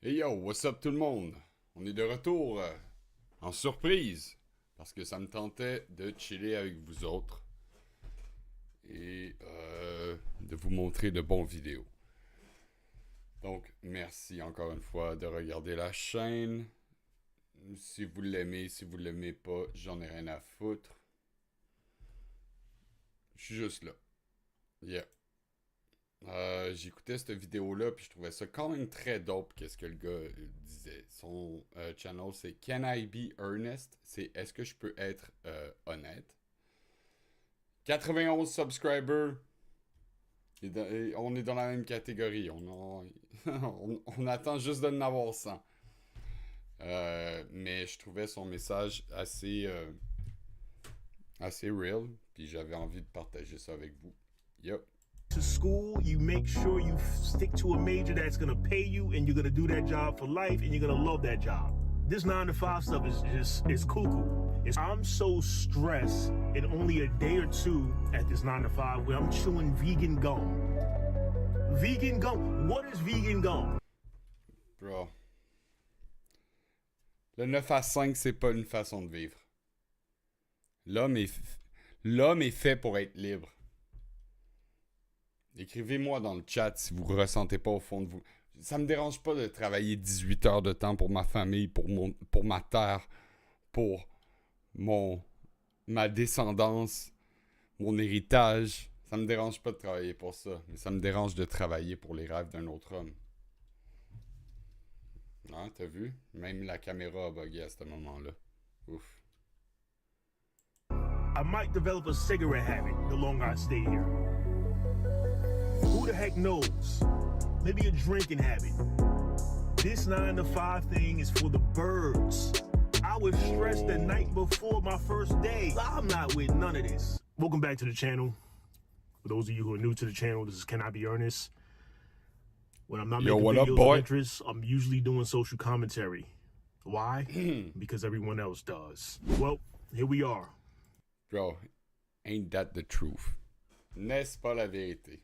Hey yo, what's up tout le monde? On est de retour en surprise parce que ça me tentait de chiller avec vous autres et de vous montrer de bons vidéos. Donc, merci encore une fois de regarder la chaîne. Si vous l'aimez, si vous l'aimez pas, j'en ai rien à foutre. Je suis juste là. Yeah. J'écoutais cette vidéo-là, puis je trouvais ça quand même très dope, qu'est-ce que le gars disait. Son channel, c'est Can I Be Earnest? C'est Est-ce que je peux être honnête? 91 subscribers. On est dans la même catégorie. On attend juste de en avoir 100. Mais je trouvais son message assez real, puis j'avais envie de partager ça avec vous. Yup. To school, you make sure you stick to a major that's going to pay you, and you're going to do that job for life, and you're going to love that job. This 9-to-5 stuff is just, it's cuckoo. I'm so stressed in only a day or two at this 9-to-5 where I'm chewing vegan gum. Vegan gum? What is vegan gum? Bro. Le 9 à 5, c'est pas une façon de vivre. L'homme est fait pour être libre. Écrivez-moi dans le chat si vous ne ressentez pas au fond de vous. Ça me dérange pas de travailler 18 heures de temps pour ma famille, pour ma terre, pour ma descendance, mon héritage. Ça me dérange pas de travailler pour ça, mais ça me dérange de travailler pour les rêves d'un autre homme. Ah, t'as vu? Même la caméra a bugué à ce moment-là. Ouf. I might develop a cigarette habit the longer I stay here. Who the heck knows? Maybe a drinking habit. This 9-to-5 thing is for the birds. I was stressed the night before my first day. I'm not with none of this. Welcome back to the channel. For those of you who are new to the channel, this is Can I Be Earnest? When I'm not making videos of interest, I'm usually doing social commentary. Why? Because everyone else does. Well, here we are. Bro, ain't that the truth? N'est-ce pas la vérité?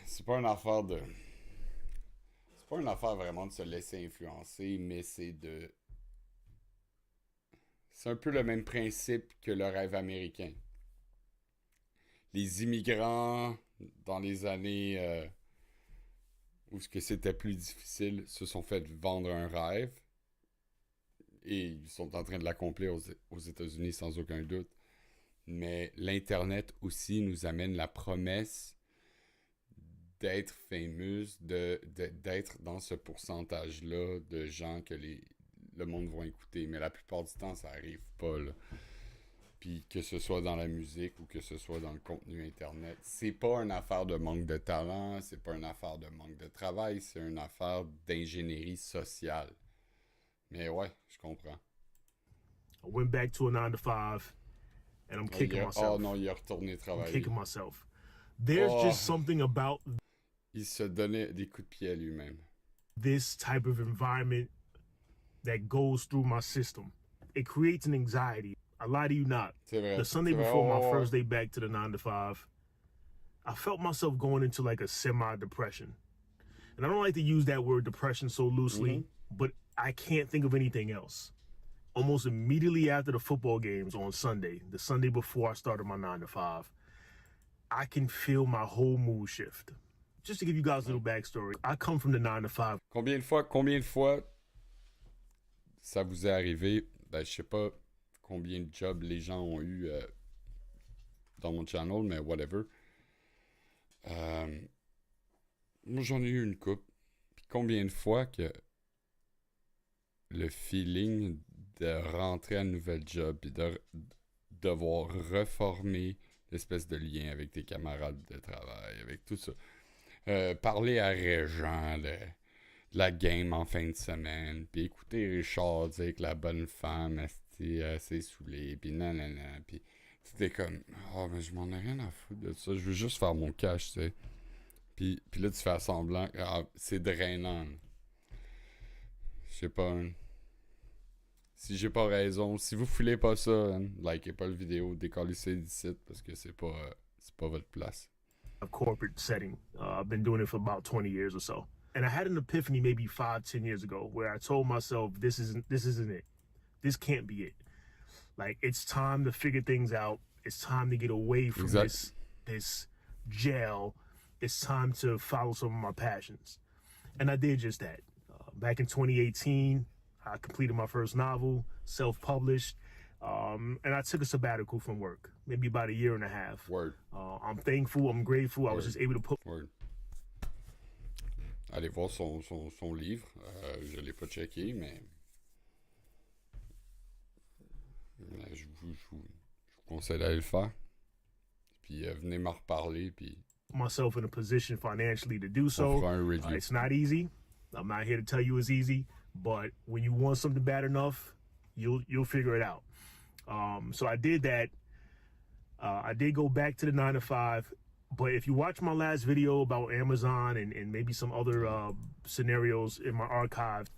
C'est pas une affaire de... C'est pas une affaire vraiment de se laisser influencer, mais c'est de... C'est un peu le même principe que le rêve américain. Les immigrants, dans les années où c'était plus difficile, se sont fait vendre un rêve. Et ils sont en train de l'accomplir aux États-Unis sans aucun doute. Mais l'Internet aussi nous amène la promesse d'être famous, d'être dans ce pourcentage-là de gens que le monde va écouter. Mais la plupart du temps, ça arrive pas, là. Puis que ce soit dans la musique ou que ce soit dans le contenu Internet, c'est pas une affaire de manque de talent, c'est pas une affaire de manque de travail, c'est une affaire d'ingénierie sociale. Mais ouais, je comprends. I went back to a 9-to-5 and I'm kicking myself. Oh non, il a retourné travailler. I'm kicking myself. There's just something about... Il se donnait des coups de pied à lui-même. This type of environment that goes through my system. It creates an anxiety. I lie to you not. Vrai, the Sunday before my first day back to the 9-to-5, I felt myself going into like a semi-depression. And I don't like to use that word depression so loosely, but I can't think of anything else. Almost immediately after the football games on Sunday, the Sunday before I started my 9-to-5, I can feel my whole mood shift. Just to give you guys a little backstory, I come from the 9-to-5. Combien de fois ça vous est arrivé? Ben, je sais pas combien de jobs les gens ont eu dans mon channel, mais whatever. Moi, j'en ai eu une couple. Puis combien de fois que le feeling de rentrer à un nouvel job et de devoir reformer l'espèce de lien avec tes camarades de travail, avec tout ça. Parler à Régent de la game en fin de semaine, puis écouter Richard dire que la bonne femme s'est saoulée, puis nanana, puis c'était comme « Oh, mais je m'en ai rien à foutre de ça, je veux juste faire mon cash, tu sais. » Puis là, tu fais semblant, c'est drainant. Je sais pas, hein. Si j'ai pas raison, si vous filez pas ça, hein, likez pas la vidéo, décollez-c'est d'ici parce que c'est pas votre place. corporate setting. I've been doing it for about 20 years or so. And I had an epiphany maybe 5-10 years ago where I told myself, this isn't it. This can't be it. Like, it's time to figure things out. It's time to get away from this jail. It's time to follow some of my passions. And I did just that. Back in 2018, I completed my first novel, self-published, and I took a sabbatical from work, maybe about 1.5 years. Word. I'm thankful, I'm grateful. Word. I was just able to put... Word. Allez voir son livre. Je ne l'ai pas checké, mais je vous conseille d'aller le faire. Puis venez m'en reparler. Puis myself in a position financially to do so. on fera un review. It's not easy. I'm not here to tell you it's easy, but when you want something bad enough, you'll figure it out. So I did that. I did go back to the 9-to-5, but if you watch my last video about Amazon and maybe some other scenarios in my archive,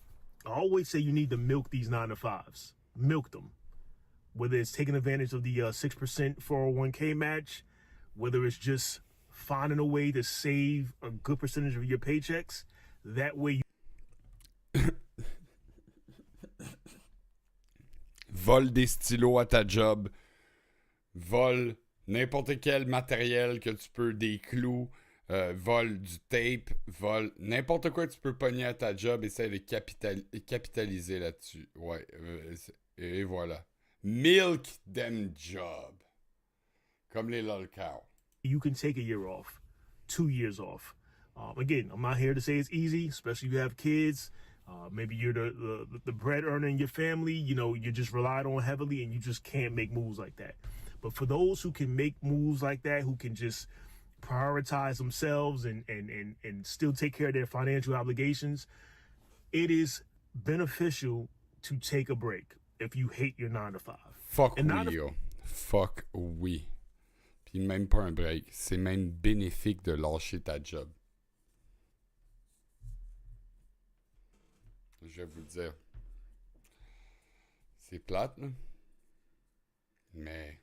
I always say you need to milk these 9-to-5s. Milk them. Whether it's taking advantage of the 6% 401k match, whether it's just finding a way to save a good percentage of your paychecks, that way you... Vole des stylos à ta job. Vole n'importe quel matériel que tu peux, des clous. Vole du tape. Vole n'importe quoi que tu peux pogner à ta job. Essaye de capitaliser là-dessus. Ouais. Et voilà. Milk them job. Comme les lolkrow. You can take 1 year off, 2 years off. Again, I'm not here to say it's easy, especially if you have kids. Maybe you're the bread earner in your family. You know, you're just relied on heavily and you just can't make moves like that. But for those who can make moves like that, who can just prioritize themselves and still take care of their financial obligations, it is beneficial to take a break if you hate your 9-to-5. Fuck oui, yo. Fuck oui. Puis même pas un break. C'est même bénéfique de lâcher ta job. Je vais vous le dire. C'est plate, là. Mais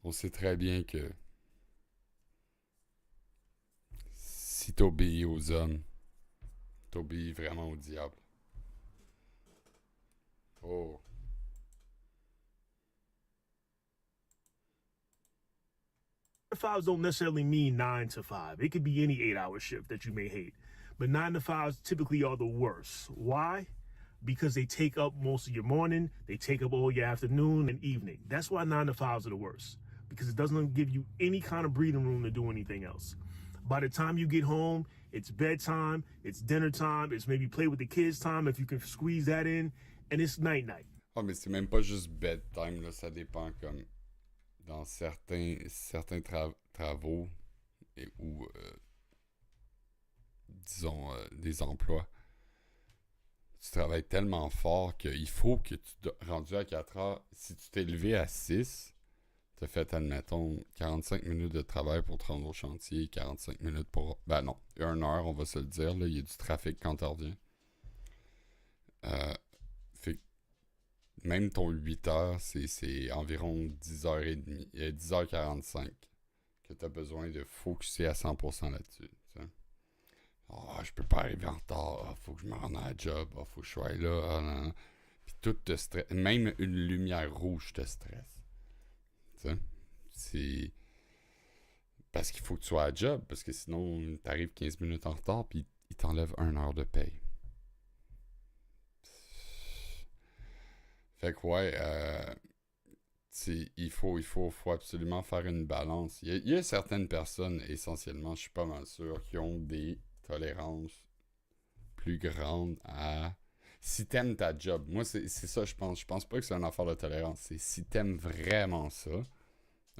on sait très bien que si t'obéis aux hommes, t'obéis vraiment au diable. Oh. Fives don't necessarily mean 9 to 5. It could be any 8-hour shift that you may hate. But 9-to-5s typically are the worst. Why? Because they take up most of your morning, they take up all your afternoon and evening. That's why 9-to-5s are the worst. Because it doesn't give you any kind of breathing room to do anything else. By the time you get home, it's bedtime, it's dinner time, it's maybe play with the kids time if you can squeeze that in, and it's night-night. Oh, mais c'est même pas juste bedtime, là, ça dépend comme dans certains travaux ou disons des emplois. Tu travailles tellement fort qu'il faut que tu rendu à 4 heures, si tu t'es levé à 6, tu as fait, admettons, 45 minutes de travail pour te rendre au chantier, 45 minutes pour... Ben non, 1 heure, on va se le dire, là, il y a du trafic quand tu reviens. Fait que même ton 8 heures, c'est environ 10h30, 10h45 que tu as besoin de focusser à 100% là-dessus. Oh, je peux pas arriver en retard. Faut que je me rende à la job. Faut que je sois là. Non, non. Puis tout te stresse. Même une lumière rouge te stresse. T'sais? C'est parce qu'il faut que tu sois à la job. Parce que sinon, t'arrives 15 minutes en retard. Puis il t'enlève 1 heure de paye. Fait que ouais, il faut absolument faire une balance. Il y a certaines personnes, essentiellement, je suis pas mal sûr, qui ont des tolérances plus grandes à... Si t'aimes ta job, moi c'est ça je pense. Je pense pas que c'est une affaire de tolérance. C'est si t'aimes vraiment ça,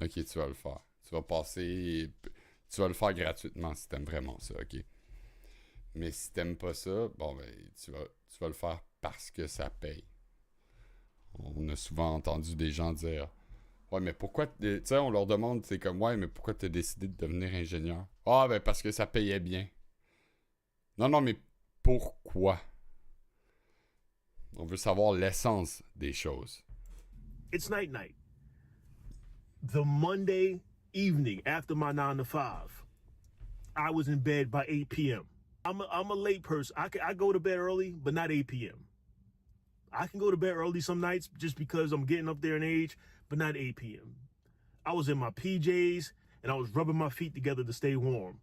ok, tu vas le faire. Tu vas le faire gratuitement si t'aimes vraiment ça, ok. Mais si t'aimes pas ça, bon ben tu vas le faire parce que ça paye. On a souvent entendu des gens dire ouais, mais pourquoi... Tu sais, on leur demande, c'est comme, ouais, mais pourquoi t'as décidé de devenir ingénieur? Ah, ben parce que ça payait bien. Non, mais pourquoi? On veut savoir l'essence des choses. It's night-night. The Monday evening after my 9 to 5, I was in bed by 8 p.m. I'm a late person. I go to bed early, but not 8 p.m. I can go to bed early some nights just because I'm getting up there in age, but not 8 p.m. I was in my PJs and I was rubbing my feet together to stay warm.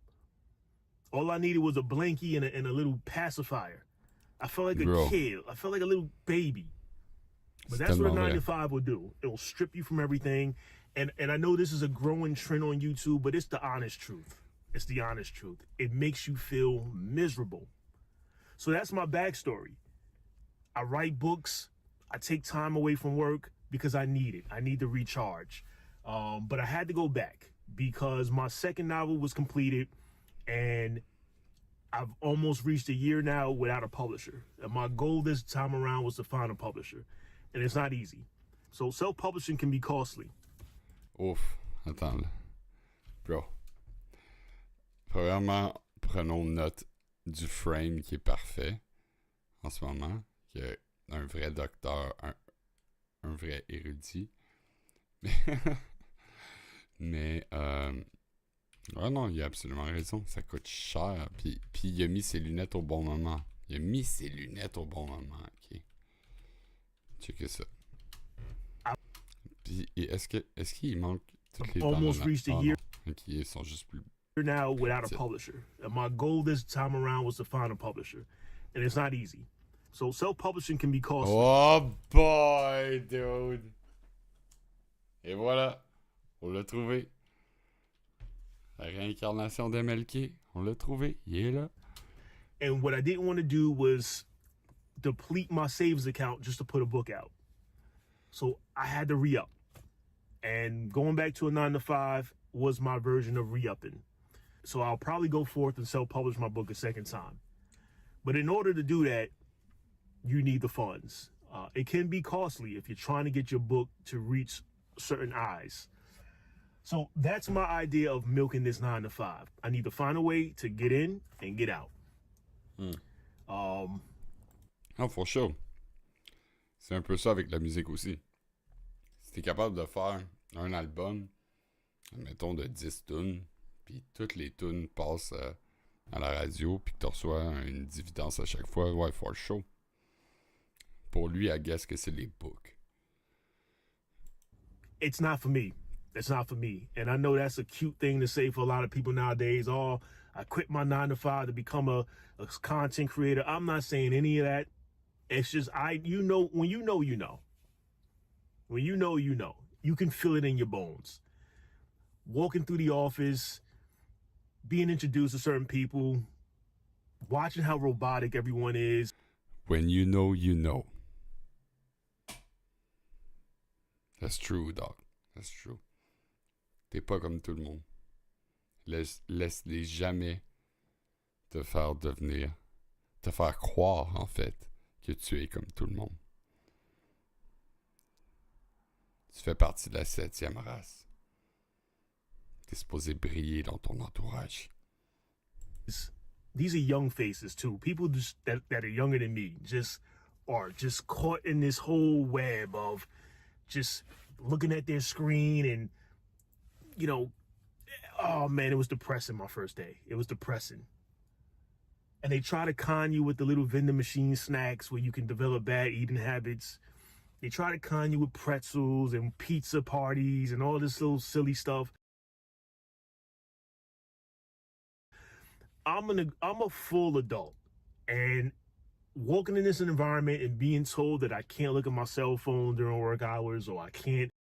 All I needed was a blankie and a little pacifier. I felt like a kid. I felt like a little baby. But that's what a 9 to 5 will do. It will strip you from everything. And I know this is a growing trend on YouTube, but it's the honest truth. It's the honest truth. It makes you feel miserable. So that's my backstory. I write books. I take time away from work because I need it. I need to recharge. But I had to go back because my second novel was completed and I've almost reached a year now without a publisher. And my goal this time around was to find a publisher. And it's not easy. So self-publishing can be costly. Ouf, attends là. Bro. Premièrement, prenons note du frame qui est parfait en ce moment. Qui est un vrai docteur, un vrai érudit. Mais ah non, il a absolument raison. Ça coûte cher. Puis il a mis ses lunettes au bon moment. Il a mis ses lunettes au bon moment. Ok. Checkez ça. Puis est-ce qu'il manque toutes les dents? Almost reached a year. Ok, ils sont juste plus. Now without a publisher. And my goal this time around was to find a publisher. And it's not easy. So self-publishing can be costly. Oh boy, dude. Et voilà. On l'a trouvé. La réincarnation d'MLK. On l'a trouvé. Il est là. And what I didn't want to do was deplete my savings account just to put a book out. So I had to re-up. And going back to a 9 to 5 was my version of re-upping. So I'll probably go forth and self-publish my book a second time. But in order to do that, you need the funds. It can be costly if you're trying to get your book to reach certain eyes. So that's my idea of milking this 9 to 5. I need to find a way to get in and get out. Oh, for sure. C'est un peu ça avec la musique aussi. Si t'es capable de faire un album, mettons de 10 tunes, puis toutes les tunes passent à la radio, puis que tu reçois une dividende à chaque fois, ouais, for sure. Pour lui, I guess que c'est les books. It's not for me. It's not for me. And I know that's a cute thing to say for a lot of people nowadays. Oh, I quit my 9 to 5 to become a content creator. I'm not saying any of that. It's just, when you know, you know. When you know, you know. You can feel it in your bones. Walking through the office, being introduced to certain people, watching how robotic everyone is. When you know, you know. That's true, dog. That's true. T'es pas comme tout le monde. Laisse-les jamais te faire croire, en fait, que tu es comme tout le monde. Tu fais partie de la 7e race. T'es supposé briller dans ton entourage. These are young faces too. People just that are younger than me are just caught in this whole web of just looking at their screen and, you know, oh man, it was depressing my first day. It was depressing. And they try to con you with the little vending machine snacks where you can develop bad eating habits. They try to con you with pretzels and pizza parties and all this little silly stuff. I'm a full adult, and walking in this environment and being told that I can't look at my cell phone during work hours or I can't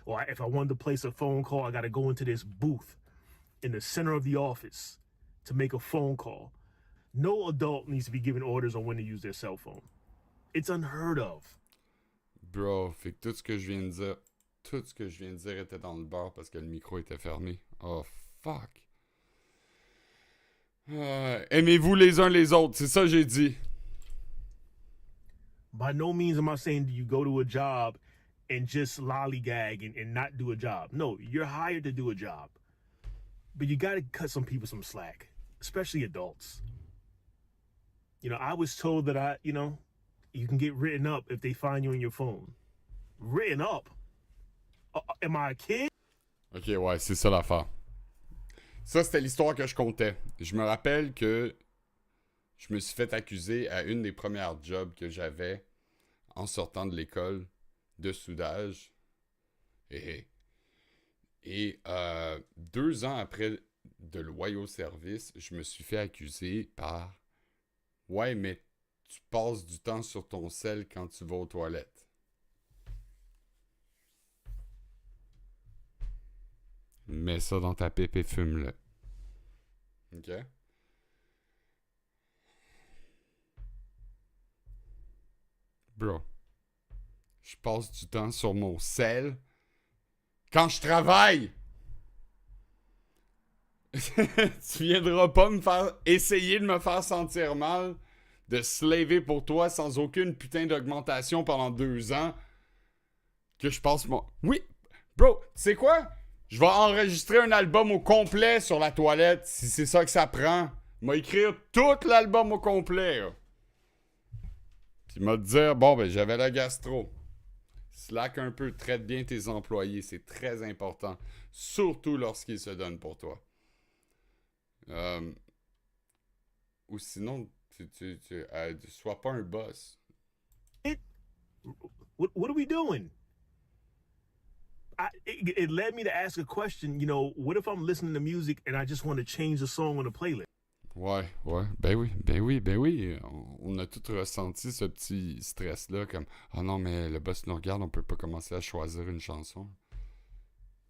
Or if I wanted to place a phone call, I got to go into this booth in the center of the office to make a phone call. No adult needs to be giving orders on when to use their cell phone. It's unheard of. Bro, fait que tout ce que je viens de dire était dans le beurre parce que le micro était fermé. Oh, fuck. Aimez-vous les uns les autres, c'est ça que j'ai dit. By no means am I saying you go to a job and just lollygag and not do a job. No, you're hired to do a job. But you got to cut some people some slack, especially adults. You know, I was told that you can get written up if they find you on your phone. Written up? Am I a kid? Ok, ouais, c'est ça l'affaire. Ça, c'était l'histoire que je comptais. Je me rappelle que je me suis fait accuser à une des premières jobs que j'avais en sortant de l'école de soudage. Et 2 ans après de loyaux service, je me suis fait accuser par « Ouais, mais tu passes du temps sur ton sel quand tu vas aux toilettes. » Mets ça dans ta pipe et fume-le. OK? Bro, je passe du temps sur mon sel quand je travaille. Tu viendras pas essayer de me faire sentir mal, de slaver pour toi sans aucune putain d'augmentation pendant 2 ans. Que je passe mon... Oui, bro, tu sais quoi? Je vais enregistrer un album au complet sur la toilette, si c'est ça que ça prend. M'a écrire tout l'album au complet. Là. Puis m'a dire, bon, ben j'avais la gastro. Slack un peu, traite bien tes employés, c'est très important. Surtout lorsqu'ils se donnent pour toi. Ou sinon, sois pas un boss. What are we doing? It led me to ask a question, you know, what if I'm listening to music and I just want to change the song on the playlist? Ouais, ben oui. On a tous ressenti ce petit stress-là, comme « Ah non, mais le boss nous regarde, on peut pas commencer à choisir une chanson. »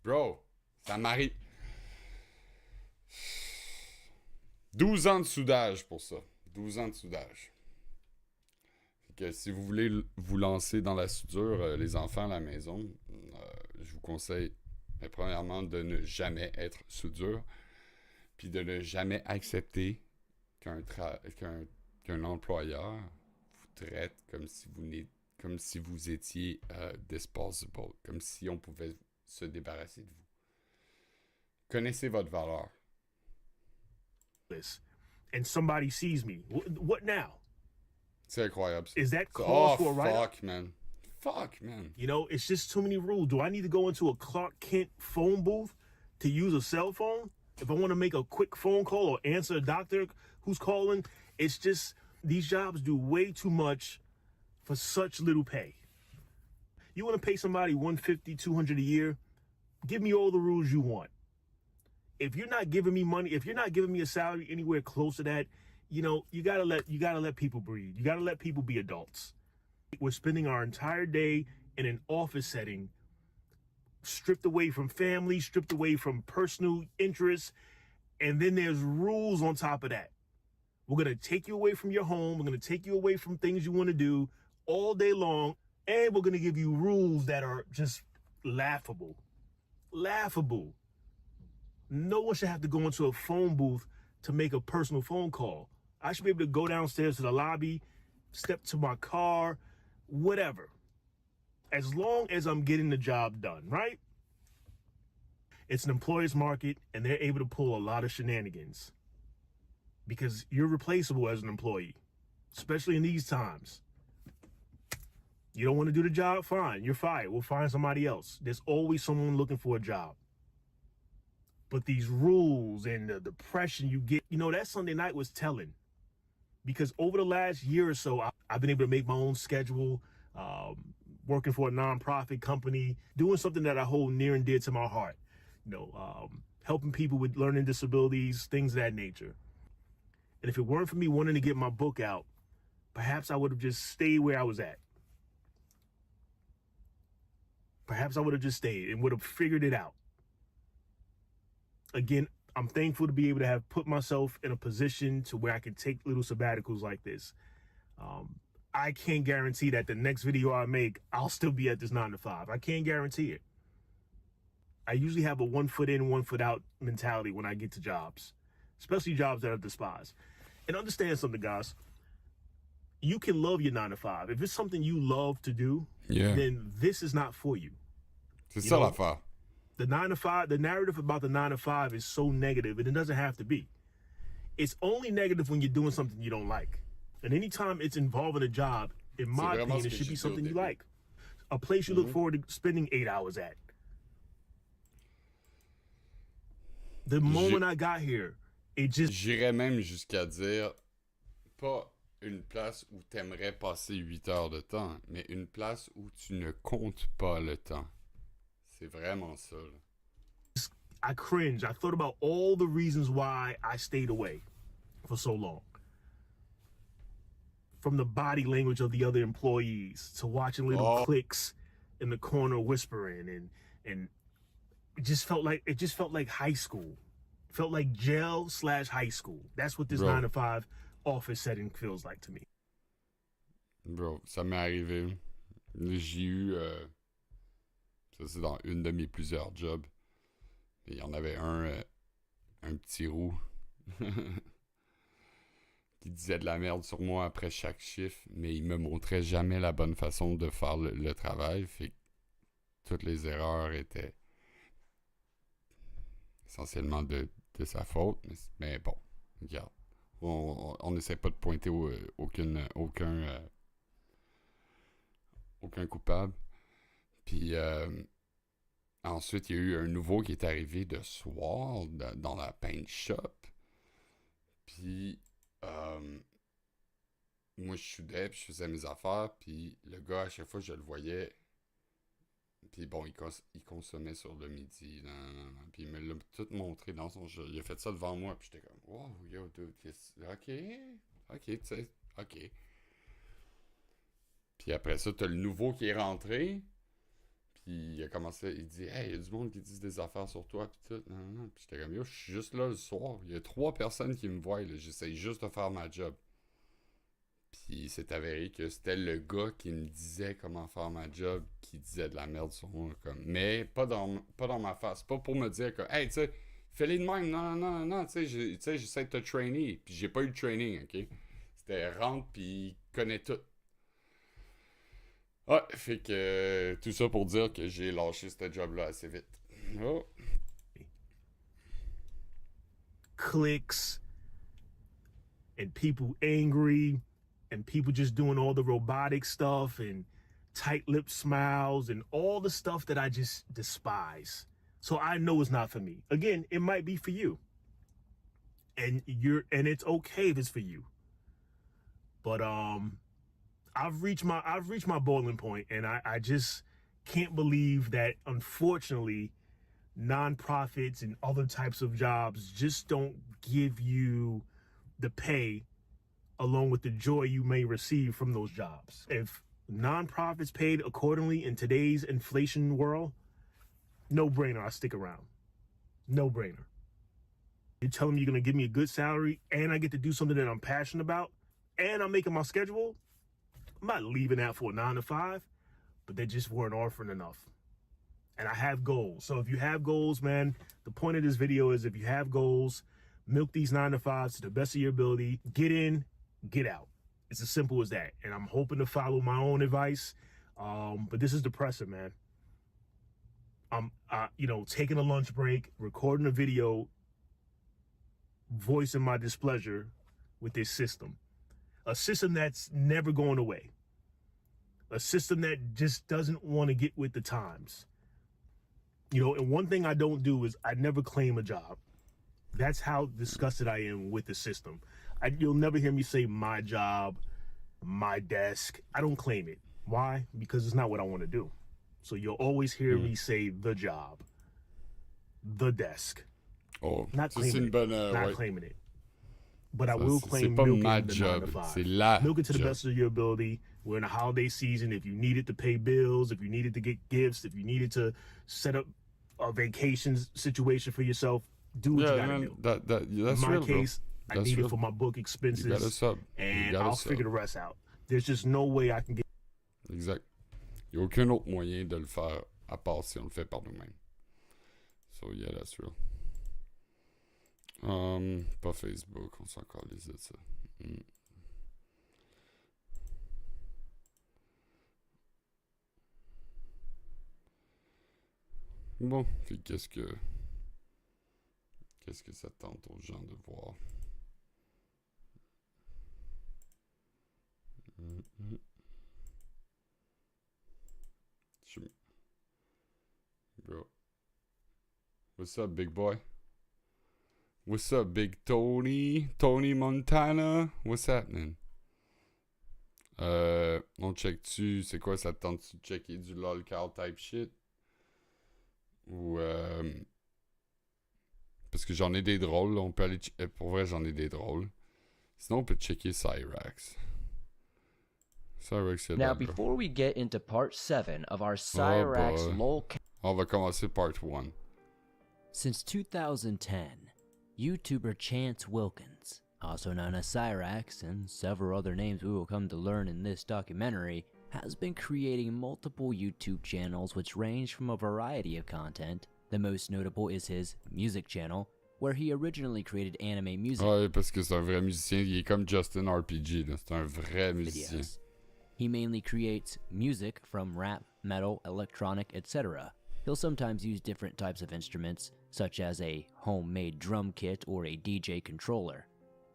Bro, ça m'arrive. 12 ans de soudage pour ça. 12 ans de soudage. Fait que si vous voulez vous lancer dans la soudure, les enfants à la maison, je vous conseille, premièrement, de ne jamais être soudure, puis de ne jamais accepter qu'un employeur vous traite comme si vous étiez disposable, comme si on pouvait se débarrasser de vous. Connaissez votre valeur. And somebody sees me. What now? C'est incroyable. Is that cause for a write-up? Fuck, man. You know, it's just too many rules. Do I need to go into a Clark Kent phone booth to use a cell phone? If I want to make a quick phone call or answer a doctor who's calling, it's just, these jobs do way too much for such little pay. You want to pay somebody $150, $200 a year? Give me all the rules you want. If you're not giving me money, if you're not giving me a salary anywhere close to that, you know, you gotta let people breathe. You gotta let people be adults. We're spending our entire day in an office setting, stripped away from family, stripped away from personal interests, and then there's rules on top of that. We're gonna take you away from your home. We're gonna take you away from things you want to do all day long, and we're gonna give you rules that are just laughable. Laughable. No one should have to go into a phone booth to make a personal phone call. I should be able to go downstairs to the lobby, step to my car, whatever. As long as I'm getting the job done, right? It's an employer's market, and they're able to pull a lot of shenanigans because you're replaceable as an employee, especially in these times. You don't want to do the job? Fine, you're fired. We'll find somebody else. There's always someone looking for a job. But these rules and the pressure you get, you know, that Sunday night was telling. Because over the last year or so, I've been able to make my own schedule, working for a nonprofit company, doing something that I hold near and dear to my heart. You know, helping people with learning disabilities, things of that nature. And if it weren't for me wanting to get my book out, perhaps I would have just stayed where I was at. Perhaps I would have just stayed and would have figured it out. Again, I'm thankful to be able to have put myself in a position to where I can take little sabbaticals like this. I can't guarantee that the next video I make, I'll still be at this 9 to 5. I can't guarantee it. I usually have a 1 foot in, 1 foot out mentality when I get to jobs, especially jobs that I despise. And understand something, guys. You can love your 9 to 5. If it's something you love to do, then this is not for you. C'est ça l'affaire. The 9 to 5, the narrative about the 9 to 5 is so negative, and it doesn't have to be. It's only negative when you're doing something you don't like. And anytime it's involving a job, in my opinion, it should be something you like. A place you look forward to spending 8 hours at. The moment I got here, it just... J'irais même jusqu'à dire, pas une place où t'aimerais passer 8 heures de temps, mais une place où tu ne comptes pas le temps. C'est vraiment ça, là. I cringe. I thought about all the reasons why I stayed away for so long. From the body language of the other employees to watching little cliques in the corner whispering, and it just felt like high school. It felt like jail/high school. That's what this 9 to 5 office setting feels like to me. Bro, ça m'est arrivé. J'ai eu... ça, c'est dans une de mes plusieurs jobs. Il y en avait un petit roux qui disait de la merde sur moi après chaque chiffre, mais il me montrait jamais la bonne façon de faire le travail. Fait que toutes les erreurs étaient essentiellement de sa faute. Mais bon, regarde. On n'essaie pas de pointer aucun coupable. Puis ensuite, il y a eu un nouveau qui est arrivé de soir dans la paint shop. Puis moi, je soudais, puis je faisais mes affaires. Puis le gars, à chaque fois, je le voyais. Puis bon, il consommait sur le midi. Puis il me l'a tout montré dans son jeu. Il a fait ça devant moi. Puis j'étais comme, wow, yo, dude, ok, tu sais, ok. Puis après ça, t'as le nouveau qui est rentré. Puis il a commencé, il dit, hey, il y a du monde qui dit des affaires sur toi. Puis tout. Non. Puis j'étais comme, yo, je suis juste là le soir. Il y a 3 personnes qui me voient. Là. J'essaye juste de faire ma job. Puis c'est avéré que c'était le gars qui me disait comment faire ma job, qui disait de la merde sur moi. Comme. Mais pas dans ma face. Pas pour me dire que, hey, tu sais, fais-les de même. Non, tu sais, j'essaie de te trainer. Puis j'ai pas eu de training, ok? C'était rentre, puis il connaît tout. Ouais, fait que tout ça pour dire que j'ai lâché ce job-là assez vite. Oh. Clicks and people angry and people just doing all the robotic stuff and tight-lipped smiles and all the stuff that I just despise. So I know it's not for me. Again, it might be for you. And it's okay if it's for you. But I've reached my boiling point, and I just can't believe that, unfortunately, nonprofits and other types of jobs just don't give you the pay along with the joy you may receive from those jobs. If nonprofits paid accordingly in today's inflation world, no brainer, I stick around. No brainer. You're telling me you're going to give me a good salary and I get to do something that I'm passionate about and I'm making my schedule? I'm not leaving that for a 9 to 5, but they just weren't offering enough. And I have goals. So if you have goals, man, the point of this video is if you have goals, milk these 9 to 5s to the best of your ability, get in, get out. It's as simple as that. And I'm hoping to follow my own advice. But this is depressing, man. I'm, taking a lunch break, recording a video, voicing my displeasure with this system. A system that's never going away. A system that just doesn't want to get with the times. And one thing I don't do is I never claim a job. That's how disgusted I am with the system. You'll never hear me say my job, my desk. I don't claim it. Why? Because it's not what I want to do. So you'll always hear me say the job, the desk. Oh, not claiming it. Not claiming it. but I Ça, will c'est claim pas milking ma the 9 job, to 5. c'est la Milk it to the job. best of your ability. We're in a holiday season. If you needed to pay bills, if you needed to get gifts, if you needed to set up a vacation situation for yourself, do what you gotta man, do. that's In my real, case, bro. I That's need real. it for my book You gotta expenses, sub. You and gotta I'll sub. figure the rest out. There's just no way I can get. Exact. Il n'y a aucun autre moyen de le faire à part si on le fait par nous-mêmes. So, yeah, that's real. Pas Facebook, on s'en calise de ça. Bon, puis qu'est-ce que ça tente aux gens de voir? Bro. What's up, big boy? What's up, big Tony? Tony Montana? What's happening? On check-tu, c'est quoi, ça te tente-tu de checker du lolkrow type shit? Ou, parce que j'en ai des drôles, là, on peut aller, pour vrai, j'en ai des drôles. Sinon, on peut checker Cyrax. Cyrax, c'est Now, là. before we get into part 7 of our Cyrax lolkrow, on va commencer part 1. Since 2010, YouTuber Chance Wilkins, also known as Cyrax and several other names we will come to learn in this documentary, has been creating multiple YouTube channels which range from a variety of content. The most notable is his music channel, where he originally created anime music Ouais, parce que c'est un vrai musicien, il est comme Justin RPG, là. C'est un vrai musicien. videos. He mainly creates music from rap, metal, electronic, etc. He'll sometimes use different types of instruments, such as a homemade drum kit or a DJ controller.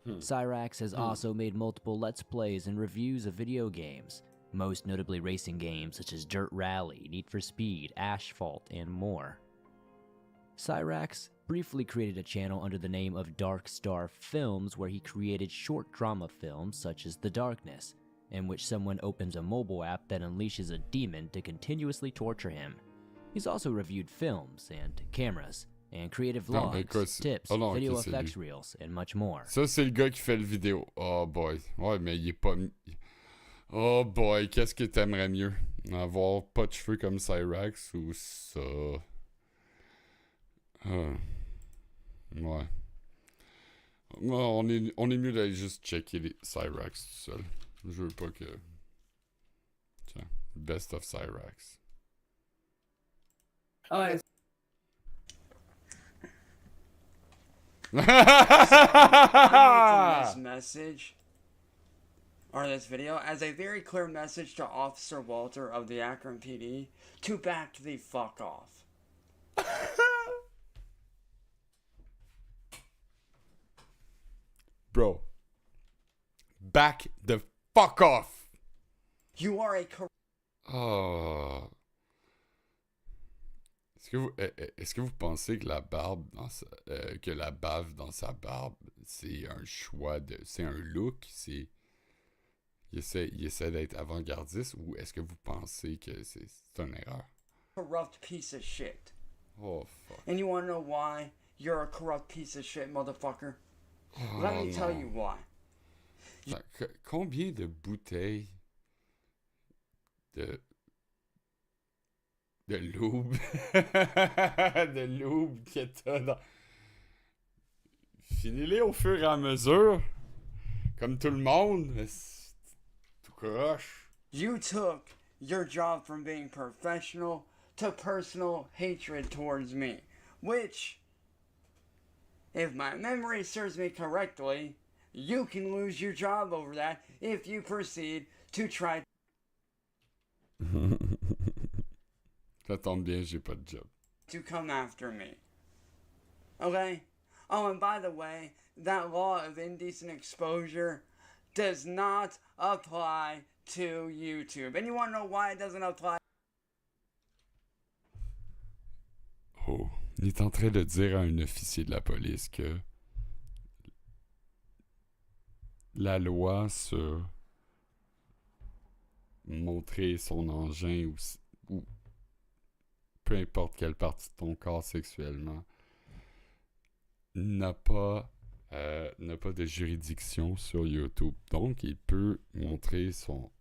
Cyrax has also made multiple Let's Plays and reviews of video games, most notably racing games such as Dirt Rally, Need for Speed, Asphalt, and more. Cyrax briefly created a channel under the name of Dark Star Films where he created short drama films such as The Darkness, in which someone opens a mobile app that unleashes a demon to continuously torture him. He's also reviewed films and cameras, and creative Non, mais vlogs, quoi, tips, oh non, video ok, c'est effects lui. reels, and much more. Ça, c'est le gars qui fait le vidéo. Oh boy. Ouais, mais il est pas... Oh boy, qu'est-ce que t'aimerais mieux? Avoir pas de cheveux comme Cyrax ou ça? Ouais. On est mieux d'aller juste checker les Cyrax tout seul. Je veux pas que... Tiens, best of Cyrax. Oh, it's this message or this video as a very clear message to Officer Walter of the Akron PD to back the fuck off. Bro. Back the fuck off! You are a Oh. Est-ce que vous pensez que la barbe que la bave dans sa barbe, c'est un choix c'est un look, il essaie d'être avant-gardiste, ou est-ce que vous pensez que c'est une erreur? corrupt piece of shit. Oh fuck. And you wanna know why you're a corrupt piece of shit, motherfucker? Let me tell you why. Combien de bouteilles de lube de lube que t'as dans... Finis-les au fur et à mesure, comme tout le monde, mais tout croche. You took your job from being professional to personal hatred towards me, which, if my memory serves me correctly, you can lose your job over that if you proceed to try Ça tombe bien, j'ai pas de job. to come after me. Okay? Oh, and by the way, that law of indecent exposure does not apply to YouTube. And you want to know why it doesn't apply? Oh, il est en train de dire à un officier de la police que la loi sur montrer son engin ou peu importe quelle partie de ton corps sexuellement n'a pas n'a pas de juridiction sur YouTube. Donc, il peut montrer son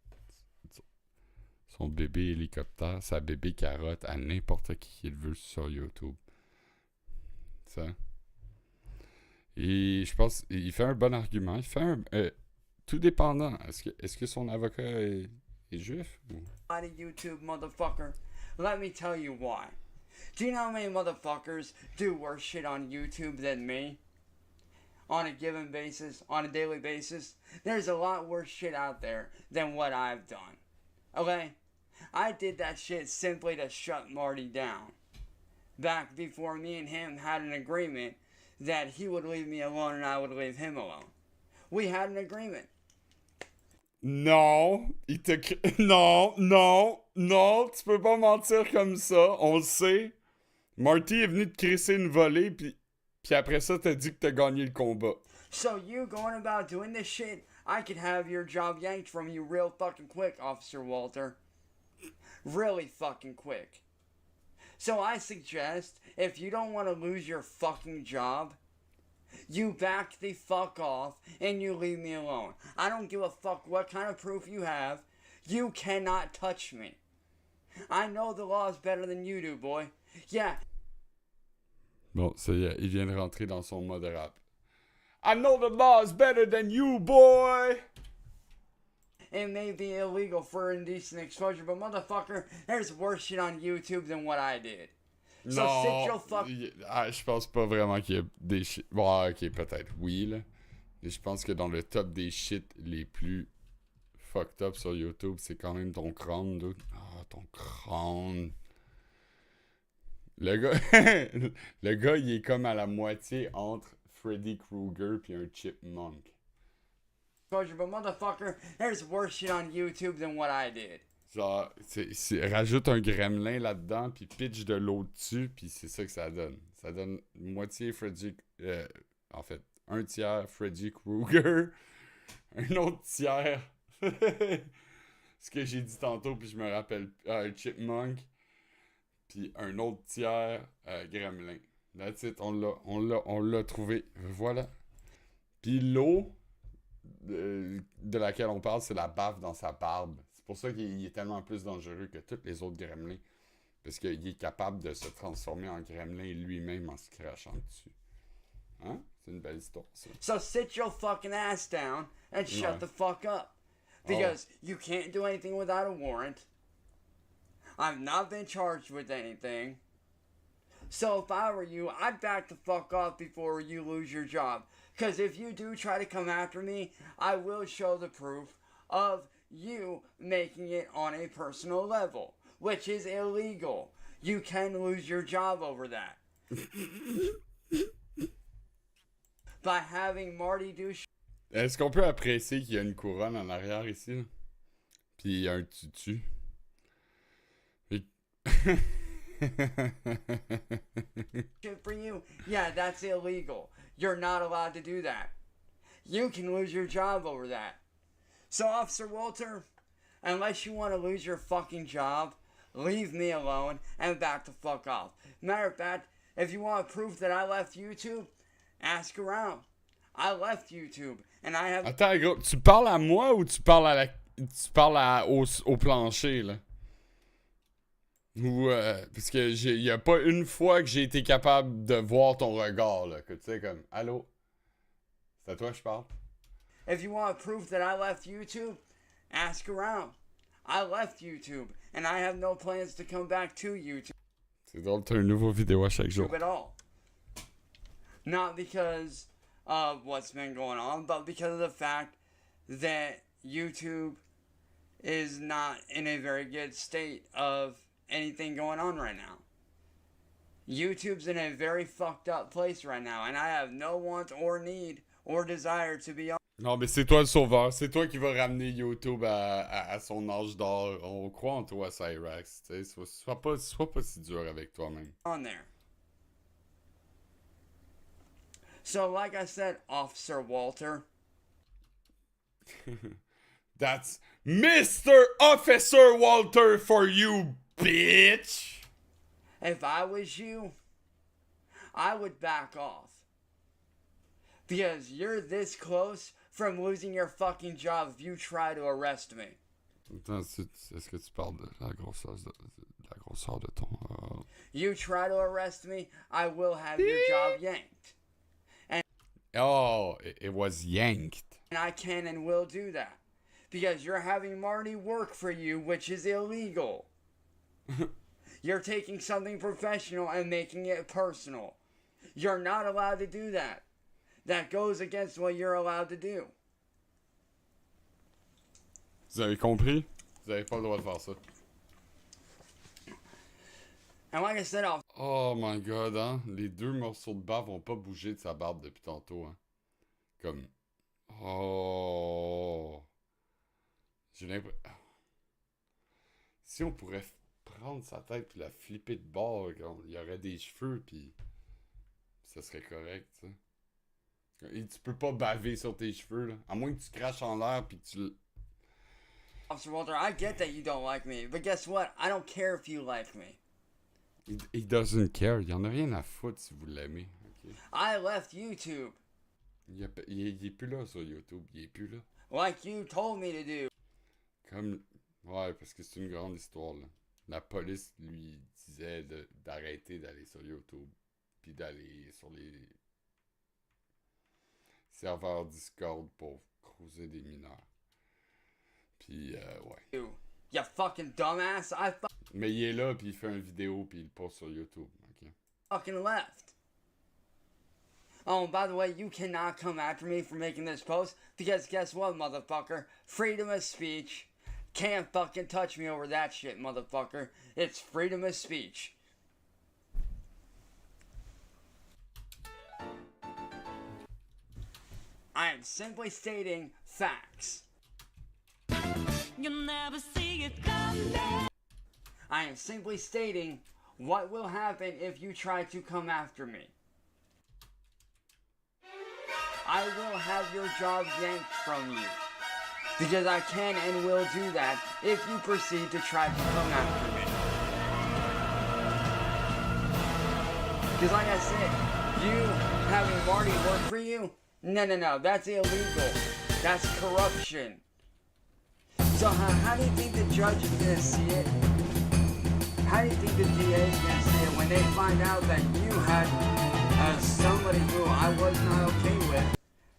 bébé hélicoptère, sa bébé carotte à n'importe qui qu'il veut sur YouTube. Ça. Et je pense qu'il fait un bon argument. Il fait un... tout dépendant. Est-ce que son avocat est juif? Ou... YouTube, motherfucker. Let me tell you why. Do you know how many motherfuckers do worse shit on YouTube than me? On a given basis, on a daily basis? There's a lot worse shit out there than what I've done. Okay? I did that shit simply to shut Marty down. Back before me and him had an agreement that he would leave me alone and I would leave him alone. We had an agreement. Non, non, tu peux pas mentir comme ça, on le sait. Marty est venu te crisser une volée, puis après ça, t'as dit que t'as gagné le combat. So you going about doing this shit, I could have your job yanked from you real fucking quick, Officer Walter. Really fucking quick. So I suggest, if you don't want to lose your fucking job, you back the fuck off and you leave me alone. I don't give a fuck what kind of proof you have. You cannot touch me. I know the law is better than you do, boy. Yeah. Bon, ça y est, il vient de rentrer dans son mode rap. I know the law is better than you, boy! It may be illegal for indecent exposure, but motherfucker, there's worse shit on YouTube than what I did. So Non, sit your fuck... je pense pas vraiment qu'il y a des shit... Bon, ok, peut-être, oui, là. Mais je pense que dans le top des shit les plus fucked up sur YouTube, c'est quand même ton crâne, dude. Ah, ton crâne. Le gars, il est comme à la moitié entre Freddy Krueger puis un chipmunk. But motherfucker, there's worse shit on YouTube than what I did. Genre, rajoute un gremlin là-dedans, puis pitch de l'eau dessus, puis c'est ça que ça donne. Ça donne moitié Freddy... en fait, un tiers Freddy Krueger, un autre tiers... ce que j'ai dit tantôt, puis je me rappelle... Chipmunk, puis un autre tiers gremlin. That's it, on l'a trouvé. Voilà. Puis l'eau de laquelle on parle, c'est la baffe dans sa barbe. C'est pour ça qu'il est tellement plus dangereux que tous les autres gremlins. Parce qu'il est capable de se transformer en gremlin lui-même en se crachant dessus. Hein? C'est une belle histoire, ça. So sit your fucking ass down and shut the fuck up. Because you can't do anything without a warrant. I've not been charged with anything. So if I were you, I'd back the fuck off before you lose your job. Because if you do try to come after me, I will show the proof of you making it on a personal level, which is illegal. You can lose your job over that. By having Marty do Est-ce qu'on peut apprécier qu'il y a une couronne en arrière ici? Là? Puis il y a un tutu. shit for you, yeah, that's illegal. You're not allowed to do that. You can lose your job over that. So, Officer Walter, unless you want to lose your fucking job, leave me alone and back the fuck off. Matter of fact, if you want proof that I left YouTube, ask around. I left YouTube, and I have... Attends, gros, tu parles à moi ou tu parles au plancher, là? Ou, parce que il y a pas une fois que j'ai été capable de voir ton regard, là, que tu sais, comme, allô? C'est à toi que je parle? If you want proof that I left YouTube, ask around. I left YouTube, and I have no plans to come back to YouTube. C'est drôle, t'as une nouvelle vidéo à chaque jour. At all. Not because of what's been going on, but because of the fact that YouTube is not in a very good state of anything going on right now. YouTube's in a very fucked up place right now, and I have no want or need or desire to be on. Non, mais c'est toi le sauveur. C'est toi qui vas ramener YouTube à son âge d'or. On croit en toi, Cyrax. Sois pas si dur avec toi-même. On there. So, like I said, Officer Walter. That's Mr. Officer Walter for you, bitch! If I was you, I would back off. Because you're this close from losing your fucking job if you try to arrest me. Attends, est-ce que tu parles de la grosseur de ton... You try to arrest me, I will have your job yanked. Oh, it was yanked. And I can and will do that. Because you're having Marty work for you, which is illegal. You're taking something professional and making it personal. You're not allowed to do that. That goes against what you're allowed to do. Vous avez compris? Vous avez pas le droit de faire ça. And like I said, Oh my god, hein? Les deux morceaux de bave vont pas bouger de sa barbe depuis tantôt, hein? Comme... Oh... J'ai l'impression... Si on pourrait prendre sa tête puis la flipper de bord, il y aurait des cheveux, puis... Ça serait correct, tu sais. Et tu peux pas baver sur tes cheveux, là. À moins que tu craches en l'air, puis tu... Officer Walter, I get that you don't like me, but guess what? I don't care if you like me. He doesn't care. Il en a rien à foutre si vous l'aimez. Okay. I left YouTube. Il est plus là sur YouTube. Il est plus là. Like you told me to do. Comme... Ouais, parce que c'est une grande histoire, là. La police lui disait d'arrêter d'aller sur YouTube. Puis d'aller sur les serveurs Discord pour cruiser des mineurs. Puis, ouais. You fucking dumbass. Mais il est là, puis il fait une vidéo, puis il le poste sur YouTube. Okay? Fucking left. Oh, and by the way, you cannot come after me for making this post, because guess what, motherfucker? Freedom of speech. Can't fucking touch me over that shit, motherfucker. It's freedom of speech. I am simply stating facts. You'll never see it coming. I am simply stating what will happen if you try to come after me. I will have your job yanked from you. Because I can and will do that if you proceed to try to come after me. Because like I said, you having Marty work for you? No, that's illegal. That's corruption. So how do you think the judge is going to see it? How do you think the DA is going to see it when they find out that you had somebody who I was not okay with?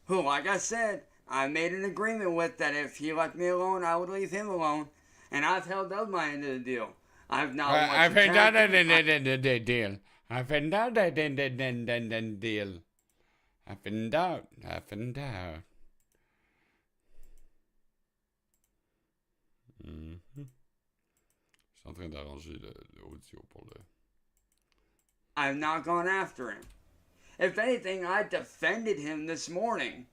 Who, like I said, I made an agreement with that if he left me alone, I would leave him alone. And I've held up my end of the deal. I've not once I've held attacked up him. the deal. I've held up the deal. I've held up. Je suis en train d'arranger le audio pour le... I've not gone after him. If anything, I defended him this morning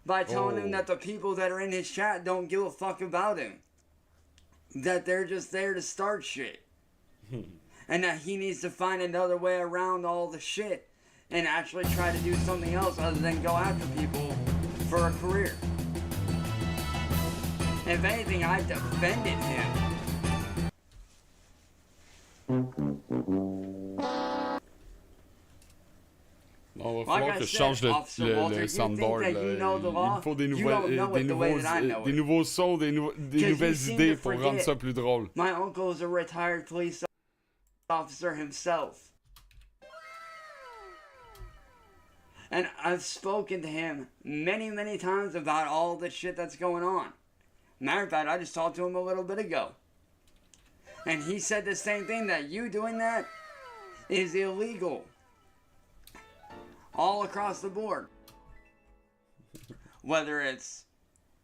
by telling him that the people that are in his chat don't give a fuck about him. That they're just there to start shit. And that he needs to find another way around all the shit and actually try to do something else other than go after people for a career. If anything, I defended him. Non, il va falloir que je change le soundboard. Là. Il me faut des nouveaux sons, des nouvelles idées pour rendre ça plus drôle. My uncle is a retired police officer himself. And I've spoken to him many times about all the shit that's going on. Matter of fact, I just talked to him a little bit ago. And he said the same thing, that you doing that is illegal. All across the board. Whether it's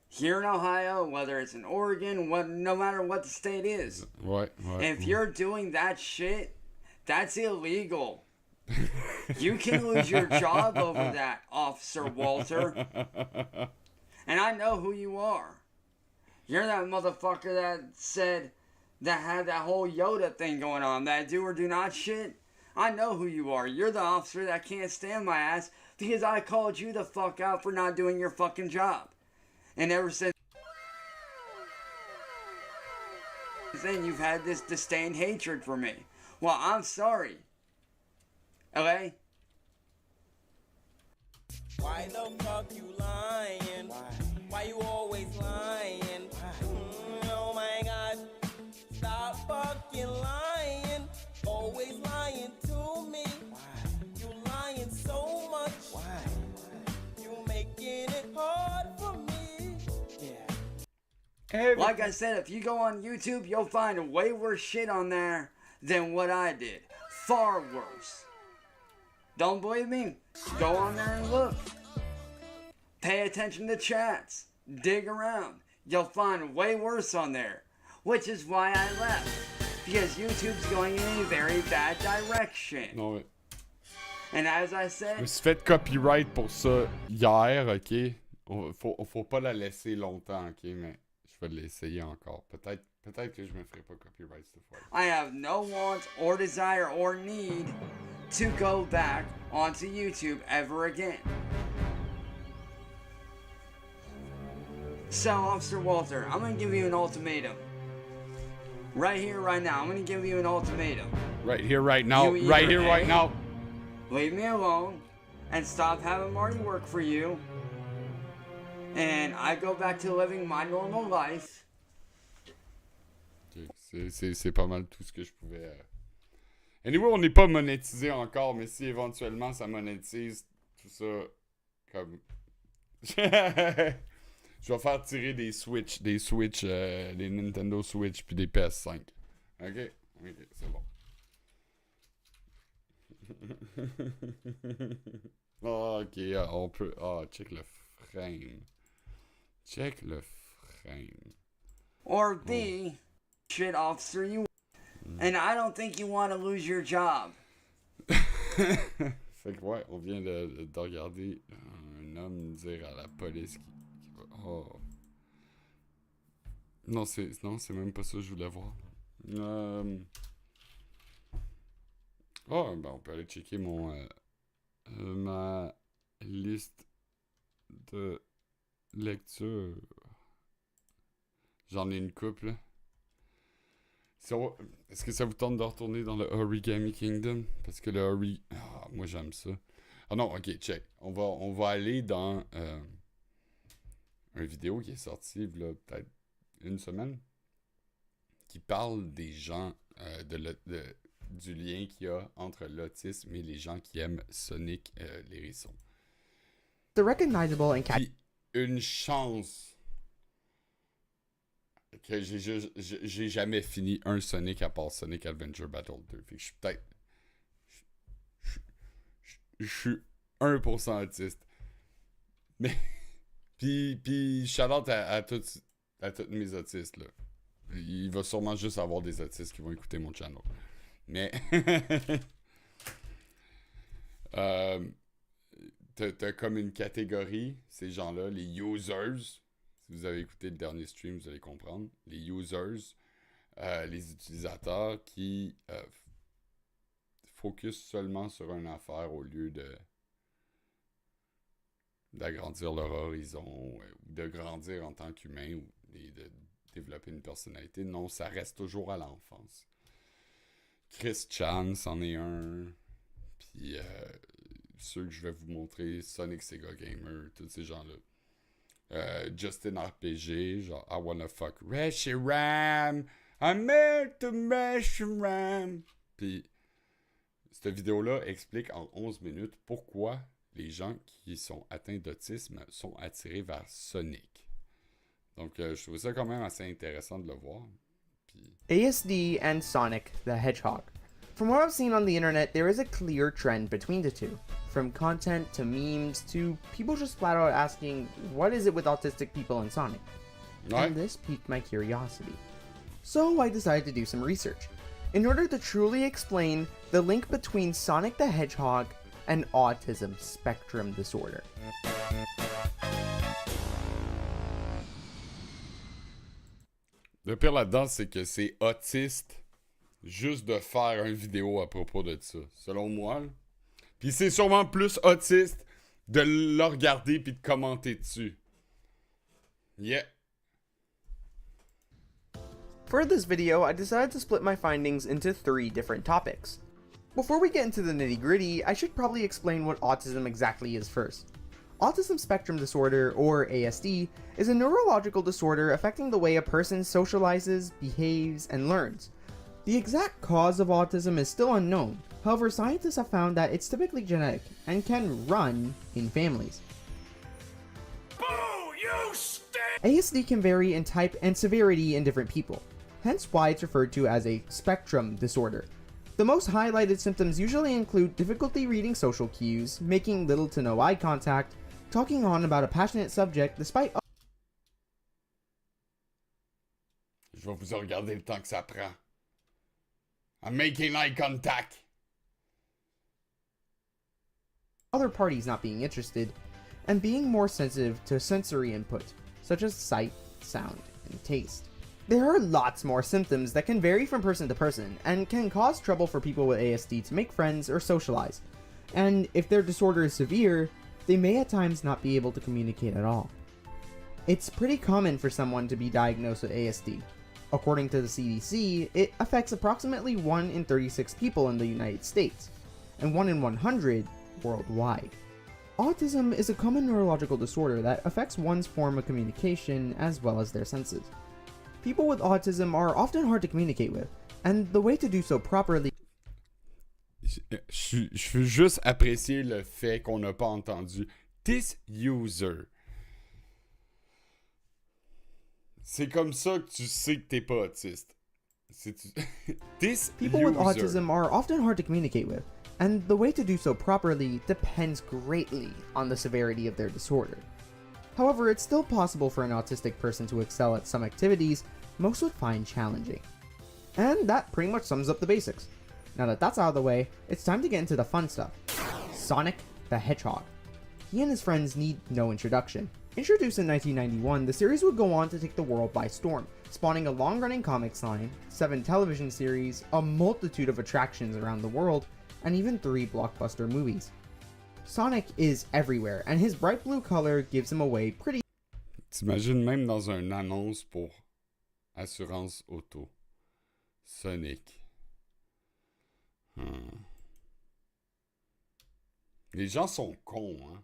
here in Ohio, whether it's in Oregon, no matter what the state is. Ouais. If you're doing that shit, that's illegal. You can lose your job over that, Officer Walter. And I know who you are. You're that motherfucker that said, that had that whole Yoda thing going on, that do or do not shit. I know who you are. You're the officer that can't stand my ass because I called you the fuck out for not doing your fucking job. And ever since then, you've had this disdain hatred for me. Well, I'm sorry. Okay? Why the fuck you lying? Why you always lying? Oh my god. Stop fucking lying. Always lying to me. You lying so much. You making it hard for me. Like I said, if you go on YouTube, you'll find way worse shit on there than what I did. Far worse. Don't believe me? Go on there and look. Pay attention to chats. Dig around. You'll find way worse on there. Which is why I left. Because YouTube's going in a very bad direction. Non, mais... And as I Je me said, suis fait copyright pour ça hier, ok? Faut pas la laisser longtemps, ok? Mais je vais l'essayer encore. Peut-être que je me ferai pas copyright cette fois. I have no want or desire or need to go back onto YouTube ever again. So, Officer Walter, I'm gonna give you an ultimatum. Right here, right now, I'm gonna give you an ultimatum. Right here, right now. You Right either here, right A, now. leave me alone and stop having Marty work for you, and I go back to living my normal life. Ok, c'est pas mal tout ce que je pouvais... Anyway, on n'est pas monétisé encore, mais si éventuellement ça monétise, tout ça, comme... Je vais faire tirer des Switch, des Nintendo Switch puis des PS5. Ok, c'est bon. Ok, on peut... check le frame. Check le frame. Or B, shit officer you, and I don't think you want to lose your job. Fait que ouais, on vient de regarder un homme dire à la police qui va... Oh. Non, c'est même pas ça que je voulais voir. Ben on peut aller checker ma liste de lecture. J'en ai une couple, là. Est-ce que ça vous tente de retourner dans le Origami Kingdom? Parce que le moi j'aime ça. Ah non, ok, check. On va aller dans une vidéo qui est sortie il y a peut-être une semaine qui parle des gens du lien qu'il y a entre l'autisme et les gens qui aiment Sonic l'hérisson. The recognizable and Puis, une chance que j'ai jamais fini un Sonic à part Sonic Adventure Battle 2. Fait que je suis peut-être... Je suis 1% autiste. Mais... Puis shout-out à tous mes autistes, là. Il va sûrement juste avoir des autistes qui vont écouter mon channel. Mais... t'as comme une catégorie, ces gens-là, les users. Si vous avez écouté le dernier stream, vous allez comprendre. Les users, les utilisateurs qui focus seulement sur une affaire au lieu d'agrandir leur horizon, ou de grandir en tant qu'humain, ou de développer une personnalité. Non, ça reste toujours à l'enfance. Chris Chan, c'en est un. Puis ceux que je vais vous montrer, Sonic Sega Gamer, tous ces gens-là. Justin RPG, genre I wanna fuck Reshiram, I'm here to Reshiram. Puis cette vidéo-là explique en 11 minutes pourquoi les gens qui sont atteints d'autisme sont attirés vers Sonic. Donc je trouve ça quand même assez intéressant de le voir. Puis... ASD and Sonic the Hedgehog. From what I've seen on the internet, there is a clear trend between the two. From content to memes to people just flat out asking, what is it with autistic people and Sonic? Ouais. And this piqued my curiosity. So I decided to do some research in order to truly explain the link between Sonic the Hedgehog and autism spectrum disorder. Le pire là-dedans, c'est que c'est autiste juste de faire une vidéo à propos de ça, selon moi. Puis c'est sûrement plus autiste de le regarder puis de commenter dessus. Yeah. For this video, I decided to split my findings into 3 different topics. Before we get into the nitty-gritty, I should probably explain what autism exactly is first. Autism spectrum disorder, or ASD, is a neurological disorder affecting the way a person socializes, behaves, and learns. The exact cause of autism is still unknown. However, scientists have found that it's typically genetic and can run in families. Boo! You stink! ASD can vary in type and severity in different people, hence why it's referred to as a spectrum disorder. The most highlighted symptoms usually include difficulty reading social cues, making little to no eye contact, talking on about a passionate subject despite... Je vais vous regarder le temps que ça prend. I'm making eye contact. other parties not being interested, and being more sensitive to sensory input, such as sight, sound, and taste. There are lots more symptoms that can vary from person to person, and can cause trouble for people with ASD to make friends or socialize. And if their disorder is severe, they may at times not be able to communicate at all. It's pretty common for someone to be diagnosed with ASD. According to the CDC, it affects approximately 1 in 36 people in the United States, and 1 in 100 worldwide. Autism is a common neurological disorder that affects one's form of communication as well as their senses. People with autism are often hard to communicate with, and the way to do so properly... Je veux juste apprécier le fait qu'on n'a pas entendu this user. C'est comme ça que tu sais que t'es pas autiste. This People user. with autism are often hard to communicate with, and the way to do so properly depends greatly on the severity of their disorder. However, it's still possible for an autistic person to excel at some activities most would find challenging. And that pretty much sums up the basics. Now that that's out of the way, it's time to get into the fun stuff. Sonic the Hedgehog. He and his friends need no introduction. Introduced in 1991, the series would go on to take the world by storm, spawning a long-running comics line, 7 television series, a multitude of attractions around the world, and even 3 blockbuster movies. Sonic is everywhere, and his bright blue color gives him away pretty... T'imagines même dans une annonce pour assurance auto. Sonic. Les gens sont cons, hein.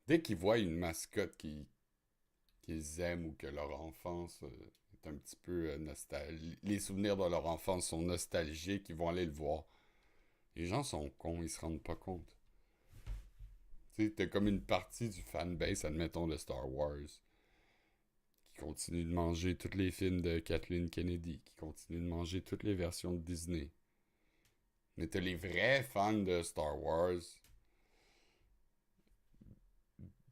Dès qu'ils voient une mascotte qu'ils aiment ou que leur enfance est un petit peu nostalgique, les souvenirs de leur enfance sont nostalgiques, ils vont aller le voir. Les gens sont cons, ils se rendent pas compte. Tu sais, t'as comme une partie du fanbase, admettons, de Star Wars, qui continue de manger tous les films de Kathleen Kennedy, qui continue de manger toutes les versions de Disney. Mais t'as les vrais fans de Star Wars.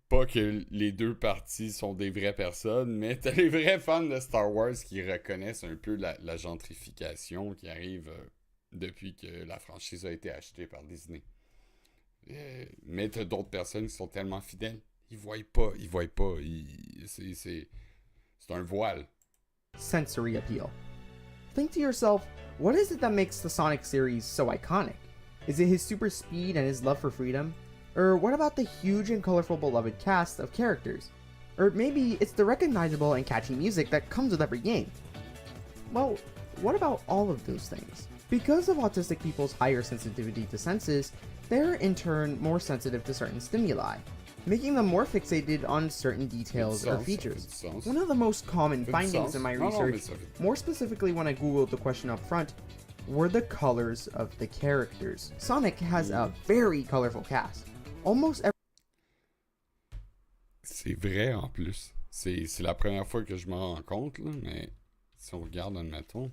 Pas que les deux parties sont des vraies personnes, mais t'as les vrais fans de Star Wars qui reconnaissent un peu la gentrification qui arrive depuis que la franchise a été achetée par Disney. Mais t'as d'autres personnes qui sont tellement fidèles. Ils voient pas. C'est un voile. sensory appeal. Think to yourself, what is it that makes the Sonic series so iconic? Is it his super speed and his love for freedom? Or what about the huge and colorful beloved cast of characters? Or maybe it's the recognizable and catchy music that comes with every game? Well, what about all of those things? Because of autistic people's higher sensitivity to senses, they're in turn more sensitive to certain stimuli, making them more fixated on certain details or features. One of the most common findings in my research, more specifically when I googled the question up front, were the colors of the characters. Sonic has a very colorful cast. Almost every... C'est vrai en plus. C'est la première fois que je me rends compte, là, mais si on regarde, admettons.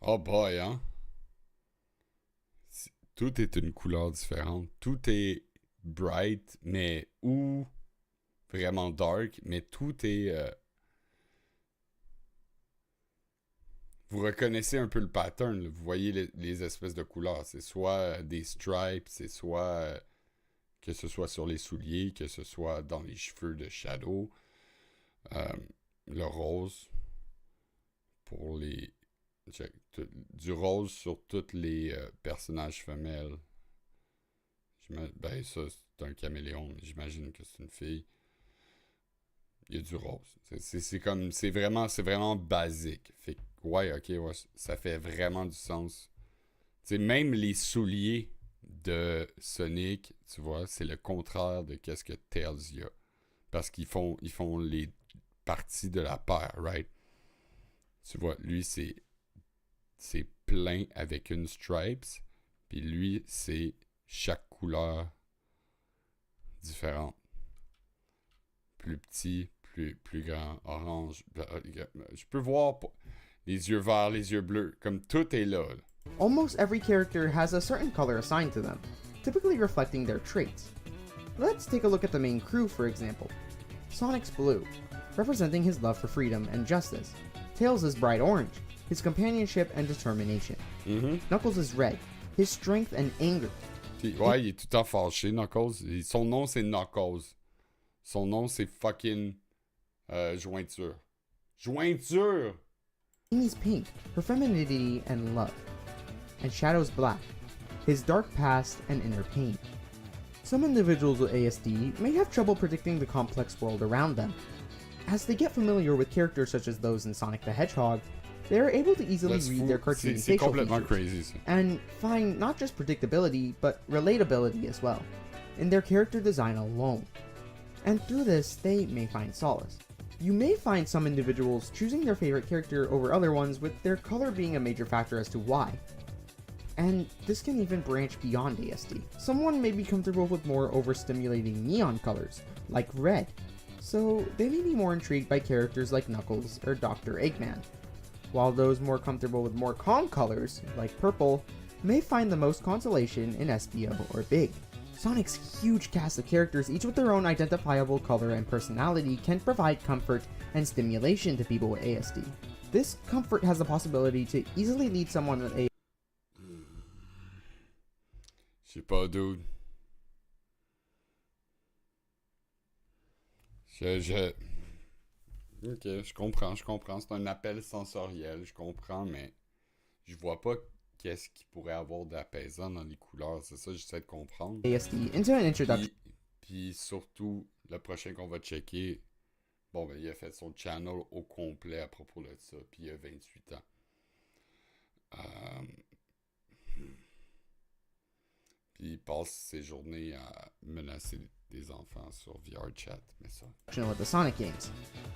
Oh boy, hein? Tout est une couleur différente. Tout est bright, mais ou vraiment dark, mais tout est... Vous reconnaissez un peu le pattern, là. Vous voyez les espèces de couleurs. C'est soit des stripes, c'est soit que ce soit sur les souliers, que ce soit dans les cheveux de Shadow. Le rose pour les... Du rose sur tous les personnages femelles. Ben ça, c'est un caméléon. J'imagine que c'est une fille. Il y a du rose. C'est vraiment basique. Fait que, ouais, ok, ouais, ça fait vraiment du sens. T'sais, même les souliers de Sonic, tu vois, c'est le contraire de qu'est-ce que Tails y a. Parce qu'ils font les parties de la paire, right? Tu vois, lui, c'est plein avec une stripes, puis lui, c'est chaque couleur différente. Plus petit, plus grand, orange. Je peux voir les yeux verts, les yeux bleus, comme tout est là. Almost every character has a certain color assigned to them, typically reflecting their traits. Let's take a look at the main crew, for example. Sonic's blue, representing his love for freedom and justice. Tails is bright orange, his companionship and determination. Knuckles is red, his strength and anger. Puis, ouais, il est tout le temps fâché, Knuckles. Son nom, c'est Knuckles. Son nom, c'est fucking Jointure. Jointure! Amy's pink, her femininity and love. And Shadow's black, his dark past and inner pain. Some individuals with ASD may have trouble predicting the complex world around them. As they get familiar with characters such as those in Sonic the Hedgehog, they are able to easily read their cartoon facial features crazy, and find not just predictability, but relatability as well, in their character design alone. And through this, they may find solace. You may find some individuals choosing their favorite character over other ones, with their color being a major factor as to why. And this can even branch beyond ASD. Someone may be comfortable with more overstimulating neon colors, like red, so they may be more intrigued by characters like Knuckles or Dr. Eggman, while those more comfortable with more calm colors, like purple, may find the most consolation in SBO or Big. Sonic's huge cast of characters, each with their own identifiable color and personality, can provide comfort and stimulation to people with ASD. This comfort has the possibility to easily lead someone with ASD. Je sais pas, dude. Ok, je comprends. C'est un appel sensoriel, je comprends, mais je vois pas qu'est-ce qu'il pourrait avoir d'apaisant dans les couleurs. C'est ça que j'essaie de comprendre. ASD into an introduction. Puis surtout, le prochain qu'on va checker, bon, ben, il a fait son channel au complet à propos de ça, puis il a 28 ans. Puis il passe ses journées à menacer des enfants sur VR chat, mais ça. With the Sonic games.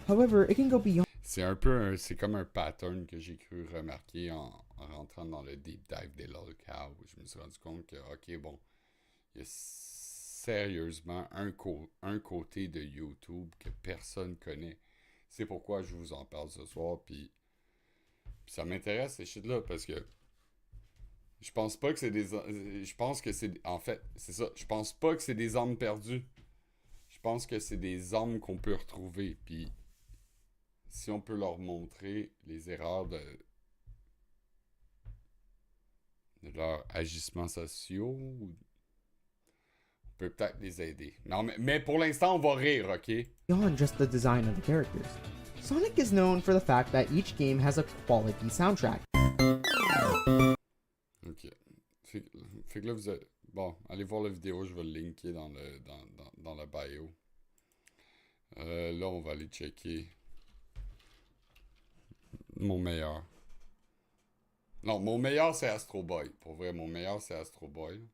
However, it can go beyond. C'est comme un pattern que j'ai cru remarquer en rentrant dans le deep dive des lolkrow, où je me suis rendu compte que, ok, bon, il y a sérieusement un côté de YouTube que personne connaît. C'est pourquoi je vous en parle ce soir, puis ça m'intéresse ces shit-là, parce que je pense pas que c'est des... Je pense que c'est... En fait, c'est ça. Je pense pas que c'est des armes perdues. Je pense que c'est des armes qu'on peut retrouver. Puis, si on peut leur montrer les erreurs de leurs agissements sociaux, on peut peut-être les aider. Non, mais pour l'instant, on va rire, OK? Beyond just the design of the characters. Sonic is known for the fact that each game has a quality soundtrack. Ok. Fait que là, vous êtes... Bon, allez voir la vidéo, je vais le linker dans la bio. Là, on va aller checker mon meilleur. Non, mon meilleur, c'est Astro Boy. Pour vrai, mon meilleur, c'est Astro Boy.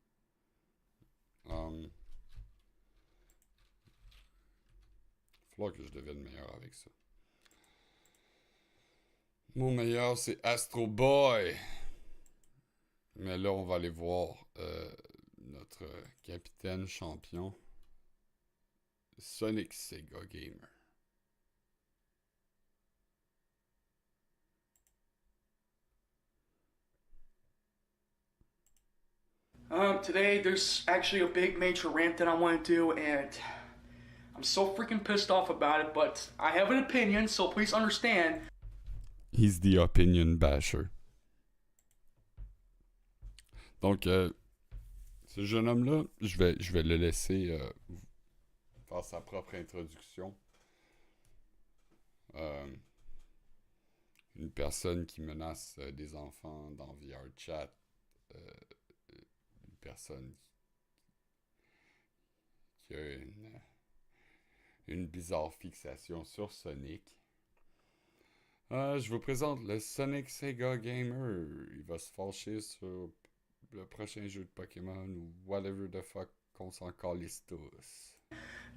Faudra que je devienne meilleur avec ça. Mon meilleur, c'est Astro Boy. Mais là, on va aller voir notre capitaine champion, Sonic Sega Gamer. Today there's actually a big major rant that I want to do, and I'm so freaking pissed off about it, but I have an opinion, so please understand. He's the opinion basher. Donc, ce jeune homme-là, je vais le laisser faire sa propre introduction. Une personne qui menace des enfants dans VR chat. Une personne qui a une bizarre fixation sur Sonic. Je vous présente le Sonic Sega Gamer. Il va se fâcher sur le prochain jeu de Pokémon ou whatever the fuck qu'on s'en calisse tous.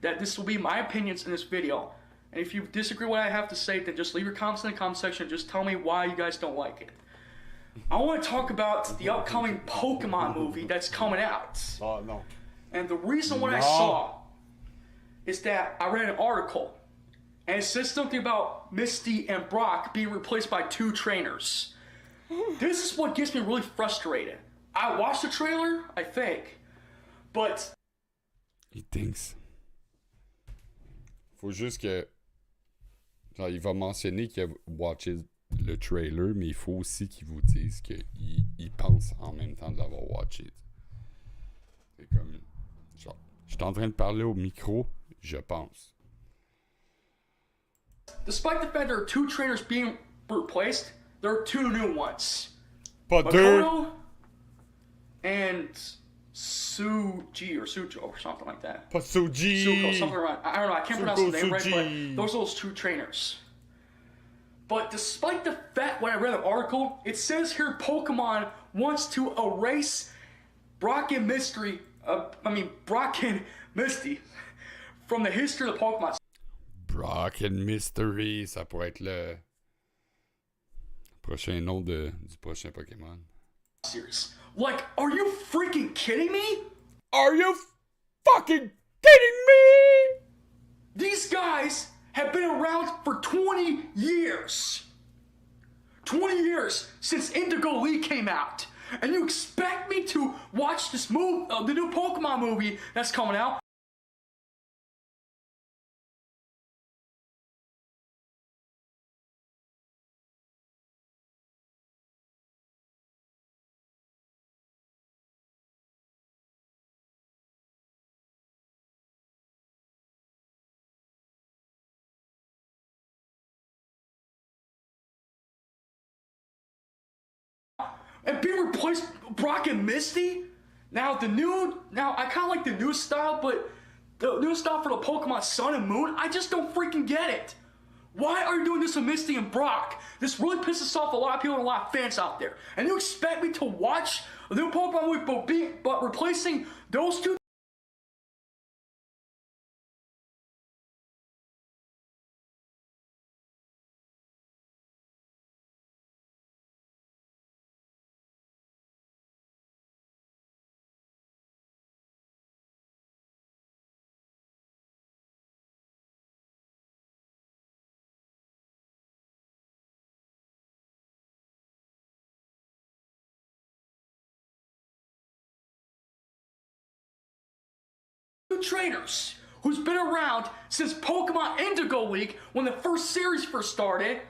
That this will be my opinions in this video. And if you disagree with what I have to say, then just leave your comments in the comment section. Just tell me why you guys don't like it. I want to talk about the upcoming Pokemon movie that's coming out. Oh, no. And the reason what I saw is that I read an article. And it says something about Misty and Brock being replaced by 2 trainers. This is what gets me really frustrated. I watched the trailer, I think. But... He thinks. Faut juste que... Genre, il va mentionner qu'il a watché le trailer, mais il faut aussi qu'il vous dise qu'il pense en même temps de l'avoir watché. C'est comme... Genre, je suis en train de parler au micro, je pense. Despite the fact there are 2 trainers being replaced, there are 2 new ones. Pas deux! Makoto and Suji or Sujo or something like that. Pas Suji! Suko, something like that. I don't know, I can't pronounce the name right, but those are those 2 trainers. But despite the fact when I read the article, it says here Pokemon wants to erase Brock and Misty from the history of the Pokemon. Brock and Mystery, ça pourrait être le prochain nom du prochain Pokémon. Series. Like, are you freaking kidding me? Are you fucking kidding me? These guys have been around for 20 years. 20 years since Indigo League came out. And you expect me to watch this movie, the new Pokemon movie that's coming out? And be replaced Brock and Misty? Now I kind of like the new style, but the new style for the Pokemon Sun and Moon, I just don't freaking get it. Why are you doing this with Misty and Brock? This really pisses off a lot of people and a lot of fans out there. And you expect me to watch a new Pokemon movie, but replacing those 2? Trainers who's been around since Pokemon Indigo League when the first series first started.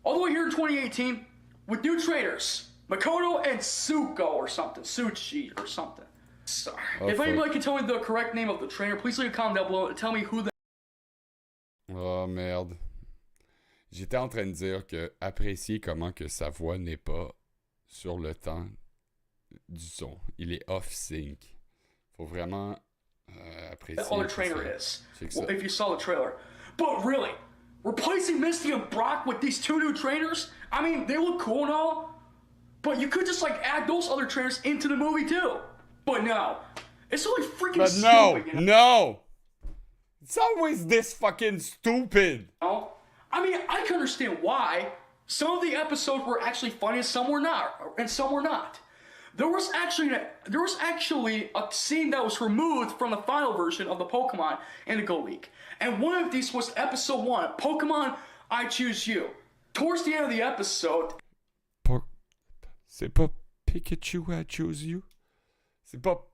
All the way here in 2018 with new trainers, Makoto and Suko or something, Suchi or something. Sorry. If anybody can tell me the correct name of the trainer, please leave a comment down below and tell me who the... Oh merde. J'étais en train de dire que apprécier comment que sa voix n'est pas sur le temps du son. Il est off-sync. Faut vraiment apprécier. All the trainer is. Well, if you saw the trailer. But really, replacing Misty and Brock with these 2 new trainers, I mean, they look cool and all, but you could just like add those other trainers into the movie too. But no. It's really freaking stupid. But no! It's always this fucking stupid. No? I mean, I can understand why. Some of the episodes were actually funny and some were not. There was actually a scene that was removed from the final version of the Pokemon Indigo League. And one of these was episode 1, Pokemon I Choose You. Towards the end of the episode... C'est pas Pikachu I Choose You? C'est pas...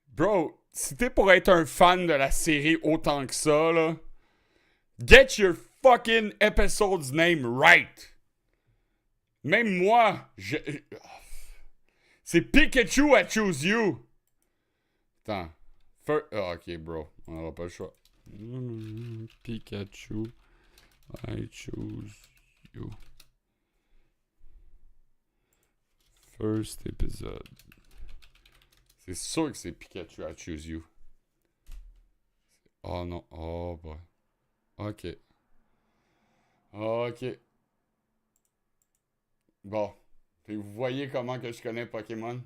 Bro, si t'es pour être un fan de la série autant que ça, là... Get your fucking episode's name right. Même moi, c'est Pikachu I Choose You. Attends. Ok, bro. On n'aura pas le choix. Pikachu I Choose You. First episode. C'est sûr que c'est Pikachu I Choose You. Oh non. Oh boy. Ok. Ok. Bon. Fait que vous voyez comment que je connais Pokémon?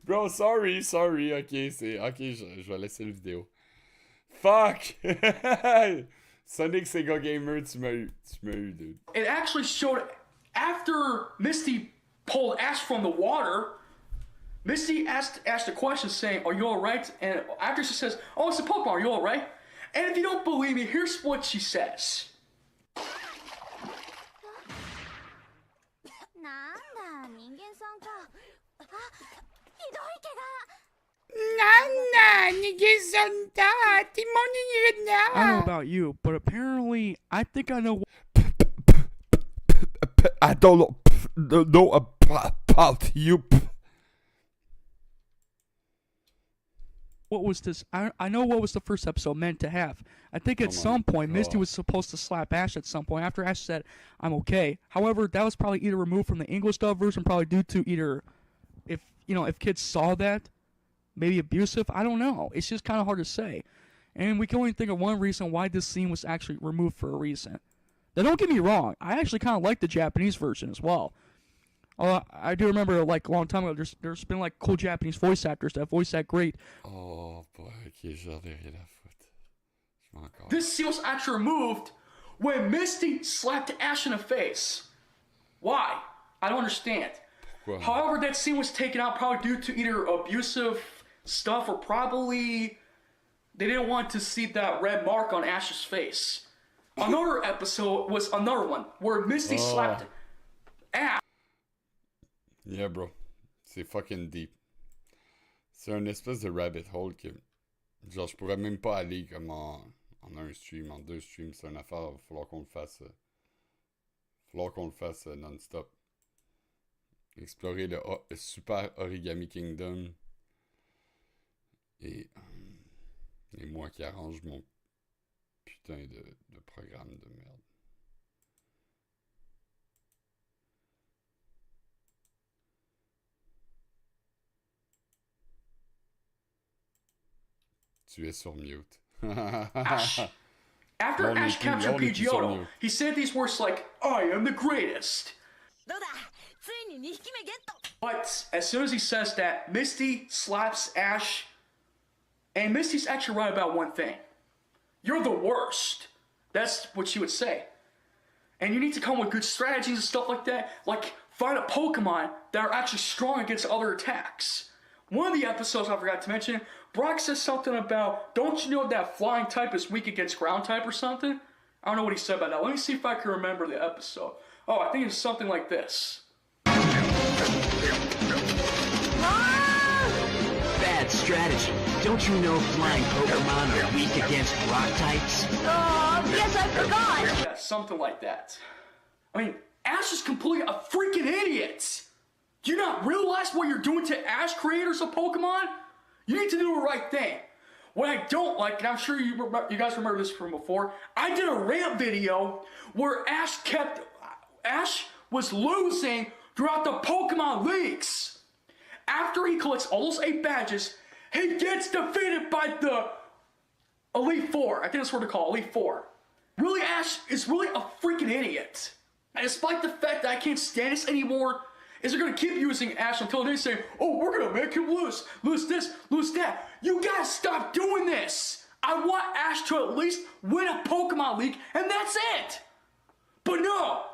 Bro, sorry. Ok, je vais laisser la vidéo. Fuck! Sonic Sega Gamer, tu m'as eu, dude. It actually showed after Misty pulled Ash from the water. Misty asked a question saying, "Are you alright?" And after she says, "Oh, it's a Pokemon, are you alright?" And if you don't believe me, here's what she says. I don't know about you, but apparently I think I know I don't know about you. what was this. I know what was the first episode meant to have. I think at some point Misty was supposed to slap Ash at some point after Ash said, "I'm okay." However, that was probably either removed from the English dub version, probably due to either if kids saw that, maybe abusive. I don't know. It's just kind of hard to say. And we can only think of one reason why this scene was actually removed for a reason. Now, don't get me wrong. I actually kind of like the Japanese version as well. I do remember, like, a long time ago, there's been, like, cool Japanese voice actors that voice that great. Oh, boy, ok, j'en ai rien à foutre. Je m'en encore. This scene was actually removed when Misty slapped Ash in the face. Why? I don't understand. Pourquoi? However, that scene was taken out probably due to either abusive stuff or probably they didn't want to see that red mark on Ash's face. Another episode was another one where Misty slapped Ash. Yeah, bro. C'est fucking deep. C'est un espèce de rabbit hole que... Genre, je pourrais même pas aller comme en un stream, en deux streams. C'est une affaire, il va falloir qu'on le fasse... non-stop. Explorer le Super Origami Kingdom. Et moi qui arrange mon putain de programme de merde. Tu es sur mute. Ash. After Ash captured Pidgeotto, he said these words like, "I am the greatest." But as soon as he says that, Misty slaps Ash, and Misty's actually right about one thing. You're the worst. That's what she would say. And you need to come with good strategies and stuff like that, like find a Pokemon that are actually strong against other attacks. One of the episodes I forgot to mention, Brock says something about, don't you know that flying type is weak against ground type or something? I don't know what he said about that. Let me see if I can remember the episode. Oh, I think it's something like this. Bad strategy. Don't you know flying Pokemon are weak against rock types? Oh, yes, I forgot. Yeah, something like that. I mean, Ash is completely a freaking idiot. Do you not realize what you're doing to Ash, creators of Pokemon? You need to do the right thing. What I don't like, and I'm sure you guys remember this from before, I did a rant video where Ash was losing throughout the Pokemon leagues. After he collects all those 8 badges, he gets defeated by the Elite Four. I think that's what they're called, Elite Four. Really, Ash is really a freaking idiot. And despite the fact that I can't stand this anymore, is they're gonna keep using Ash until they say, "Oh, we're gonna make him lose this, lose that." You guys stop doing this. I want Ash to at least win a Pokemon League, and that's it. But no,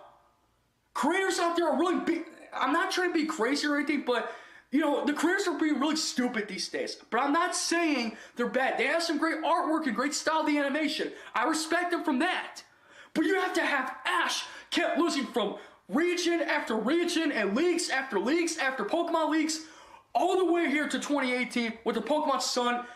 creators out there are really I'm not trying to be crazy or anything, but the creators are being really stupid these days. But I'm not saying they're bad. They have some great artwork and great style of the animation. I respect them from that. But you have to have Ash kept losing from region after region and leagues after leagues after Pokemon leagues, all the way here to 2018 with the Pokemon Sun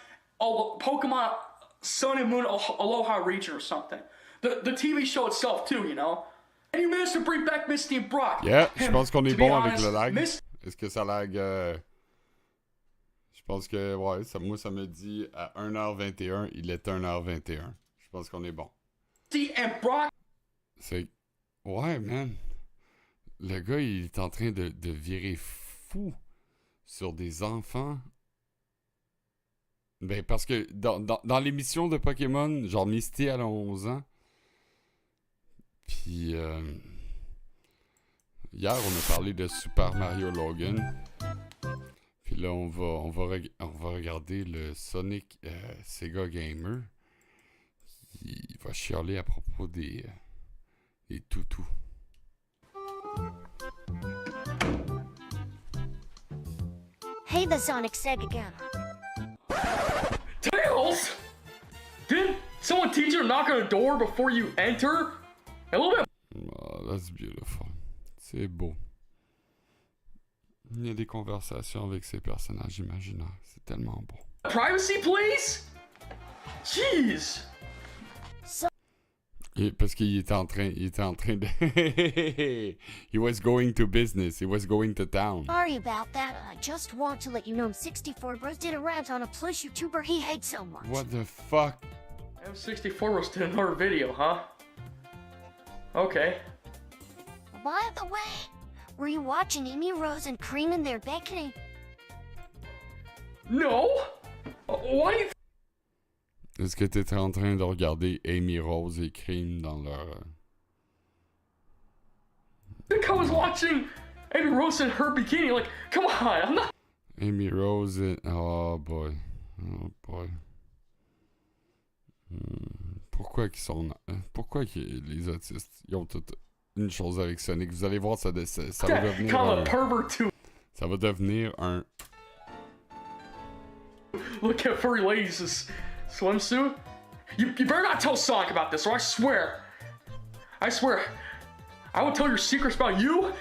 and Moon Aloha region or something. The TV show itself too, And you managed to bring back Misty and Brock. Yeah, je pense qu'on est bon avec le lag. Misty... Est-ce que ça lag? Je pense que, ouais, moi ça me dit à 1h21, il est 1h21. Je pense qu'on est bon. Misty and Brock. C'est... Ouais, man. Le gars, il est en train de virer fou sur des enfants Ben, parce que dans l'émission de Pokémon, genre Misty, elle a 11 ans. Puis, hier, on a parlé de Super Mario Logan. Puis là, on va regarder le Sonic Sega Gamer. Il va chialer à propos des toutous. Hey, the Sonic Sega Gamer. Tails! Didn't someone teach you to knock on a door before you enter? A little bit. Oh, that's beautiful. C'est beau. Il y a des conversations avec ces personnages imaginaires. C'est tellement beau. Privacy, please? Jeez! Et parce qu'il était en train de... He was going to business. He was going to town. Sorry about that. I just want to let you know 64 Bros did a rant on a plush YouTuber he hates so much. What the fuck? M64 was did another video, huh? Okay. By the way, were you watching Amy Rose and Cream in their bakery? No! Why do you Est-ce que tu étais en train de regarder Amy Rose et Cream dans leur... think I was watching Amy Rose in her bikini? Like, come on, I'm not... Amy Rose et... Oh boy. Oh boy. Pourquoi qu'ils sont... Pourquoi que les autistes, ils ont toute une chose avec Sonic? Vous allez voir, ça va devenir Call un... a pervert too. Ça va devenir un... Look at furry ladies' swimsuit. You better not tell Sonic about this, or I swear. I swear. I will tell your secrets about you.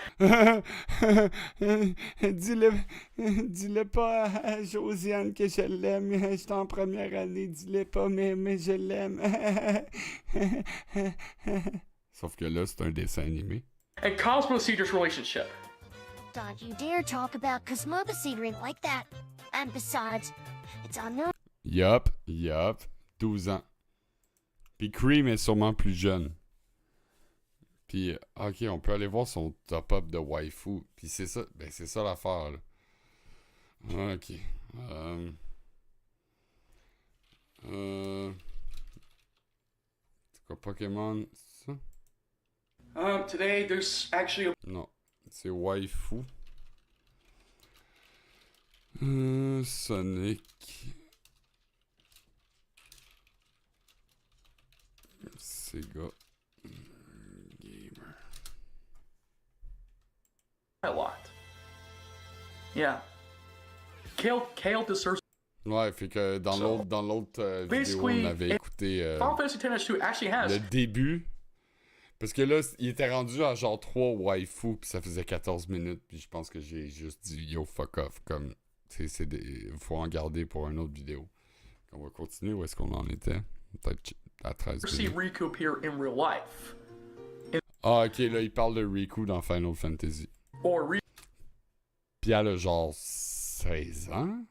Dis-le pas à Josiane que je l'aime. J'étais en première année. Dis-le pas, mais je l'aime. Sauf que là, c'est un dessin animé. And Cosmo Cedric's relationship. Don't you dare talk about Cosmo the Seedring like that. And besides, it's unknown. Yup. 12 ans. Puis Cream est sûrement plus jeune. Puis, ok, on peut aller voir son top-up de waifu. Puis c'est ça, ben c'est ça l'affaire, là. Ok. C'est quoi, Pokémon, c'est ça? Today there's actually a... Non, c'est waifu. Sonic. Sega Gamer. A lot. Yeah. Kale deserves... Ouais, fait que dans l'autre vidéo, on avait écouté Final Fantasy X-2 actually has... le début. Parce que là, il était rendu à genre 3 waifus, puis ça faisait 14 minutes, puis je pense que j'ai juste dit yo, fuck off, comme, tu sais, faut en garder pour une autre vidéo. On va continuer, où est-ce qu'on en était? Peut-être à 13 see minutes. Riku appear in real life. Ah, ok, là, il parle de Riku dans Final Fantasy. Or Puis elle a genre 16 ans?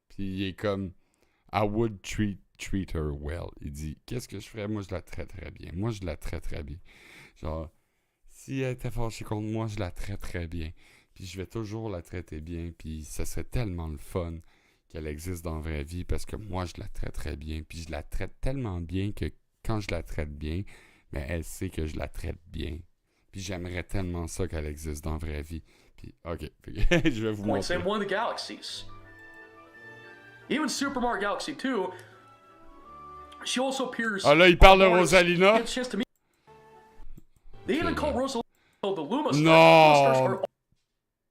Puis il est comme I would treat her well. Il dit, qu'est-ce que je ferais? Moi, je la traiterais bien. Moi, je la traiterais bien. Genre, si elle était fâchée contre moi, je la traiterais bien. Puis je vais toujours la traiter bien. Puis ça serait tellement le fun qu'elle existe dans la vraie vie parce que moi, je la traiterais bien. Puis je la traite tellement bien que quand je la traite bien, mais elle sait que je la traite bien. Puis j'aimerais tellement ça qu'elle existe dans la vraie vie. Puis, ok, je vais vous montrer. in one of the galaxies. Even Super Mario Galaxy 2, she also appears... Ah là, il parle de Rosalina? Gets a chance to meet... They even call Rosalina the Luma Non!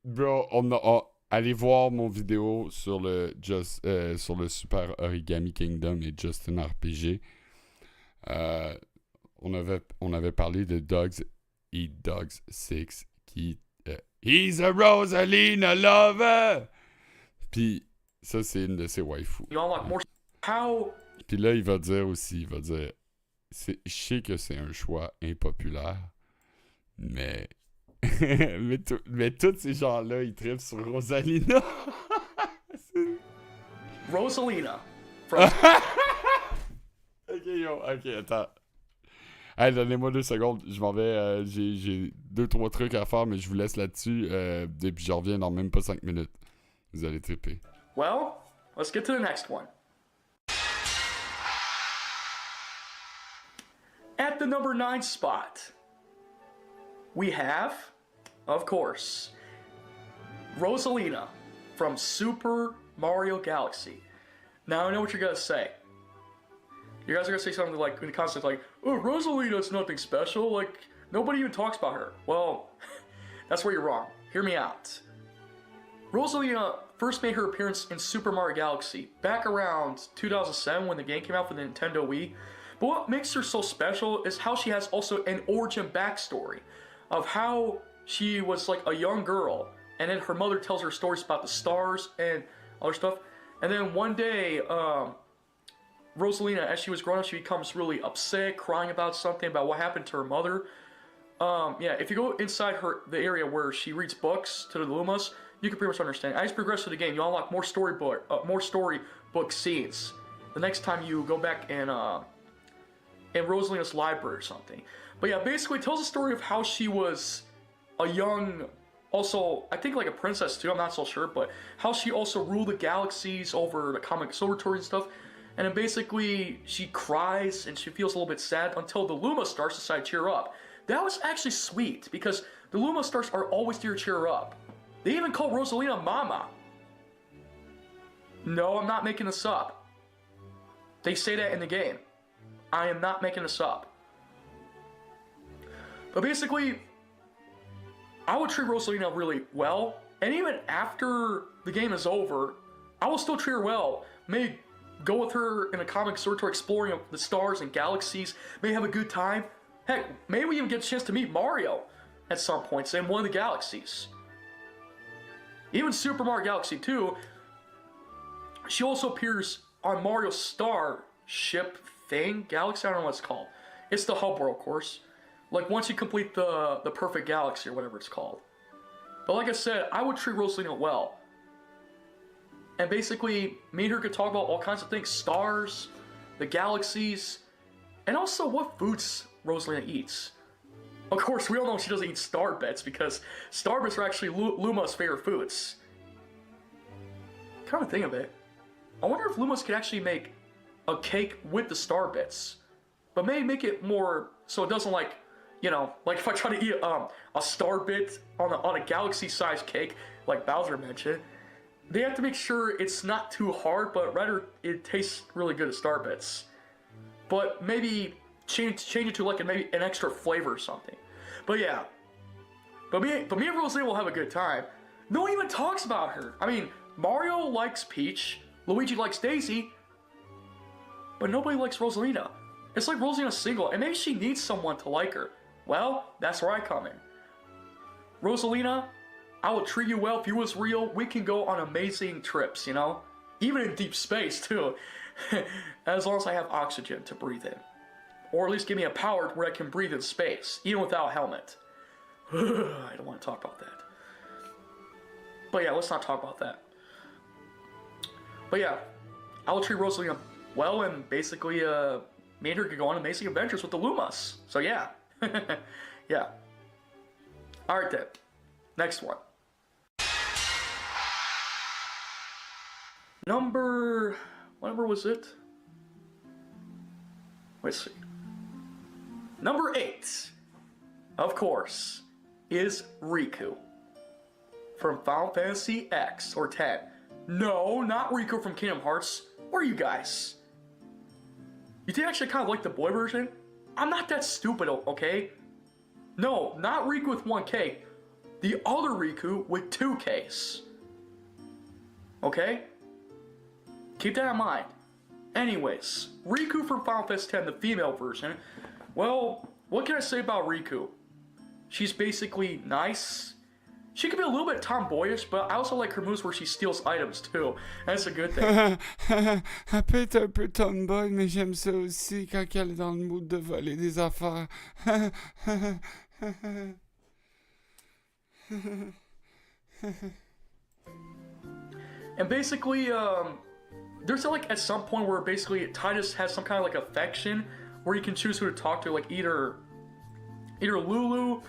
Bro, allez voir mon vidéo sur le Super Origami Kingdom et Justin RPG. On avait parlé de Dogs Eat Dogs 6 qui... He's a Rosalina lover! Puis ça, c'est une de ses waifus. Puis là, il va dire, je sais que c'est un choix impopulaire, mais mais tous ces gens-là, ils trippent sur Rosalina. Rosalina. Ok, attends. Hey, donnez-moi 2 secondes, je m'en vais, j'ai 2-3 trucs à faire, mais je vous laisse là-dessus, et puis je reviens dans même pas 5 minutes. Vous allez triper. Well, let's get to the next one. At the number 9 spot, we have, of course, Rosalina from Super Mario Galaxy. Now I know what you're gonna say. You guys are gonna say something like, in the concept like, oh, Rosalina's nothing special, like, nobody even talks about her. Well, that's where you're wrong. Hear me out. Rosalina first made her appearance in Super Mario Galaxy back around 2007 when the game came out for the Nintendo Wii. But what makes her so special is how she has also an origin backstory of how she was like a young girl, and then her mother tells her stories about the stars and other stuff. And then one day, Rosalina, as she was growing up, she becomes really upset, crying about something, about what happened to her mother. Yeah, if you go inside the area where she reads books to the Lumas, you can pretty much understand. As you progress through the game, you unlock more storybook scenes. The next time you go back in Rosalina's library or something. But yeah, basically it tells the story of how she was a young, also, I think like a princess too, I'm not so sure, but how she also ruled the galaxies over the comic observatory and stuff. And then basically she cries and she feels a little bit sad until the Luma stars decide to cheer her up. That was actually sweet because the Luma stars are always there to cheer her up. They even call Rosalina Mama. No, I'm not making this up. They say that in the game. I am not making this up. But basically, I would treat Rosalina really well, and even after the game is over, I will still treat her well. May go with her in a comic observatory exploring the stars and galaxies, may have a good time. Heck, maybe we even get a chance to meet Mario at some points in one of the galaxies. Even Super Mario Galaxy 2, she also appears on Mario's starship thing, galaxy, I don't know what it's called. It's the hub world, of course. Like once you complete the perfect galaxy or whatever it's called. But like I said, I would treat Rosalina well. And basically, me and her could talk about all kinds of things. Stars, the galaxies, and also what foods Rosalina eats. Of course, we all know she doesn't eat star bits because star bits are actually Luma's favorite foods. Come to think of it, I wonder if Luma's could actually make a cake with the star bits. But maybe make it more so it doesn't like, you know, like if I try to eat a star bit on a galaxy-sized cake, like Bowser mentioned, they have to make sure it's not too hard, but rather it tastes really good as star bits. But maybe change it to like maybe an extra flavor or something. But yeah, but me and Rosalina will have a good time. No one even talks about her. I mean, Mario likes Peach, Luigi likes Daisy, but nobody likes Rosalina. It's like Rosalina's single, and maybe she needs someone to like her. Well, that's where I come in. Rosalina, I will treat you well. If you was real, we can go on amazing trips, you know? Even in deep space, too. As long as I have oxygen to breathe in. Or at least give me a power where I can breathe in space, even without a helmet. I don't want to talk about that. But yeah, let's not talk about that. But yeah, I will treat Rosalina well, and basically made her go on amazing adventures with the Lumas. So yeah. Yeah. Alright then. Next one. What number was it? Let's see. Number 8, of course, is Riku from Final Fantasy X or 10. No, not Riku from Kingdom Hearts. Where are you guys? You think I actually kind of like the boy version? I'm not that stupid, okay? No, not Riku with 1K. The other Riku with 2Ks. Okay? Keep that in mind. Anyways, Riku from Final Fantasy X, the female version. Well, what can I say about Riku? She's basically nice. She can be a little bit tomboyish, but I also like her moves where she steals items too. That's a good thing. Elle peut être un peu tomboy, mais j'aime ça aussi quand elle est dans le mood de voler des affaires. And basically, there's like at some point where basically Titus has some kind of like affection where you can choose who to talk to, like either Lulu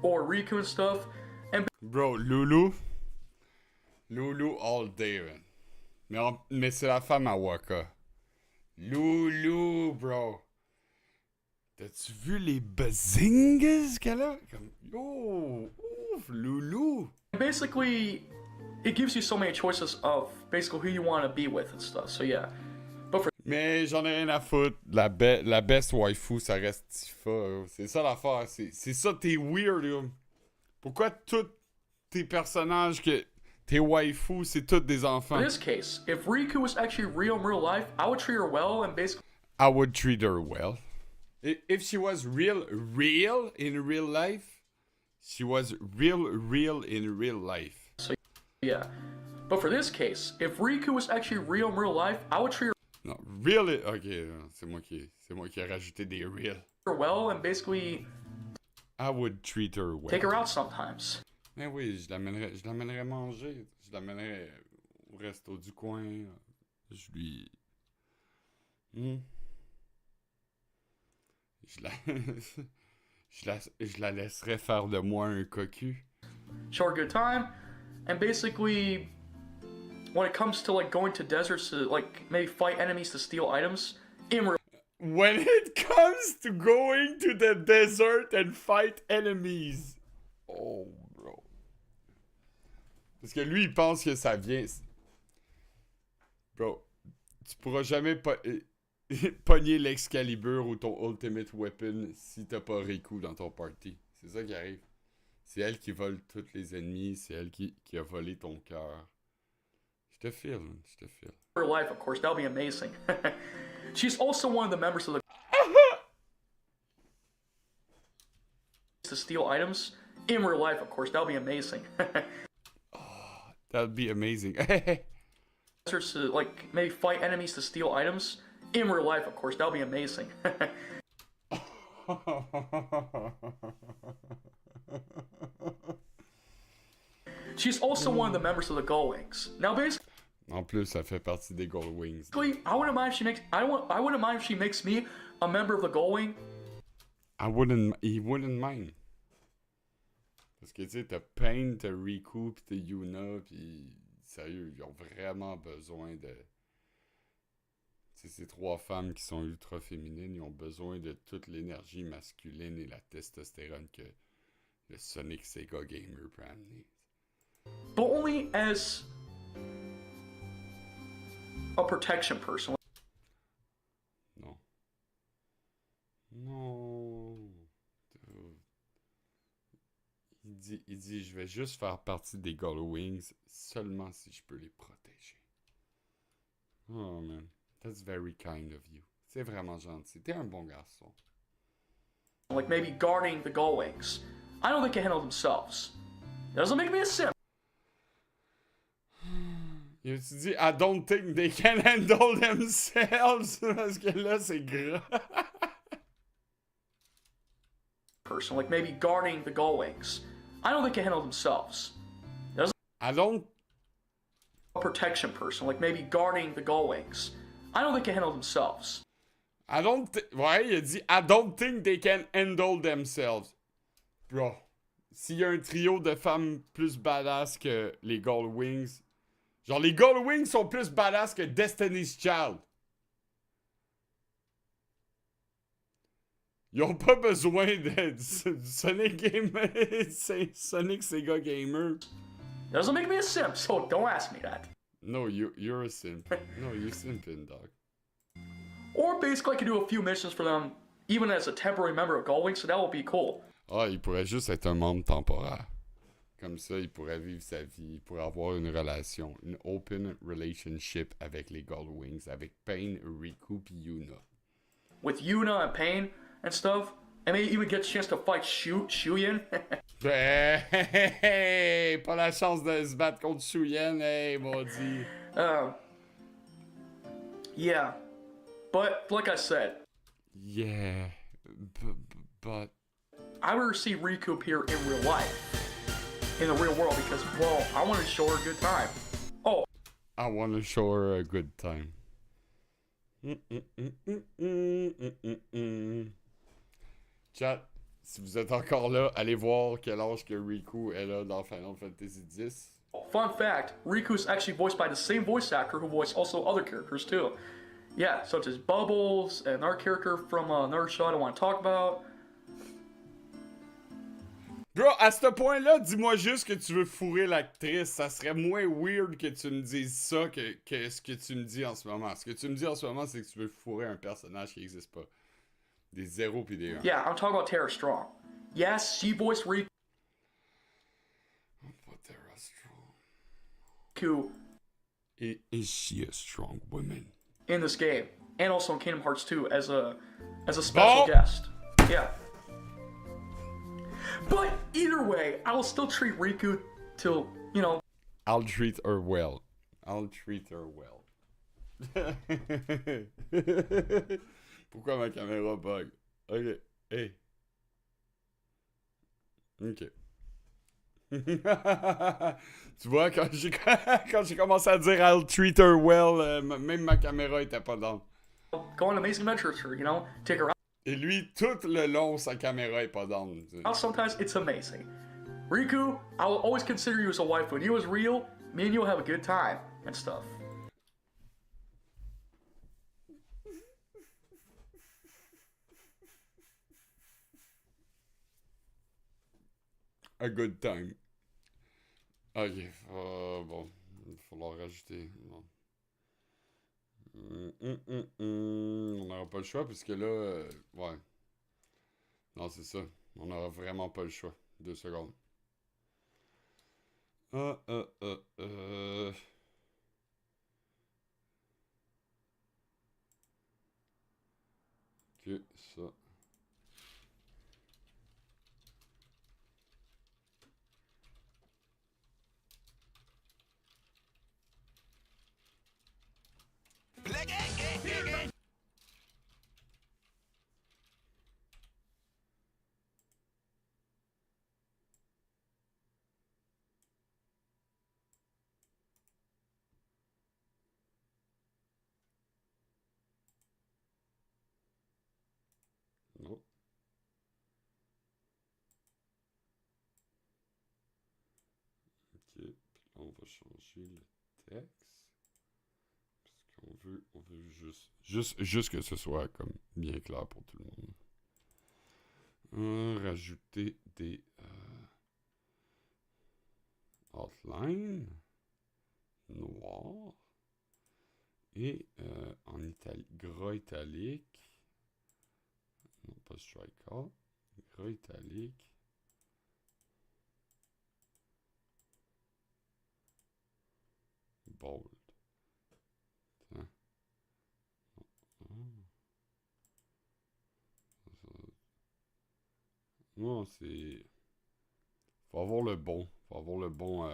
or Riku and stuff. And bro, Lulu, Loulou all day, man. Mais c'est la femme à Waka. Loulou, bro. T'as-tu vu les bazingas qu'elle a? Comme, yo, ouf, Loulou. Basically, it gives you so many choices of basically who you want to be with and stuff. So yeah. But for Mais j'en ai rien à foutre. La best waifu, ça reste Tifa. C'est ça l'affaire. C'est ça, t'es weird, là. Pourquoi tous tes personnages, tes waifus, c'est tous des enfants? in this case, if Riku was actually real in real life, I would treat her well and basically. I would treat her well. If she was real in real life, she was real in real life. So yeah. But for this case, if Riku was actually real in real life, I would treat her. Non, real. Ok, c'est moi qui ai rajouté des real. Well and basically. I would treat her well. Take her out sometimes. Mais oui, je l'amènerais manger. Je l'amènerais au resto du coin. Je lui. Je la laisserais faire de moi un cocu. Show her a good time, and basically, when it comes to like going to deserts to like maybe fight enemies to steal items, in real. When it comes to going to the desert and fight enemies. Oh, bro. Parce que lui, il pense que ça vient. Bro, tu pourras jamais pogner l'Excalibur ou ton Ultimate Weapon si t'as pas Riku dans ton party. C'est ça qui arrive. C'est elle qui vole tous les ennemis. C'est elle qui a volé ton cœur. Je te file. Her life, of course, that would be amazing. She's also one of the members of the. to steal items in real life, of course, that would be amazing. That would be amazing. To like maybe fight enemies to steal items in real life, of course, that would be amazing. She's also one of the members of the Gullwings. Now, basically. En plus, ça fait partie des Gullwings. I wouldn't mind if she makes. I wouldn't mind if she makes me a member of the Gullwing. He wouldn't mind. Parce que tu sais, t'as Pain, t'as Riku, pis t'as Yuna, pis sérieux, ils ont vraiment besoin de. Tu sais, ces trois femmes qui sont ultra féminines, ils ont besoin de toute l'énergie masculine et la testostérone que le Sonic Sega Gamer peut amener. But only as a protection person. Non. Il dit, je vais juste faire partie des Gullwings seulement si je peux les protéger. Oh man, that's very kind of you. C'est vraiment gentil. T'es un bon garçon. Like maybe guarding the Gullwings. I don't think they can handle themselves. That doesn't make me a simp. Tu dis, I don't think they can handle themselves. Parce que là, c'est gras. Person, like maybe guarding the Gullwings. I don't think they can handle themselves. I don't. A protection person, like maybe guarding the Gullwings. I don't think they can handle themselves. Ouais, il a dit, I don't think they can handle themselves. Bro, s'il y a un trio de femmes plus badass que les Gullwings. Genre, les Gullwings sont plus badass que Destiny's Child. Ils ont pas besoin de Sonic Gamer, Sonic Sega Gamer. That doesn't make me a simp, so don't ask me that. No, you're a simp. No, you're simping, dog. Or basically I could do a few missions for them, even as a temporary member of Gullwing, so that would be cool. Ah, il pourrait juste être un membre temporaire. Comme ça, il pourrait vivre sa vie, il pourrait avoir une relation, une open relationship avec les Gullwings, avec Pain, Riku et Yuna. With Yuna and Pain and stuff, and maybe even get a chance to fight Shuyin. Hey, pas la chance de se battre contre Shuyin, hey, maudit. Yeah, but like I said. Yeah, but. I would see Riku appear in real life. In the real world, because, well, I want to show her a good time. Oh. I want to show her a good time. Chat, si vous êtes encore là, allez voir quel âge que Riku est là dans Final Fantasy X. fun fact, Riku is actually voiced by the same voice actor who voiced also other characters too. Yeah, such as Bubbles, and another character from another show I don't want to talk about. Bro, à ce point-là, dis-moi juste que tu veux fourrer l'actrice. Ça serait moins weird que tu me dises ça que ce que tu me dis en ce moment. Ce que tu me dis en ce moment, c'est que tu veux fourrer un personnage qui n'existe pas. Des 0 pis des 1. Yeah, I'm talking about Tara Strong. Yes, she voiced Riku. Tara Strong. Is she a strong woman? In this game, and also in Kingdom Hearts 2 as a special guest. Yeah. But either way, I will still treat Riku till, you know. I'll treat her well. I'll treat her well. Pourquoi ma caméra bug? Ok. Hey. Ok. Tu vois, quand j'ai commencé à dire I'll treat her well, même ma caméra était pas down. Go on amazing adventures, you know, take her out. Et lui, tout le long, sa caméra est pas down. Sometimes it's amazing. Riku, I will always consider you as a waifu. When you was real, me and you will have a good time and stuff. A good time. Ok, bon, il va falloir rajouter. Bon. On n'aura pas le choix, puisque là, ouais. Non, c'est ça. On n'aura vraiment pas le choix. 2 secondes. Ok, ça. Non. Ok, puis là on va changer le texte. Parce qu'on veut juste que ce soit comme bien clair pour tout le monde. Rajouter des outlines noirs et en gras italique, non pas striker, gras italique. Bold. Non, c'est... Faut avoir le bon. Faut avoir le bon...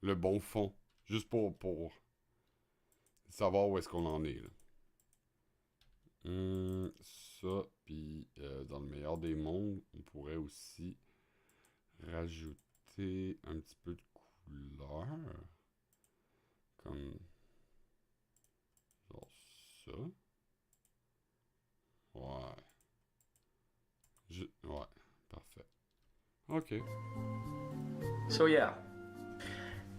Le bon fond. Juste pour savoir où est-ce qu'on en est, là. Ça, puis dans le meilleur des mondes, on pourrait aussi rajouter un petit peu de couleur. Comme genre ça. Ouais. Ouais, parfait. Ok. So yeah.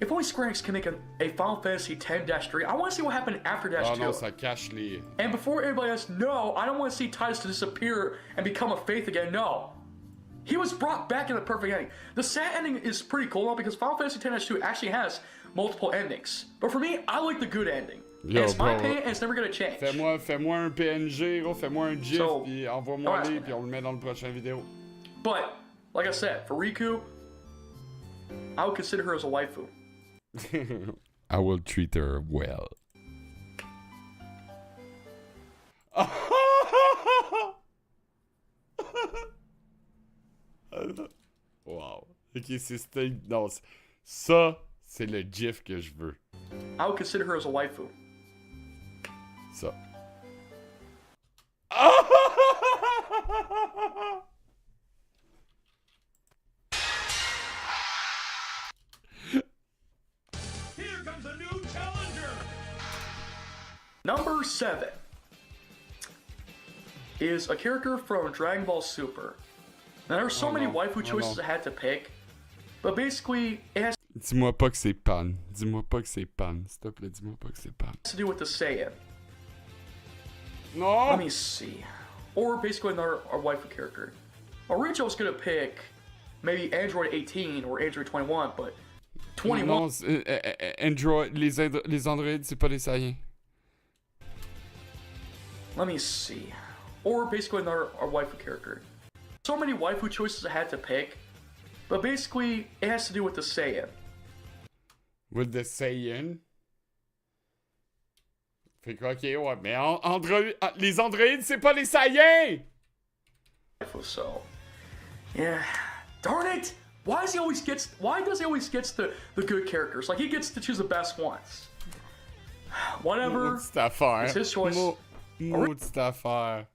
If only Square Enix can make a Final Fantasy X-3, I want to see what happened after Dash 2. Ah non, ça cache les... And before everybody else, no, I don't want to see Titus to disappear and become a Faith again, no. He was brought back in the perfect ending. The sad ending is pretty cool though, because Final Fantasy X-2 actually has multiple endings. But for me, I like the good ending. Yo, and it's my bro, opinion, and it's never gonna change. Fais-moi un PNG, gros, fais-moi un GIF, puis envoie-moi-les, puis on le met dans le prochain vidéo. But, like I said, for Riku, I would consider her as a waifu. I will treat her well. Wow. Ok, c'est... Non, ça, c'est le GIF que je veux. I would consider her as a waifu. Ça. Number 7 is a character from Dragon Ball Super. Now, there are so many waifu choices I had to pick, but basically, it has Dis-moi pas que c'est Pan. Dis-moi pas que c'est Pan. S'il te plaît, dis-moi pas que c'est Pan. to do with the Saiyan. Non! Let me see. Or basically another waifu character. Originally, I was gonna pick maybe Android 18 or Android 21, but 21. Non, Android, les androïdes, c'est pas les saiyans. Let me see. Or basically another waifu character. So many waifu choices I had to pick, but basically it has to do with the Saiyan. With the Saiyan? Fait que, ok, ouais, mais les androïdes, c'est pas les saiyans! So, yeah. Darn it! Why does he always get the good characters? Like, he gets to choose the best ones. Whatever. Maudite affaire. It's his choice. Maudite affaire.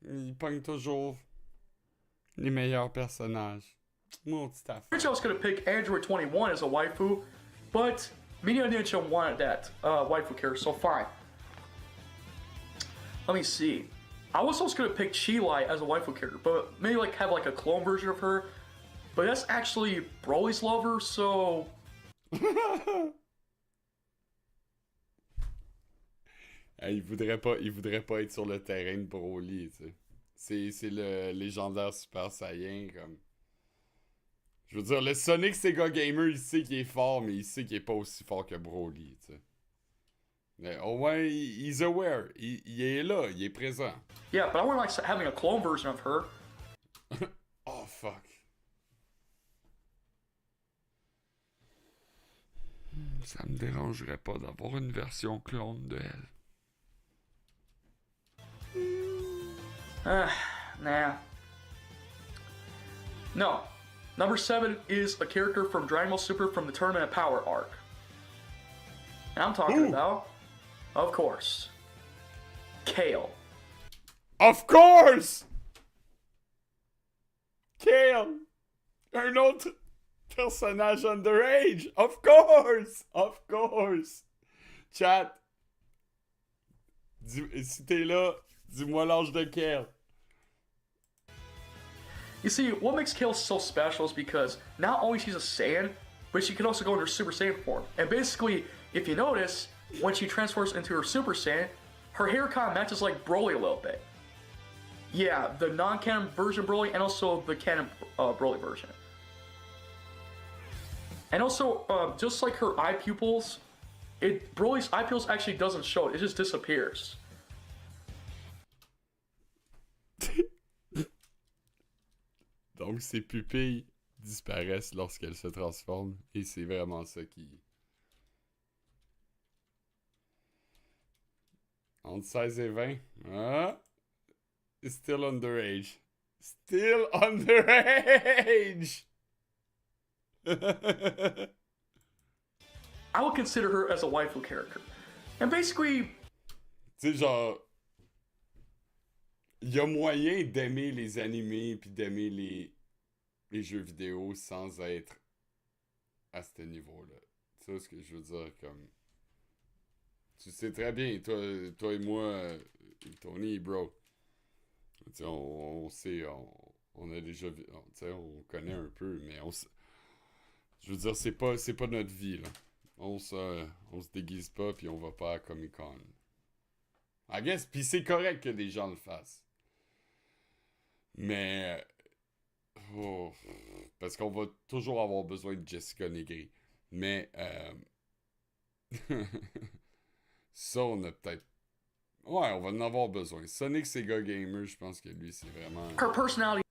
Il pogne toujours les meilleurs personnages. Maudite affaire. Originally, I was gonna pick Android 21 as a waifu, but Media Ninja wanted that waifu character, so fine. Let me see. I was also gonna pick Chi-Lai as a waifu character, but maybe like have like a clone version of her. But that's actually Broly's lover, so. Il voudrait pas être sur le terrain de Broly, tu sais. C'est le légendaire Super Saiyan, comme. Je veux dire, le Sonic Sega Gamer, il sait qu'il est fort, mais il sait qu'il est pas aussi fort que Broly, tu sais. Mais au moins, he's aware. Il est là, il est présent. Yeah, but I wouldn't like having a clone version of her. Oh, fuck. Ça me dérangerait pas d'avoir une version clone de elle. Nah. No. Number 7 is a character from Dragon Ball Super from the Tournament of Power arc. And I'm talking about, of course, Kale. Of course! Kale! Un autre personnage underage! Of course! Of course! Chat! Si t'es là, dis-moi l'âge de Kale. You see, what makes Kale so special is because not only she's a Saiyan, but she can also go into her Super Saiyan form. And basically, if you notice, when she transforms into her Super Saiyan, her hair kind of matches like Broly a little bit. Yeah, the non-canon version Broly and also the canon Broly version. And also, just like her eye pupils, Broly's eye pupils actually doesn't show it just disappears. Donc, ses pupilles disparaissent lorsqu'elle se transforme, et c'est vraiment ça qui... Entre 16 et 20. Ah! Still underage. Still underage! I would consider her as a waifu character. And basically... Tu sais, genre... Il y a moyen d'aimer les animés puis d'aimer les jeux vidéo sans être à ce niveau-là. Tu sais ce que je veux dire, comme... Tu sais très bien, toi et moi, Tony, bro. Tu sais, on sait, on a déjà... Tu sais, on connaît un peu, mais je veux dire, c'est pas notre vie, là. On se déguise pas puis on va pas à Comic-Con. I guess, puis c'est correct que des gens le fassent. Mais... parce qu'on va toujours avoir besoin de Jessica Negri. Mais... ça, on a peut-être... Ouais, on va en avoir besoin. Sonic Sega Gamer, je pense que lui, c'est vraiment... Her personality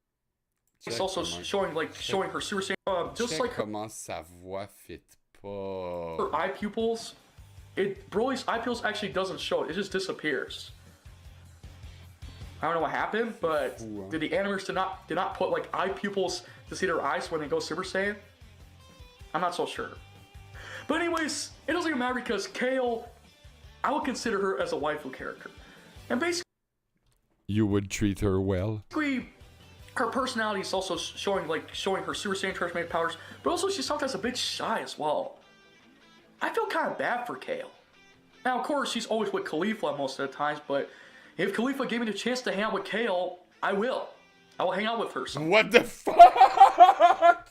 is also showing her Super Saiyan. Just like comment sa voix fit pas. Her eye pupils, Broly's eye pupils actually doesn't show it just disappears. I don't know what happened, but did the animators did not put like eye pupils to see their eyes when they go Super Saiyan? I'm not so sure. But anyways, it doesn't even matter because Kale, I would consider her as a waifu character. And basically... You would treat her well? Her personality is also showing her Super Saiyan transformative powers, but also she's sometimes a bit shy as well. I feel kind of bad for Kale. Now, of course, she's always with Khalifa most of the times, but if Khalifa gave me the chance to hang out with Kale, I will. I will hang out with her. What the fuck?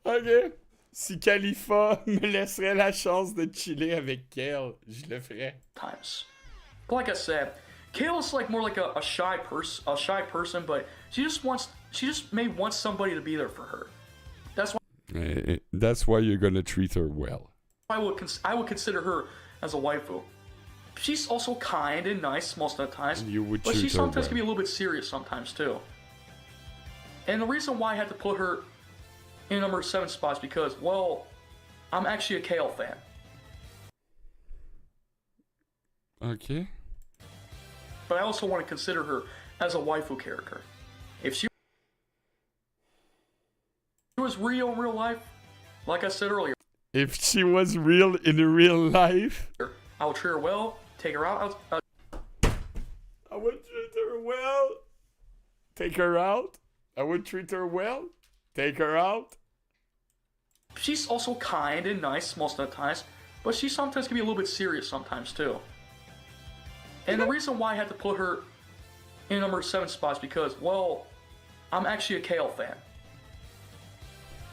Ok. Si Khalifa me laisserait la chance de chiller avec Kale, je le ferais. Times. But like I said, Kale is like more like a shy person, but she just may want somebody to be there for her. That's why you're gonna treat her well. I would consider her as a waifu. She's also kind and nice most of the times, but she sometimes can be a little bit serious sometimes too. And the reason why I had to put her in number 7 spot is because, well, I'm actually a Kale fan. Okay. But I also want to consider her as a waifu character. If she was real in real life, like I said earlier. If she was real in real life, I would treat her well, take her out. I would treat her well, take her out. I would treat her well, take her out. She's also kind and nice most of the times, but she sometimes can be a little bit serious sometimes too. And the reason why I had to put her in number 7 spot is because, well, I'm actually a Kale fan.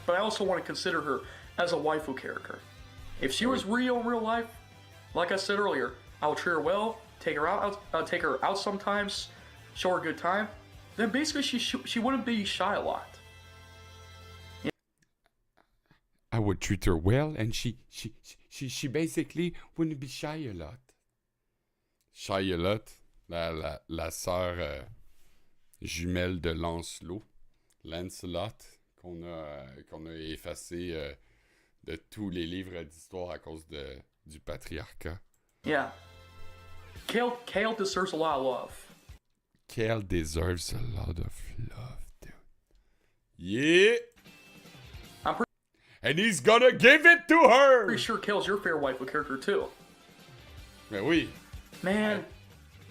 But I also want to consider her as a waifu character. If she was real in real life, like I said earlier, I would treat her well, take her out sometimes, show her a good time. Then basically she wouldn't be shy a lot. Yeah. I would treat her well, and she basically wouldn't be shy a lot. Shy a lot, la sœur jumelle de Lancelot, qu'on a effacé de tous les livres d'histoire à cause du patriarcat. Yeah. Kale deserves a lot of love. Kale deserves a lot of love, dude. Yeah! And he's gonna give it to her! Pretty sure Kale's your favorite waifu character too. Ben oui. Man,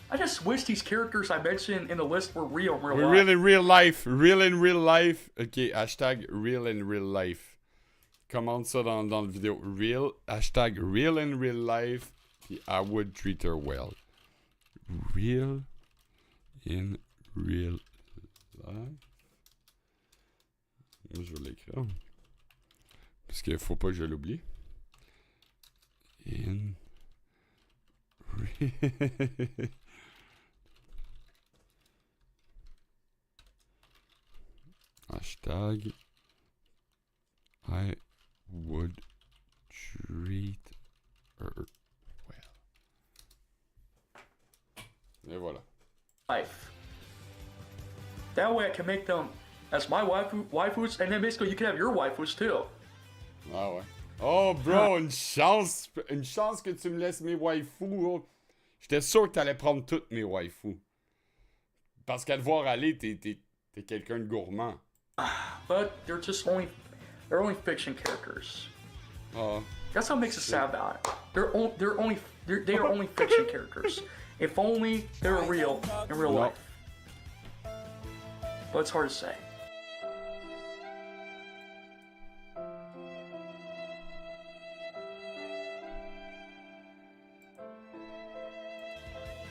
I just wish these characters I mentioned in the list were real in real life. Real in real life. Real in real life. Ok, hashtag real in real life. Commande ça dans le vidéo. Real, hashtag real in real life. Puis I would treat her well. Real in real life. Moi, je vais l'écrire. Parce qu'il faut pas que je l'oublie. In hashtag I would treat her well. Et voilà. Life. That way I can make them as my waifus, and then basically you can have your waifus too. Ah ouais. Oh bro, une chance que tu me laisses mes waifus. Oh. J'étais sûr que t'allais prendre toutes mes waifus. Parce qu'à te voir aller, t'es quelqu'un de gourmand. But they're only fiction characters. That's what makes it sad about it. They are only fiction characters. If only they were real in real life. But it's hard to say.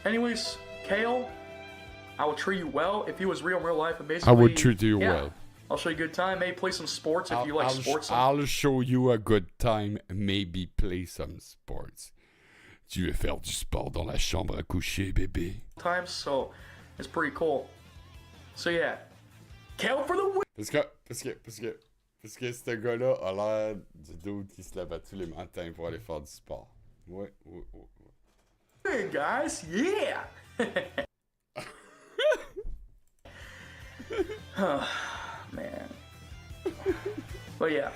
Anyways, Kale, I would treat you well if he was real in real life, and basically, I would treat you well. I'll show you a good time. Maybe play some sports if you like sports. I'll show you a good time. Maybe play some sports. Tu veux faire du sport dans la chambre à coucher, bébé? Times, so it's pretty cool. So yeah, Kale for the win. Parce que ce gars-là a l'air du dude qui se lève à tous les matins pour aller faire du sport. Ouais. Hey guys, yeah. Oh, man. But yeah.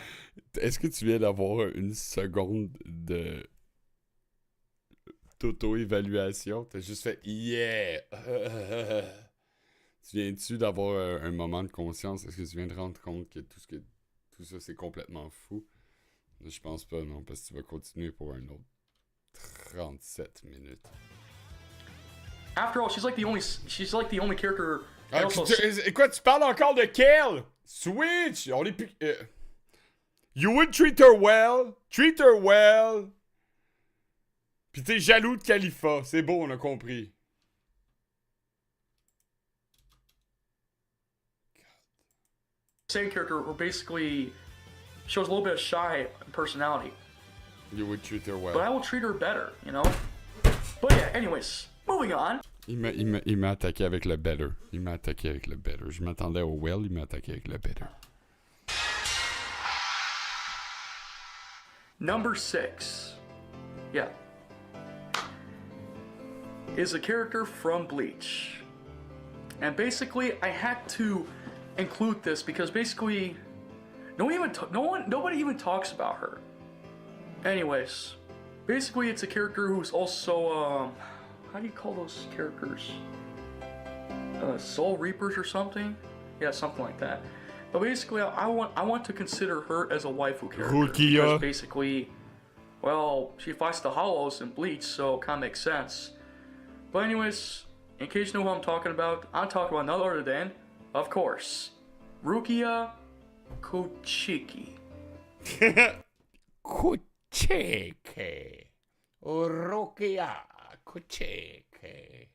Est-ce que tu viens d'avoir une seconde d'auto-évaluation? T'as juste fait yeah! Tu viens-tu d'avoir un moment de conscience? Est-ce que tu viens de rendre compte que tout ça c'est complètement fou? Je pense pas, non, parce que tu vas continuer pour un autre 37 minutes. After all, she's like the only character. Quoi, tu parles encore de Kale? Switch! On est plus. You would treat her well. Treat her well. Puis t'es jaloux de Khalifa. C'est beau, on a compris. Same character were basically shows a little bit of shy personality. You would treat her well. But I will treat her better, you know? But yeah, anyways, moving on. Il m'a attaqué avec le better. Il m'a attaqué avec le better. Je m'attendais au well, il m'a attaqué avec le better. Number 6. Yeah. Is a character from Bleach. And basically, I had to include this because basically, nobody even talks about her. Anyways, basically it's a character who's also, how do you call those characters? Soul Reapers or something? Yeah, something like that. But basically, I want to consider her as a waifu character. Rukia. Because basically, well, she fights the Hollows in Bleach, so it kind of makes sense. But anyways, in case you know who I'm talking about none other than, of course, Rukia Kuchiki. Kuchiki. Rukia Kuchiki.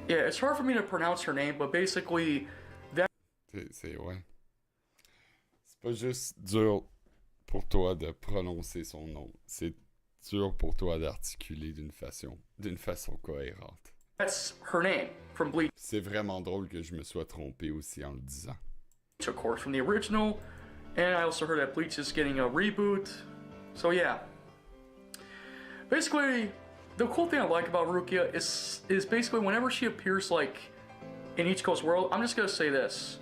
Yeah, it's hard for me to pronounce her name, but basically, that... Ouais. C'est pas juste dur pour toi de prononcer son nom. C'est dur pour toi d'articuler d'une façon cohérente. That's her name from Bleach. C'est vraiment drôle que je me sois trompé aussi en le disant. Of course, from the original, and I also heard that Bleach is getting a reboot. So yeah. Basically, the cool thing I like about Rukia is basically whenever she appears like in Ichiko's world, I'm just gonna say this.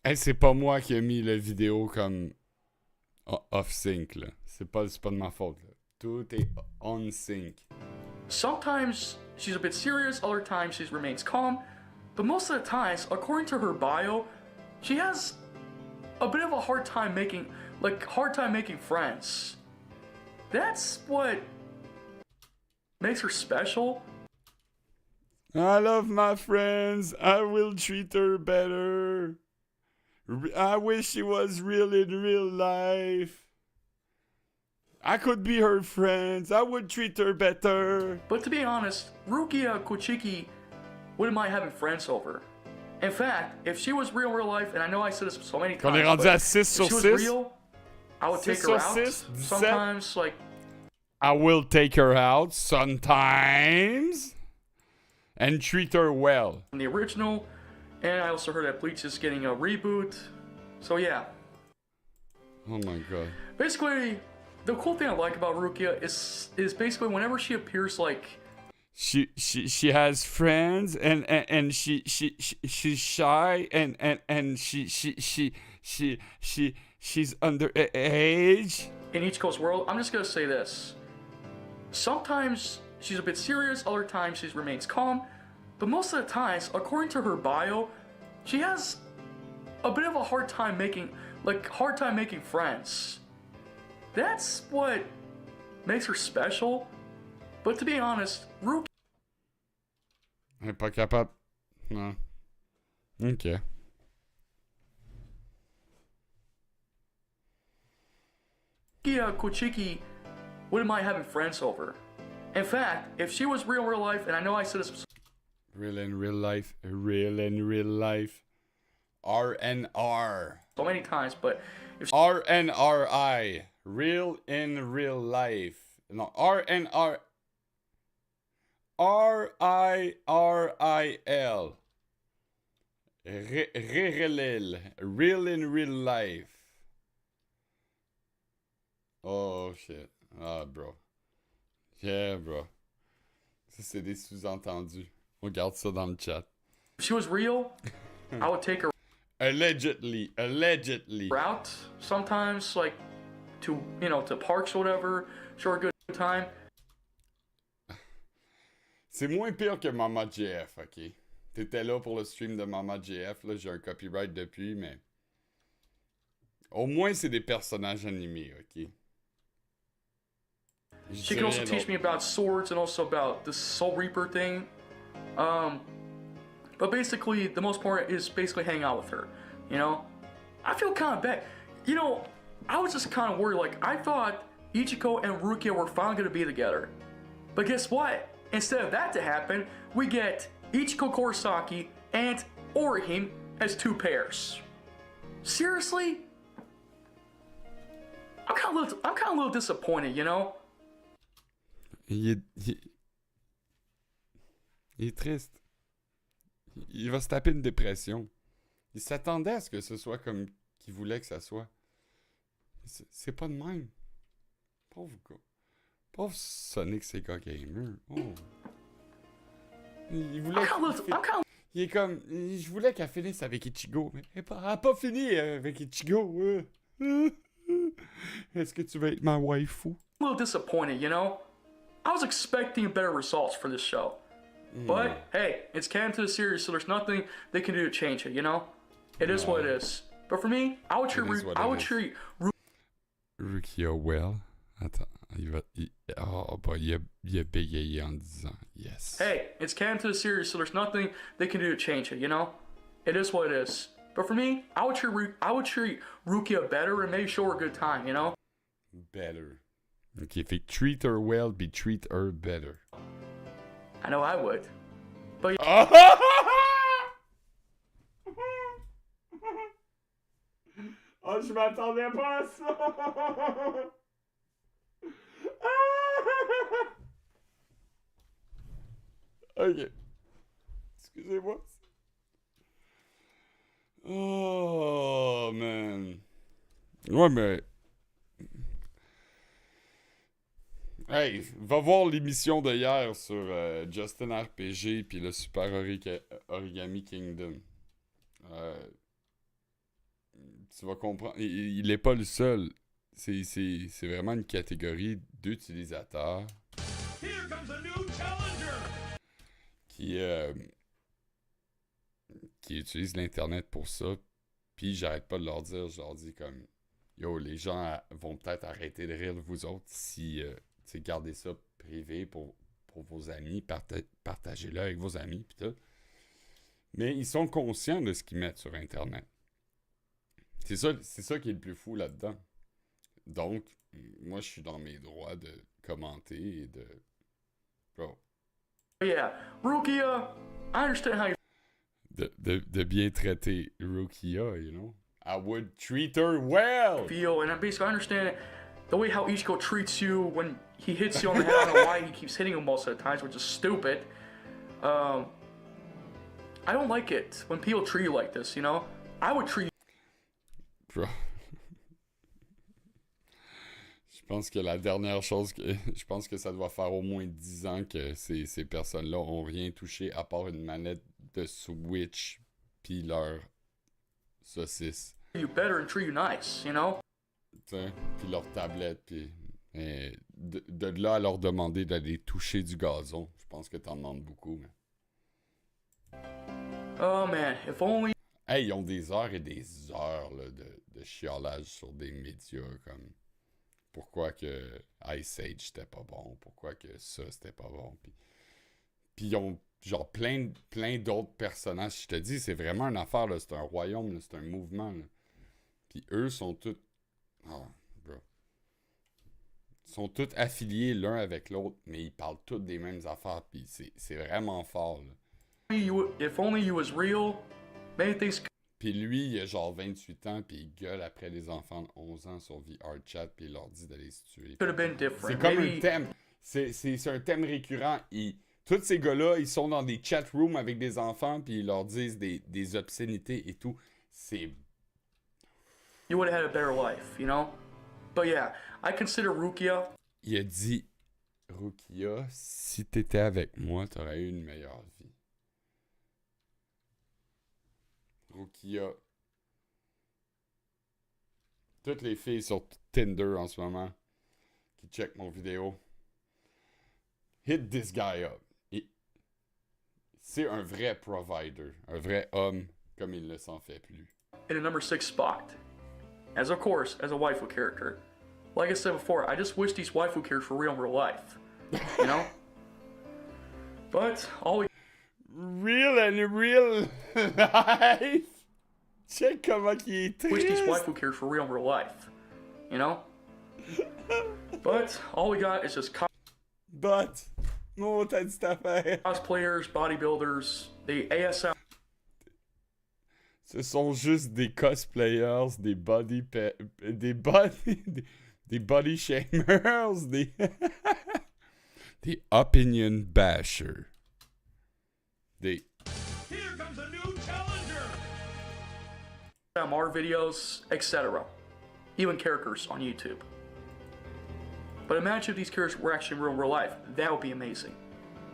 Hey, c'est pas moi qui ai mis la vidéo comme off sync là. C'est pas de ma faute là. Tout est on sync. Sometimes she's a bit serious, other times she remains calm, but most of the times, according to her bio, she has a bit of a hard time making friends. That's what makes her special. I love my friends. I will treat her better. I wish she was real in real life. I could be her friends. I would treat her better. But to be honest, Rukia Kuchiki wouldn't mind having friends over. In fact, if she was real in real life, and I know I said this so many times, On est rendu à 6 sur 6. If she was real, I would take her out. Sometimes, like... I will take her out sometimes. And treat her well. In the original, and I also heard that Bleach is getting a reboot. So yeah. Oh my god. Basically, the cool thing I like about Rukia is basically whenever she appears like... She has friends and she's shy and she's underage. In Ichiko's world, I'm just gonna say this. Sometimes she's a bit serious, other times she remains calm, but most of the times, according to her bio, she has a bit of a hard time making friends. That's what makes her special. But to be honest, Rukia... Elle est pas capable. Non. Ok. Rukia Kuchiki wouldn't mind having friends over. In fact, if she was real in real life, and I know I said this... Real in real life. RNR. So many times, but... if RNRI. Real in real life. No, RNR... RIRIL. Real in real life. Oh shit. Ah, bro. Yeah, bro. Ça, c'est des sous-entendus. On garde ça dans le chat. If she was real, I would take her Allegedly. out sometimes, like, to parks or whatever, show her a good time. C'est moins pire que Mama JF, ok? T'étais là pour le stream de Mama JF, là, j'ai un copyright depuis, mais... Au moins, c'est des personnages animés, ok? She can also teach me about swords and also about the Soul Reaper thing. But basically, the most part is basically hanging out with her, you know? I feel kind of bad. You know, I was just kind of worried. Like, I thought Ichiko and Rukia were finally going to be together. But guess what? Instead of that to happen, we get Ichiko Kurosaki and Orihime as 2 pairs. Seriously? I'm kind of a little disappointed, you know? Il est triste. Il va se taper une dépression. Il s'attendait à ce que ce soit comme qu'il voulait que ça soit. C'est pas de même. Pauvre gars. Pauvre Sonic Sega Gamer. Oh. Il voulait... Il est comme... Je voulais qu'elle finisse avec Ichigo, mais elle a pas fini avec Ichigo. Est-ce que tu veux être ma waifu? A little disappointed, you know? I was expecting better results for this show. But, hey, it's canon to the series, so there's nothing they can do to change it, you know? It is what it is. But for me, I would treat Rukia well. Attends, il a bégayé en disant yes. Hey, it's canon to the series, so there's nothing they can do to change it, you know? It is what it is. But for me, I would treat Rukia better and maybe show her a good time, you know? Better. Okay, if you treat her well, be treat her better. I know I would. But oh, je m'attendais pas à ça. Ok. Excusez-moi. Oh, man. Ouais, mais... Hey, va voir l'émission de hier sur Justin RPG puis le Super Origami Kingdom. Tu vas comprendre. Il est pas le seul. C'est vraiment une catégorie d'utilisateurs qui utilisent l'Internet pour ça. Puis j'arrête pas de leur dire, je leur dis comme... Yo, les gens vont peut-être arrêter de rire de vous autres si... gardez ça privé pour vos amis, partagez-le avec vos amis, pis tout. Mais ils sont conscients de ce qu'ils mettent sur Internet. C'est ça qui est le plus fou là-dedans. Donc, moi, je suis dans mes droits de commenter et de... Bro. Yeah, Rukia, I understand how you... De bien traiter Rukia, you know? I would treat her well! Feel, and basically I understand the way how Ichiko treats you when he hits you on the head. I don't know why he keeps hitting you most of the times, which is stupid. I don't like it when people treat you like this, you know? I would treat... Bro. Je pense que la dernière chose que... Je pense que ça doit faire au moins 10 ans que ces personnes-là ont rien touché à part une manette de Switch pis leur saucisse. You better and treat you nice, you know? Puis leur tablette, puis... de là à leur demander d'aller toucher du gazon, je pense que t'en demandes beaucoup. Mais... Oh man, if only... Hey, ils ont des heures et des heures là, de chiolage sur des médias comme... Pourquoi que Ice Age c'était pas bon, pourquoi que ça c'était pas bon, puis ils ont genre plein d'autres personnages. Je te dis, c'est vraiment une affaire, là, c'est un royaume, là, c'est un mouvement. Là. Puis eux sont tous... Oh, bro. Ils sont tous affiliés l'un avec l'autre, mais ils parlent tous des mêmes affaires, puis c'est vraiment fort. Là. If only you was real, many things... Puis lui, il a genre 28 ans, puis il gueule après les enfants de 11 ans sur VRChat, puis il leur dit d'aller se tuer. C'est comme un thème. C'est un thème récurrent. Tous ces gars-là, ils sont dans des chat rooms avec des enfants, puis ils leur disent des obscénités et tout. C'est... You would have had a better life, you know? But yeah, I consider Rukia... Il a dit, Rukia, si t'étais avec moi, t'aurais eu une meilleure vie. Rukia. Toutes les filles sur Tinder en ce moment qui checkent mon vidéo. Hit this guy up. C'est un vrai provider. Un vrai homme comme il ne s'en fait plus. In a number 6 spot. As of course, as a waifu character. Like I said before, I just wish these waifu characters were real in real life. You know? But all we... Real and real life. Check comment il est triste. Wish these waifu characters were real in real life. you know? But all we got is just But, oh, t'as dit ta affaire. cosplayers, bodybuilders, the ASM. Ce sont juste des cosplayers, des body shamers, des opinion bashers. Here comes a new challenger. MR videos, etc. Even characters on YouTube. But imagine if these characters were actually in real life. That would be amazing.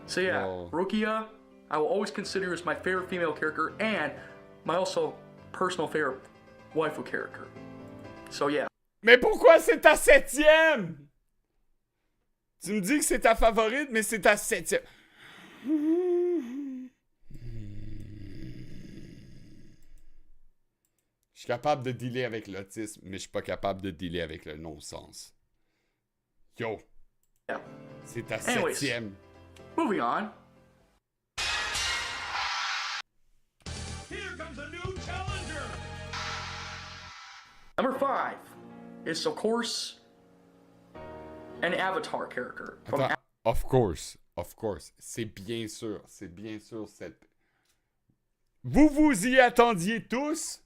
So yeah, Rukia, I will always consider as my favorite female character and my also personal favorite waifu character. So yeah. Mais pourquoi c'est ta 7e? Tu me dis que c'est ta favorite, mais c'est ta 7e. Je suis capable de dealer avec l'autisme, mais je suis pas capable de dealer avec le non-sens. Yo. Yeah. C'est ta Anyways, 7e. Moving on. Here comes a new challenger. Number 5 is of course an avatar character. From Attends, of course. C'est bien sûr cette... Vous y attendiez tous?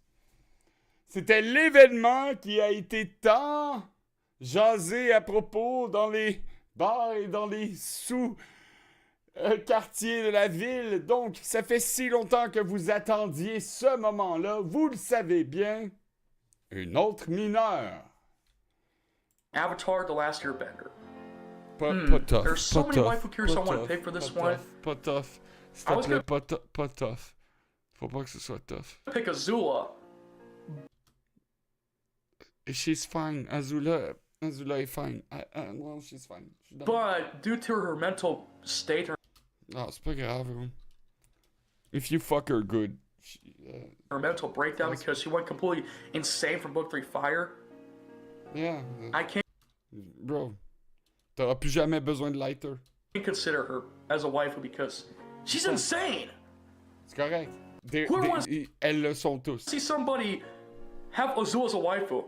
C'était l'événement qui a été tant jasé à propos dans les bars et dans les sous-quartiers de la ville. Donc, ça fait si longtemps que vous attendiez ce moment-là. Vous le savez bien. Une autre mineure. Avatar: The Last Airbender. Pas tough. There's so many waifu characters I want to pick for this one. Pas tough. S'il te plaît, pas tough. Faut pas que ce soit tough. Pick Azula. She's fine. Azula est fine. Well, she's fine. But due to her mental state, Non, c'est pas grave, gros. If you fuck her good. her mental breakdown because she went completely insane from Book 3 Fire. Yeah. I can't Bro. T'auras plus jamais besoin de lighter. consider her as a waifu because she's insane. C'est correct. Elles le sont tous. See somebody have Azula as a waifu.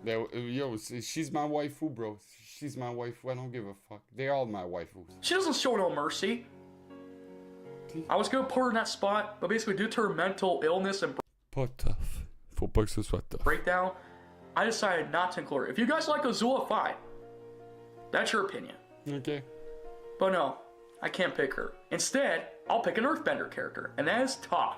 Yo, she's my waifu, bro. She's my waifu. I don't give a fuck. They're all my waifus. She doesn't show no mercy. I was gonna put her in that spot, but basically due to her mental illness and Pas tough. Faut pas que ce soit tough. breakdown, I decided not to include her. If you guys like Azula, fine. That's your opinion. Okay. But no, I can't pick her. Instead, I'll pick an Earthbender character, and that is Toph.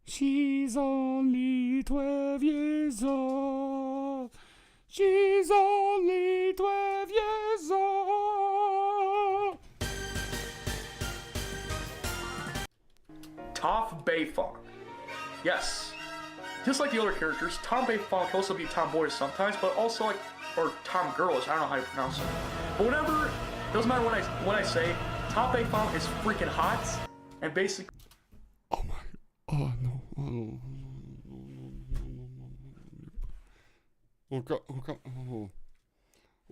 She's only 12 years old. She's only 12 years old. Toph Beifong. Yes. Just like the other characters, Tom Beifong can also be tomboyish sometimes, but also like, or Tom Girlish, I don't know how you pronounce it. But whatever, doesn't matter what I say, Tom Beifong is freaking hot, and basically... Oh my... Oh no. Oh no.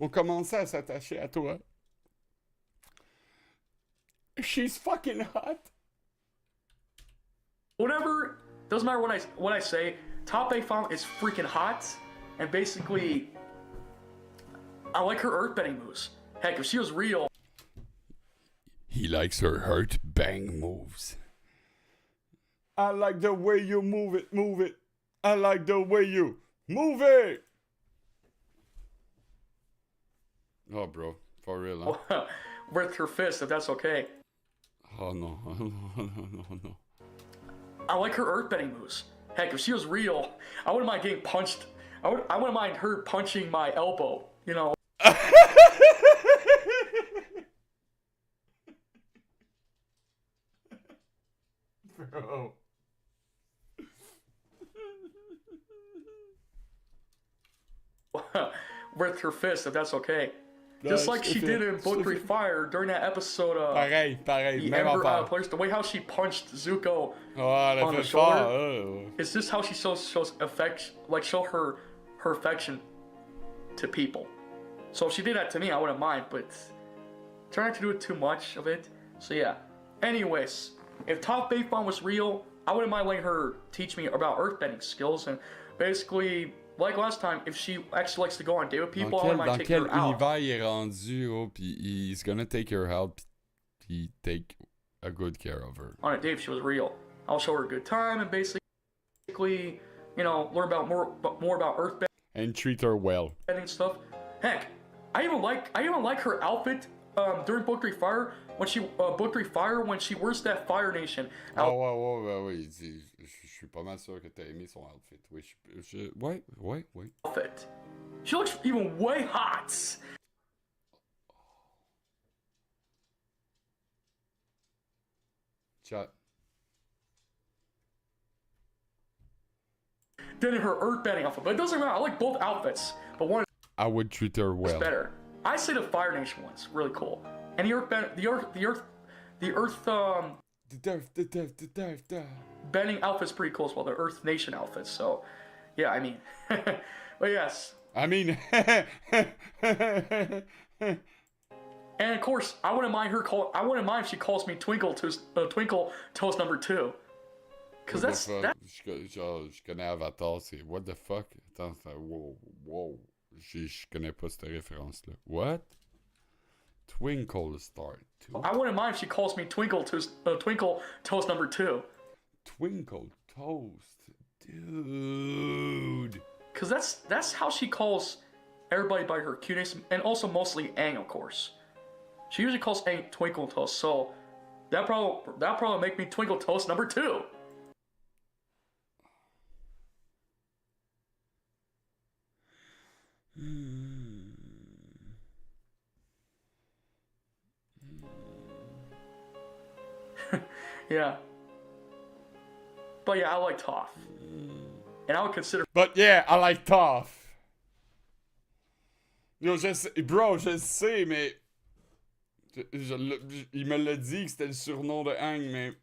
On commençait à s'attacher à toi. She's fucking hot. Whatever, doesn't matter what I say, Top Beifong is freaking hot, and basically, I like her earthbending moves. Heck, if she was real... He likes her hurt bang moves. I like the way you move it. I like the way you move it. Oh, bro, for real, huh? With her fist, if that's okay. Oh, no. No. I like her earthbending moves. Heck, if she was real, I wouldn't mind getting punched. I wouldn't mind her punching my elbow, you know. Bro. With her fist, if that's okay. Just like she did in Book 3 Fire during that episode of Pareil, the même Ember affaire. Players, the way how she punched Zuko elle a on the fait shoulder. fort. It's just how she shows affection, like show her affection to people. So if she did that to me, I wouldn't mind, but try not to do it too much of it. So yeah. Anyways, if Top Bayfon was real, I wouldn't mind letting her teach me about earthbending skills, and basically, like last time, if she actually likes to go on date with people, I wouldn't mind taking her out. Dans quel univers il est rendu, oh, pis he's gonna take her out, pis take a good care of her. On a date if she was real. I'll show her a good time and basically, you know, learn about more about earthbending. And treat her well. Stuff. Heck, I even like her outfit during Book 3 Fire when she wears that Fire Nation. Oui, je suis pas mal sûr que t'as aimé son outfit. Oui, ouais. Outfit. She looks even way hot. Chat. Than in her earthbending outfit, but it doesn't matter. I like both outfits, but one I would treat her well. is better. I say the Fire Nation one's really cool, and the earth bending outfit's pretty cool as well. The Earth Nation outfit. So, yeah, I mean, but yes. I mean, and of course, I wouldn't mind if she calls me Twinkle Toast number 2. Cause that's that. Je connais Avatar, c'est what the fuck? Attends, wow. Je connais pas cette référence-là. What? Twinkle Star 2. I wouldn't mind if she calls me Twinkle Toast number 2. Twinkle Toast, dude. Cause that's how she calls everybody by her cuteness, and also mostly Aang, of course. She usually calls Aang Twinkle Toast, so that probably make me Twinkle Toast number 2. Yeah. But yeah, I like Toph. And I would consider... But yeah, I like Toph. Yo, je sais, mais... il me l'a dit que c'était le surnom de Aang, mais...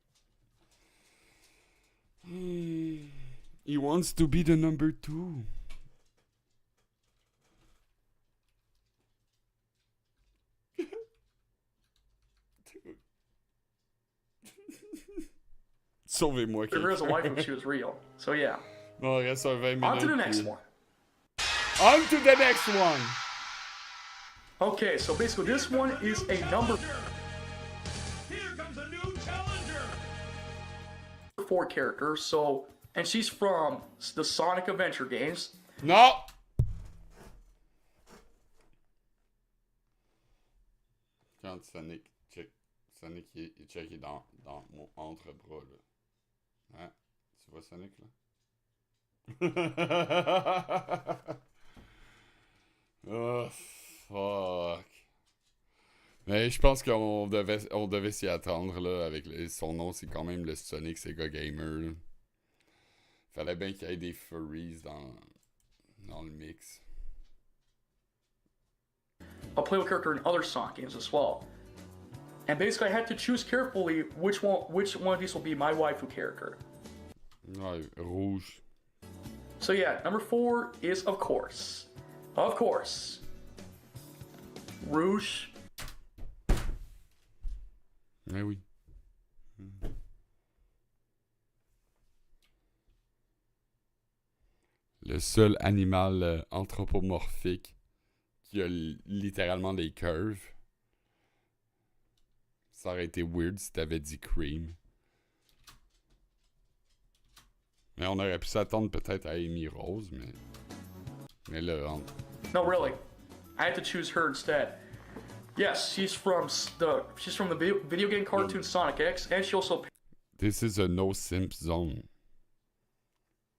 He wants to be the number 2. Sauvez-moi. Her as a wife if she was real. So yeah. Bon, reste un 20 minutes. On to the next one. On to the next one. Okay, so basically this one is a number... Here comes a new challenger. 4 character, so... And she's from the Sonic Adventure games. No! Quand Sonic il check dans mon entre-bras, là. Hein? Tu vois Sonic, là? Oh, fuck. Mais je pense qu'on devait s'y attendre, là, avec son nom, c'est quand même le Sonic Sega Gamer, là. Fallait bien qu'il y ait des furries dans le mix. I'll play with character in other Sonic games as well. And basically I had to choose carefully which one of these will be my waifu character. Ouais, rouge. So yeah, number 4 is of course, Rouge. Eh oui. Le seul animal anthropomorphique qui a littéralement des curves. Ça aurait été weird si t'avais dit Cream. Mais on aurait pu s'attendre peut-être à Amy Rose, mais là... No, really. I had to choose her instead. Yes, she's from the video game cartoon Sonic X, and she also... This is a no-simp zone.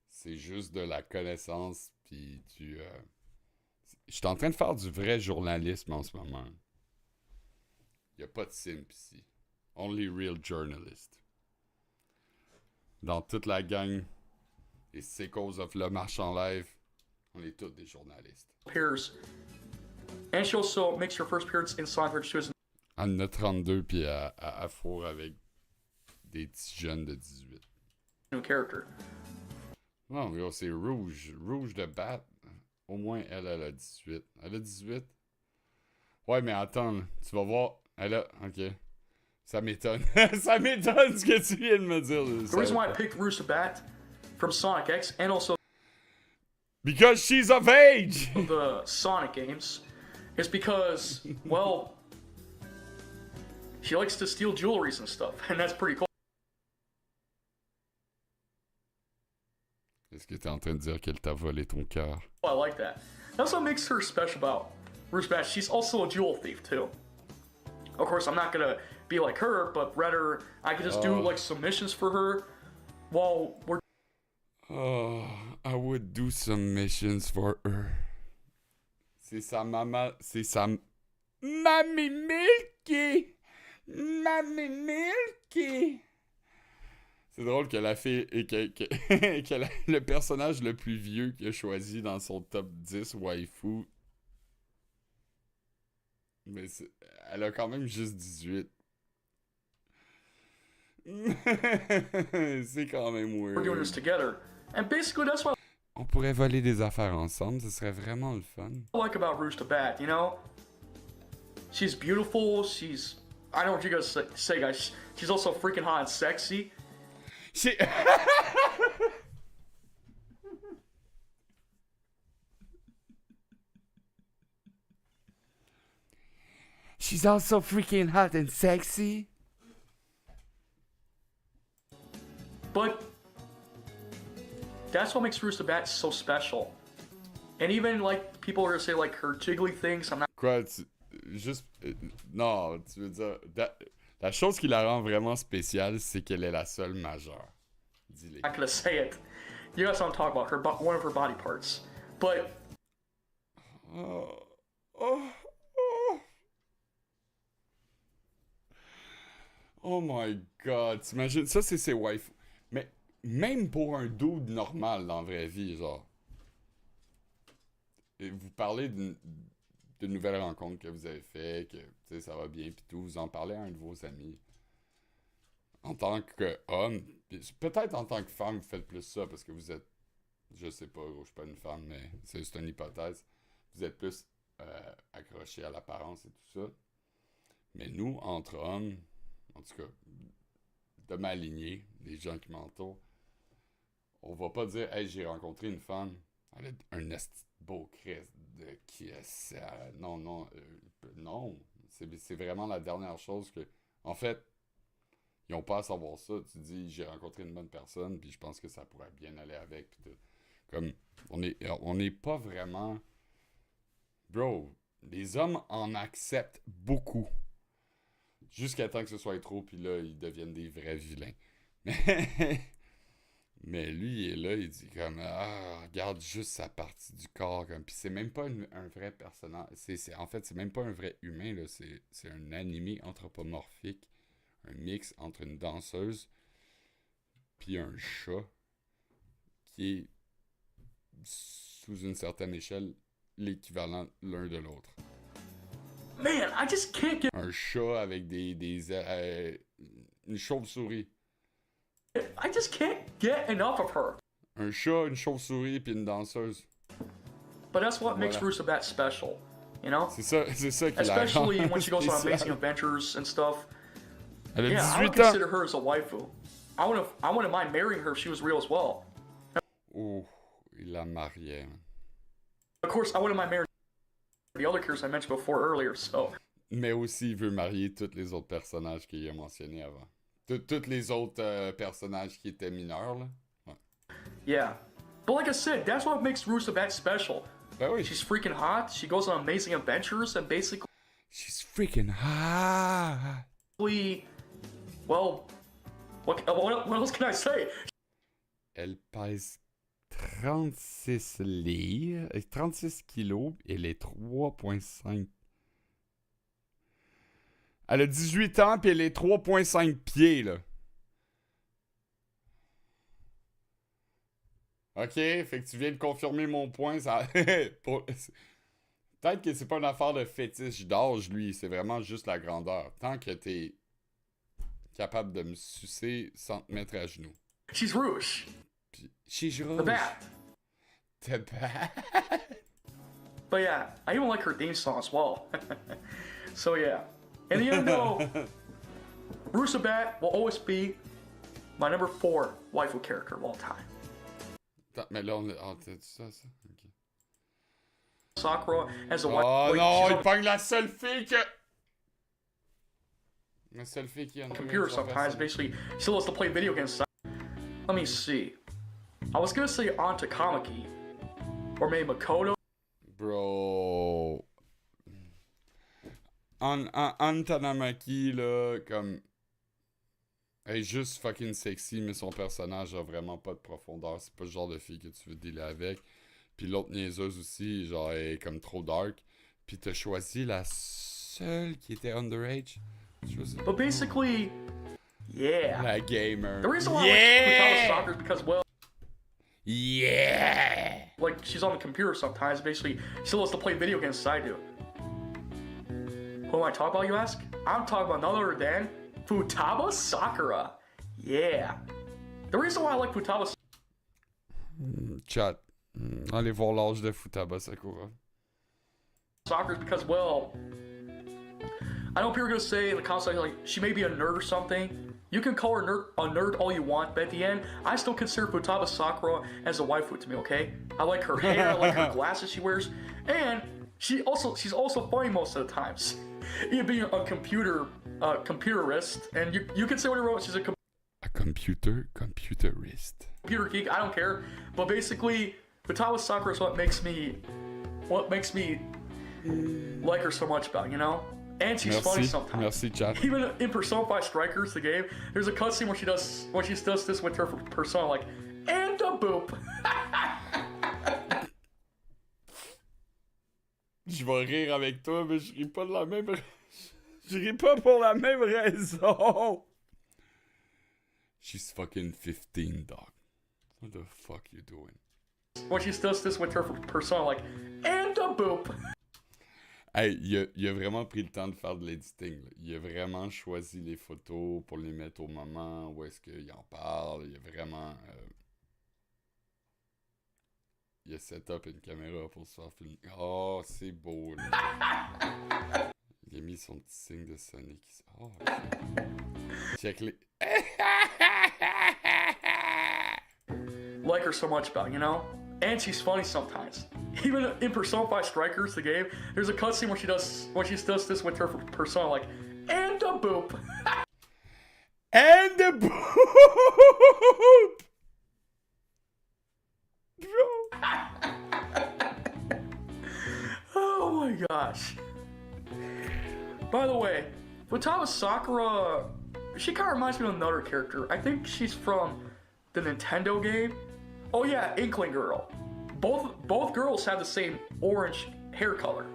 C'est juste de la connaissance, puis du... Je suis en train de faire du vrai journalisme en ce moment. Il n'y a pas de simp ici. Only real journalist. Dans toute la gang, les sickos of Le Marche en Live, on est tous des journalistes. Appears. And she also makes her first appearance in Sonic Adventure 2. Elle en a 32 puis à fourre avec des petits jeunes de 18. New character. Non, c'est Rouge. Rouge de Bat. Au moins, elle a 18. Elle a 18. Ouais, mais attends, là, tu vas voir. Elle a... Ok. Ça m'étonne. Ça m'étonne ce que tu viens de me dire. The reason why I picked Rooster Bat from Sonic X and also Because she's of age! the Sonic games is because, well, she likes to steal jewelries and stuff, and that's pretty cool. Est-ce que t'es en train de dire qu'elle t'a volé ton cœur? I like that. That's what makes her special about Rooster Bat. She's also a jewel thief, too. Of course, I'm not gonna be like her, but rather, I could just do, like, some missions for her while we're... Oh, I would do some missions for her. C'est sa maman... C'est sa... Mamie Milky! Mamie Milky! C'est drôle que la fille... que le personnage le plus vieux qu'il a choisi dans son top 10 waifu... Mais elle a quand même juste 18. C'est quand même weird. We're doing this together. And basically, that's what On pourrait voler des affaires ensemble, ce serait vraiment le fun. I like about Rooster Bat, you know? She's beautiful, she's... I don't know what you guys say, guys. She's also freaking hot and sexy. She's also freaking hot and sexy. But that's what makes Rooster Bat so special. And even, like, people are gonna say, like, her jiggly things, I'm not... Quoi, juste... non, tu veux dire... La chose qui la rend vraiment spéciale, c'est qu'elle est la seule majeure. Dis-le. not gonna say it. You guys don't talk about her, one of her body parts. But... Oh my god, t'imagines, ça c'est ses waifus. Mais même pour un dude normal dans la vraie vie, genre. Et vous parlez d'une nouvelle rencontre que vous avez fait, que ça va bien, puis tout, vous en parlez à un de vos amis. En tant qu'homme, peut-être en tant que femme, vous faites plus ça parce que vous êtes, je sais pas, je suis pas une femme, mais c'est une hypothèse. Vous êtes plus accroché à l'apparence et tout ça. Mais nous, entre hommes, en tout cas, de ma lignée, les gens qui m'entourent, on va pas dire « Hey, j'ai rencontré une femme, elle a un esti beau Christ de qui est ça? » Non, non, non. C'est vraiment la dernière chose que... En fait, ils ont pas à savoir ça. Tu dis « J'ai rencontré une bonne personne, puis je pense que ça pourrait bien aller avec. » Puis tout. Comme, on n'est pas vraiment... Bro, les hommes en acceptent beaucoup. Jusqu'à temps que ce soit trop, puis là, ils deviennent des vrais vilains. Mais lui, il est là, il dit comme, ah, regarde juste sa partie du corps. Comme... Puis c'est même pas un vrai personnage. En fait, c'est même pas un vrai humain, là. C'est un animé anthropomorphique. Un mix entre une danseuse puis un chat qui est, sous une certaine échelle, l'équivalent l'un de l'autre. Man, I just can't get... Un chat avec une chauve-souris. I just can't get enough of her. Un chat, une chauve-souris puis une danseuse. But that's what makes Rooster Bat special, you know? C'est ça qui la rend Especially when she goes on spéciale. amazing adventures and stuff. Elle a Yeah, I would 18 ans. consider her as a waifu. I wouldn't mind marrying her if she was real as well. Oh, il la mariait. Man. Of course, I wouldn't mind marrying the other characters I mentioned before earlier, so... Mais aussi, il veut marier tous les autres personnages qu'il a mentionnés avant. Tous les autres personnages qui étaient mineurs, là. Ouais. Yeah. But like I said, that's what makes Rooster Bat special. Ben oui. She's freaking hot, she goes on amazing adventures, and basically... She's freaking hot. Well, what else can I say? Elle pèse 36 livres, 36 kilos, et elle est 3,5. Elle a 18 ans, puis elle est 3,5 pieds, là. Ok, fait que tu viens de confirmer mon point. Ça... Peut-être que c'est pas une affaire de fétiche d'âge, lui. C'est vraiment juste la grandeur. Tant que t'es capable de me sucer sans te mettre à genoux. She's rouge. Puis, she's rouge. The bat. The bat. But yeah, I even like her theme song as well. So yeah. In the end though, Rusabat will always be my number 4 waifu character of all time. Mais là, on est... Ah, t'as dit ça? Ok. Sakura as a waifu. Oh non, il pogne la seule fille que... La seule fille qui a... Computer sometimes, basically, she loves to play video games. Let me see. I was gonna say Anta Kamaki. Or maybe Makoto. Bro... Antanamaki, là, comme... Elle est juste fucking sexy, mais son personnage a vraiment pas de profondeur. C'est pas le genre de fille que tu veux dealer avec. Puis l'autre niaiseuse aussi, genre, elle est comme trop dark. Puis t'as choisi la seule qui était underage. But basically, yeah. La gamer. The reason why I like Futaba Soccer is because, well... Yeah! Like, she's on the computer sometimes, basically, she loves to play video games as I do. Who am I talking about, you ask? I'm talking about none other than Futaba Sakura. Yeah. The reason why I like Futaba Chat. Allez voir l'âge de Futaba Sakura. Sakura is because, well, I know people are going to say in the comments, like, she may be a nerd or something. You can call her a nerd all you want, but at the end, I still consider Futaba Sakura as a waifu to me, okay? I like her hair, I like her glasses she wears, and she's also funny most of the times. Even being a computerist, and you can say whatever, she's a computerist. Computer geek, I don't care. But basically, Futaba Sakura is what makes me like her so much about, you know? And she's funny sometimes. Merci, chat. Even in Persona 5 Strikers, the game, there's a cutscene where she does this with her persona, like, and a boop. Je vais rire avec toi, mais je ris pas de la même... Je ris pas pour la même raison. She's fucking 15, dog. What the fuck you doing? When she does this with her persona, like, and a boop. Hey, il a vraiment pris le temps de faire de l'editing. Il a vraiment choisi les photos pour les mettre au moment où est-ce qu'il en parle. Il a vraiment... Il a set up une caméra pour se faire filmer. Oh, c'est beau, là. Il a mis son petit signe de Sonic. Oh, check les... Like her so much about, you know? And she's funny sometimes. Even in Persona 5 Strikers, the game, there's a cutscene where she does this with her persona, like, and a boop. And a boop! Oh my gosh. By the way, Futaba Sakura, she kind of reminds me of another character. I think she's from the Nintendo game. Oh yeah, Inkling Girl. Both girls have the same orange hair color.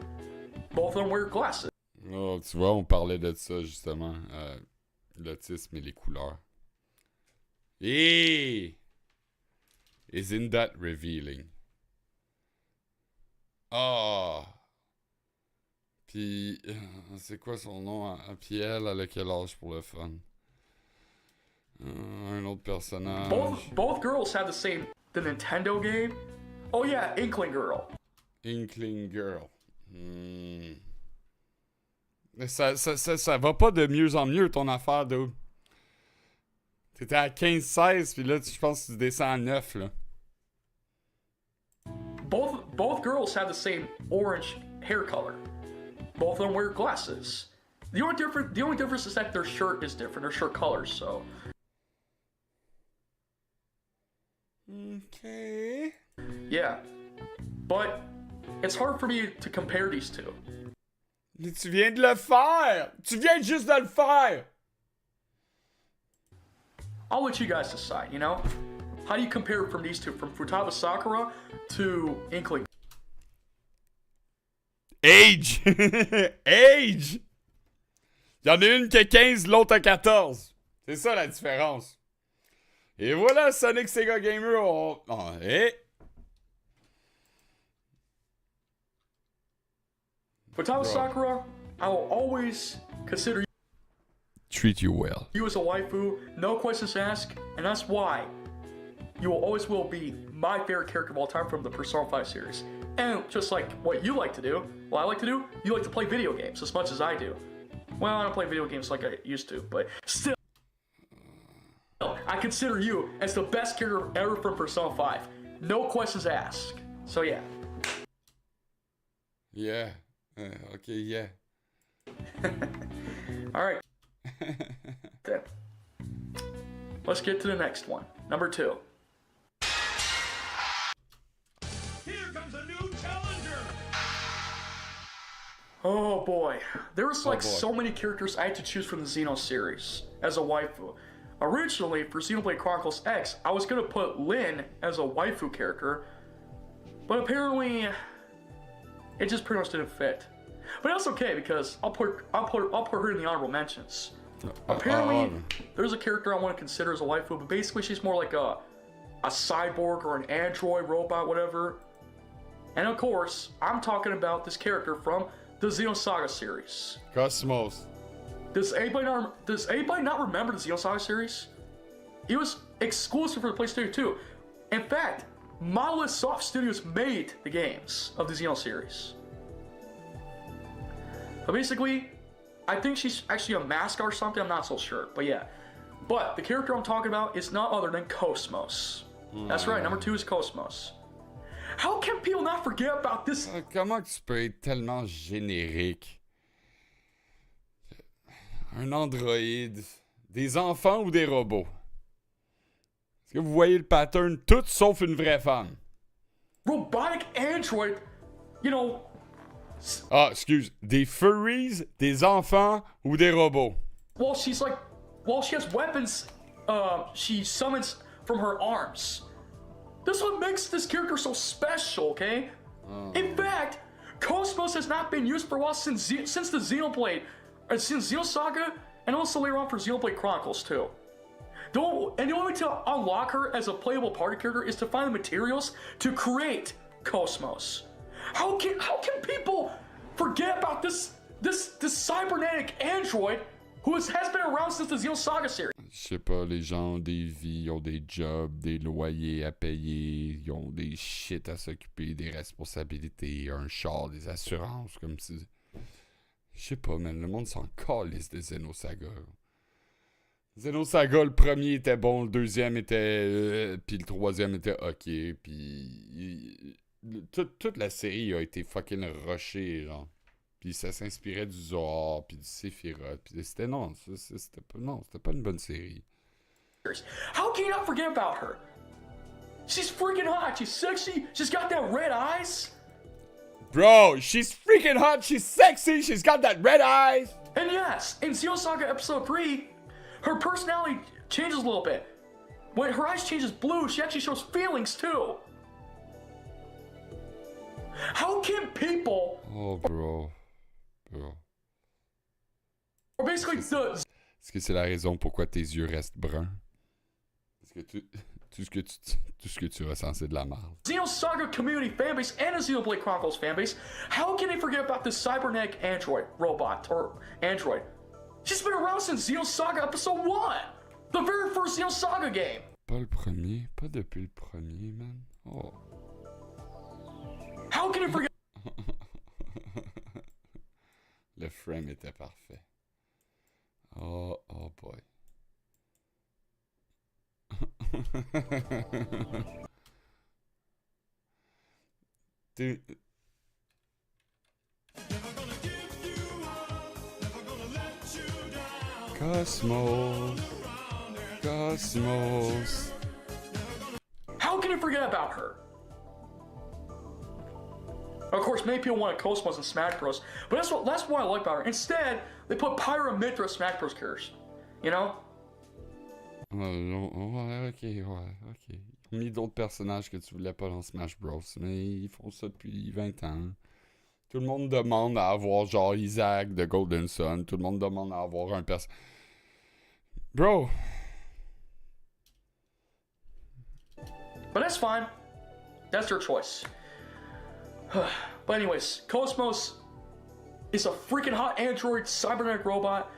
Both of them wear glasses. Oh, tu vois, on parlait de ça justement. L'autisme et les couleurs. Hey! Isn't that revealing? Ah! Puis, c'est quoi son nom? Puis elle a quel âge pour le fun? Un autre personnage. Both girls have the same... The Nintendo game? Oh yeah, Inkling Girl. Inkling Girl. Ça va pas de mieux en mieux ton affaire, dude. T'étais à 15-16, puis là, je pense que tu descends à 9, là. Both girls have the same orange hair color. Both of them wear glasses. The only difference is that their shirt is different, their shirt colors, so... Okay. Yeah. But it's hard for me to compare these two. Mais tu viens de le faire! Tu viens juste de le faire! I'll let you guys decide, you know? How do you compare from these two? From Futaba Sakura to Inkling? Age! Age! Il y en a une qui a 15, l'autre a 14. C'est ça la différence. Et voilà, Sonic Sega Gamer. Oh, hey. Futaba Sakura, I will always consider you. Treat you well. You as a waifu, no questions asked, and that's why you will always be my favorite character of all time from the Persona 5 series. And just like what you like to do, what I like to do, you like to play video games as much as I do. Well, I don't play video games like I used to, but still, I consider you as the best character ever from Persona 5. No questions asked. So yeah. Yeah. Okay, yeah. Alright. Then. Let's get to the next one. Number 2. Here comes a new challenger. Oh boy. There was like so many characters I had to choose from the Xeno series as a waifu. Originally, for Xenoblade Chronicles X, I was gonna put Lyn as a waifu character, but apparently, it just pretty much didn't fit. But that's okay because I'll put her in the honorable mentions. Apparently, there's a character I want to consider as a waifu, but basically she's more like a cyborg or an android robot, whatever. And of course, I'm talking about this character from the Xenosaga series. Cosmos. Does anybody not remember the Xenosaga series? It was exclusive for the PlayStation 2. In fact, Monolith Soft Studios made the games of the Xeno series. But basically, I think she's actually a mascot or something, I'm not so sure, but yeah. But the character I'm talking about is none other than Cosmos. That's right, number 2 is Cosmos. How can people not forget about this? Comment tu peux être tellement générique? Un androïde, des enfants ou des robots? Est-ce que vous voyez le pattern? Tout sauf une vraie femme. Robotic android, you know... Ah, excuse. Des furries, des enfants ou des robots? Well, she has weapons she summons from her arms. This is what makes this character so special, okay? In fact, Cosmos has not been used for a while since the Xenoblade, since Xenosaga, and also later on for Xenoblade Chronicles too. And the only way to unlock her as a playable party character is to find the materials to create Cosmos. How can people forget about this cybernetic android who has been around since the Xenosaga series? Je sais pas, les gens ont des vies, ils ont des jobs, des loyers à payer, ils ont des shit à s'occuper, des responsabilités, un char, des assurances, comme si... Je sais pas, man, le monde s'en calisse de Xenosaga. Xenosaga, le premier était bon, le deuxième était... puis le troisième était ok, puis... Toute la série a été fucking rushée, genre. Puis ça s'inspirait du Zohar, puis du Sephiroth, puis c'était c'était pas une bonne série. How can you not forget about her? She's freaking hot, she's sexy, she's got that red eyes. Bro, she's freaking hot, she's sexy, she's got that red eyes. And yes, in Xenosaga Episode 3, her personality changes a little bit. When her eyes changes blue, she actually shows feelings too. How can people... Oh, bro. Or basically Est-ce que c'est la raison pourquoi tes yeux restent bruns? Est-ce que tout ce que tu ressens, c'est de la merde? Xenosaga community fanbase and a Xenoblade Chronicles fanbase, how can they forget about this cybernetic android, robot, or android? She's been around since Xenosaga Episode 1! The very first Xenosaga game! Pas le premier, pas depuis le premier, man. Oh. How can you forget? Le frame était parfait. Oh boy. Dude. Cosmos. How can you forget about her? Of course, many people wanted Cosmos in Smash Bros, but that's what I like about her. Instead, they put Pyra Mithra Smash Bros characters. You know? Ouais, ok. Ils ont mis d'autres personnages que tu voulais pas dans Smash Bros, mais ils font ça depuis 20 ans. Tout le monde demande à avoir genre Isaac de Golden Sun. Tout le monde demande à avoir un personnage. Bro. But that's fine. That's their choice. But anyways, Cosmos is a freaking hot android cybernetic robot.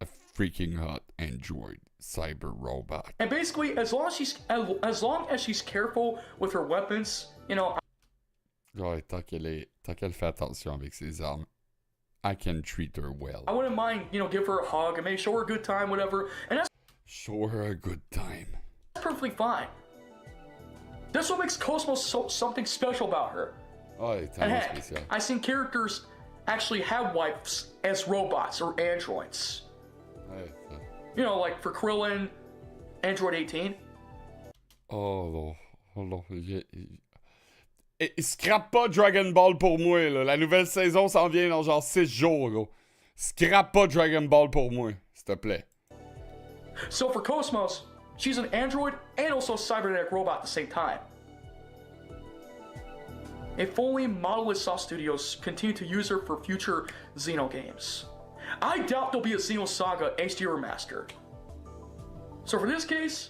A freaking hot android cyber robot. And basically, as long as she's careful with her weapons, you know. Ouais, tant qu'elle fait attention avec ses armes, I can treat her well. I wouldn't mind, you know, give her a hug and maybe show her a good time, whatever. And that's Show her a good time. perfectly fine. That's what makes Cosmos something special about her. Ouais, And tellement heck, spécial. I've seen characters actually have wives as robots or androids. Ouais, ça. You know, like for Krillin, Android 18. Oh non, oh non. Scrape pas Dragon Ball pour moi, là. La nouvelle saison s'en vient dans genre 6 jours, gros. Scrape pas Dragon Ball pour moi, s'il te plaît. So for Cosmos, she's an android and also a cybernetic robot at the same time. If only Monolith Soft Studios continue to use her for future Xeno games. I doubt there'll be a Xeno Saga HD remaster. So for this case,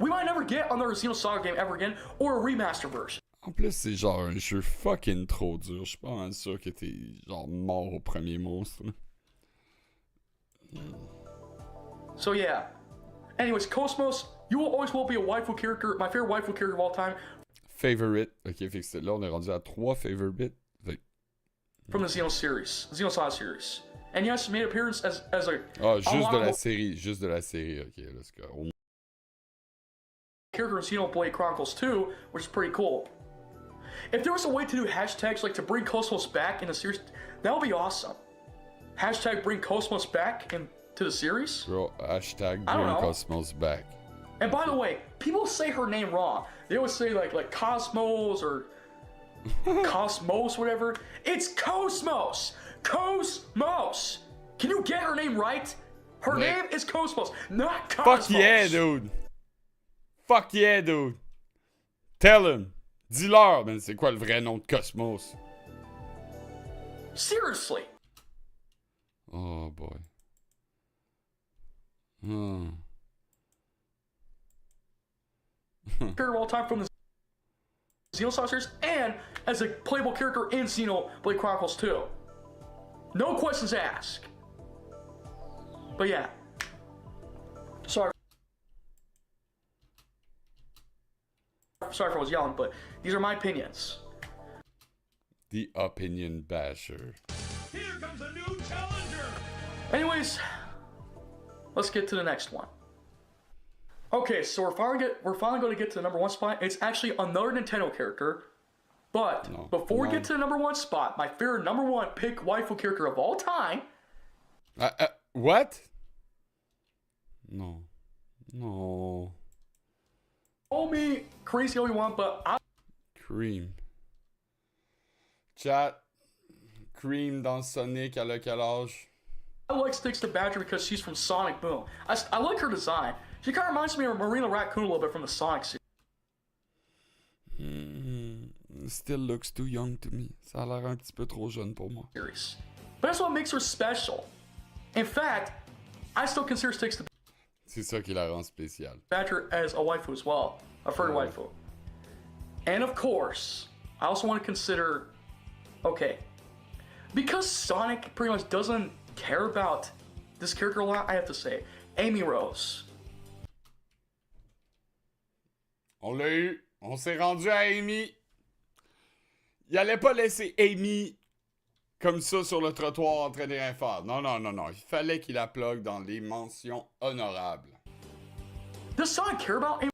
we might never get another Xeno Saga game ever again, or a remaster version. En plus, c'est genre un jeu fucking trop dur. Je suis pas mal sûr que t'es genre mort au premier monstre. So yeah. Anyways, Cosmos, you will always will be a waifu character, my favorite waifu character of all time. Favorite. Ok, fait que là, on est rendu à 3 favorite. From the Xeno series, Xeno Saga series. And yes, made appearance as a Ah, juste de la série. Juste de la série. Ok, let's go. character in Xenoblade Chronicles 2, which is pretty cool. If there was a way to do hashtags like to bring Cosmos back in the series, that would be awesome. Hashtag bring Cosmos back into the series. Bro, hashtag I don't bring know. Cosmos back. And by the way, people say her name wrong. They always say like Cosmos or Cosmos, whatever. It's Cosmos. Cosmos. Can you get her name right? Her name is Cosmos, not Cosmos. Fuck yeah, dude. Fuck yeah, dude. Tell him. Dis-leur, man, c'est quoi le vrai nom de Cosmos? Seriously. Oh boy. Hmm. Character of all time from the Xenosaga series and as a playable character in Xenoblade Chronicles 2. No questions asked. But yeah. Sorry if I was yelling, but these are my opinions. The opinion basher. Here comes a new challenger. Anyways, let's get to the next one. Okay, so we're finally going to get to the number one spot. It's actually another Nintendo character. But No, before we no. get to the number one spot, my favorite number one pick waifu character of all time. What? No. No. Call me crazy all you want, but Cream. Chat. Cream dans Sonic, elle a quel âge? I like Sticks the Badger because she's from Sonic Boom. I like her design. She kind of reminds me of Marina Raccoon a little bit from the Sonic Still looks too young to me. Ça a l'air un petit peu trop jeune pour moi. series. But that's what makes her special. In fact, I still consider Sticks the C'est ça qui la rend spéciale. Badger as a waifu as well. A furry waifu. And of course, I also want to consider, okay, because Sonic pretty much doesn't care about this character a lot, I have to say, Amy Rose. On l'a eu. On s'est rendu à Amy. Il allait pas laisser Amy comme ça sur le trottoir en train de rien faire. Non, non, non, non. Il fallait qu'il la plug dans les mentions honorables. Does Sonic care about Amy?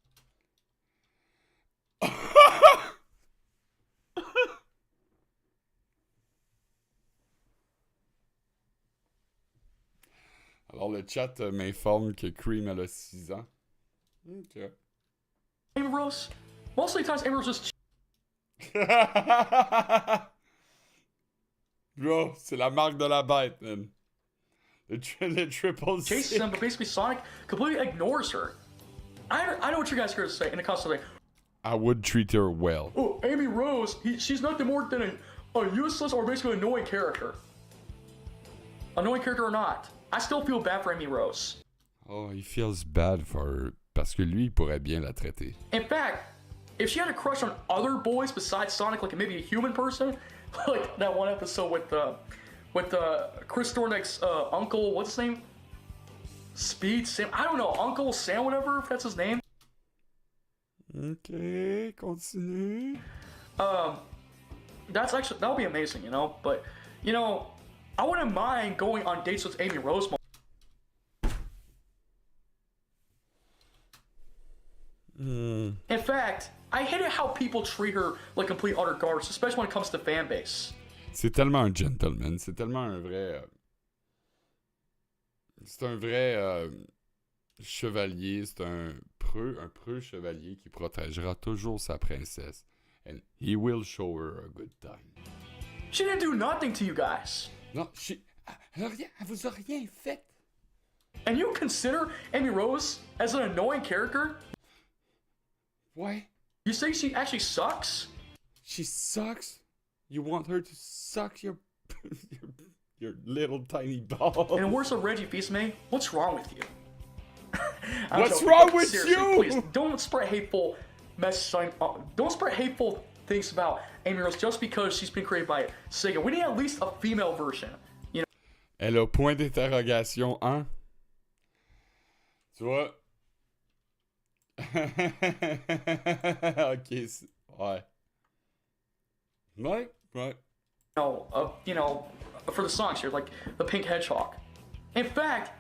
Alors, le chat m'informe que Cream, elle a 6 ans. Ok. Amy Rose? Most of the times, Amy Rose just Bro, c'est la marque de la bête, man. Le triple chases C. him, but basically Sonic completely ignores her. I know what you guys are going to say in the comments today. I would treat her well. Oh, Amy Rose, she's nothing more than a useless or basically annoying character. Annoying character or not, I still feel bad for Amy Rose. Oh, he feels bad for her. Parce que lui, il pourrait bien la traiter. In fact, if she had a crush on other boys besides Sonic, like maybe a human person, like that one episode with Chris Thorne's uncle, what's his name? Speed Sam, I don't know, Uncle Sam, whatever, if that's his name. Ok, continue. that would be amazing, you know. But you know, I wouldn't mind going on dates with Amy Rose. In fact, I hated how people treat her like complete utter garbage, especially when it comes to fan base. C'est tellement un gentleman, c'est tellement un vrai... c'est un vrai chevalier, c'est un preux chevalier qui protégera toujours sa princesse. And he will show her a good time. She didn't do nothing to you guys. Non, elle vous a rien fait. And you consider Amy Rose as an annoying character? Why? You say she actually sucks? She sucks? You want her to suck your little tiny ball? And worse than Reggie Fils-Aimé, what's wrong with you? What's wrong with seriously, you? Please don't spread hateful don't spread hateful things about Amy Rose just because she's been created by Sega. We need at least a female version. You know? Elle a point d'interrogation, hein? Tu vois? Ok, ouais. Right. You know, for the songs here, like the Pink Hedgehog. In fact,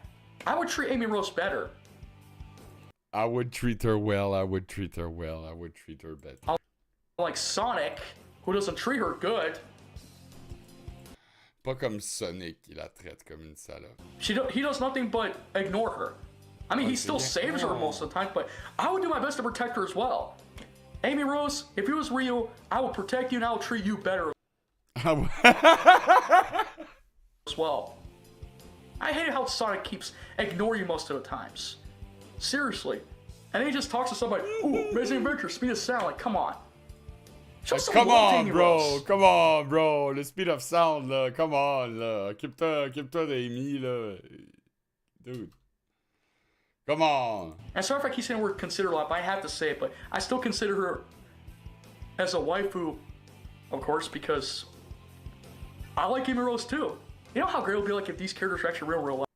I would treat Amy Rose better. I would treat her well, I would treat her better. Like Sonic, who doesn't treat her good. Pas comme Sonic, qui la traite comme une salope. He does nothing but ignore her. I mean, he still saves her most of the time, but I would do my best to protect her as well. Amy Rose, if it was real, I would protect you and I would treat you better as well. I hate how Sonic keeps ignoring you most of the times. Seriously. And then he just talks to somebody, ooh, Amazing Adventure, speed of sound, like, come on. Come on, bro, le speed of sound, là, come on, là. Occupe-toi d'Amy, là. Dude. Come on. And sorry if I keep saying the word consider a lot, but I have to say it, but I still consider her as a waifu, of course, because I like Amy Rose too. You know how great it would be like if these characters were actually real life?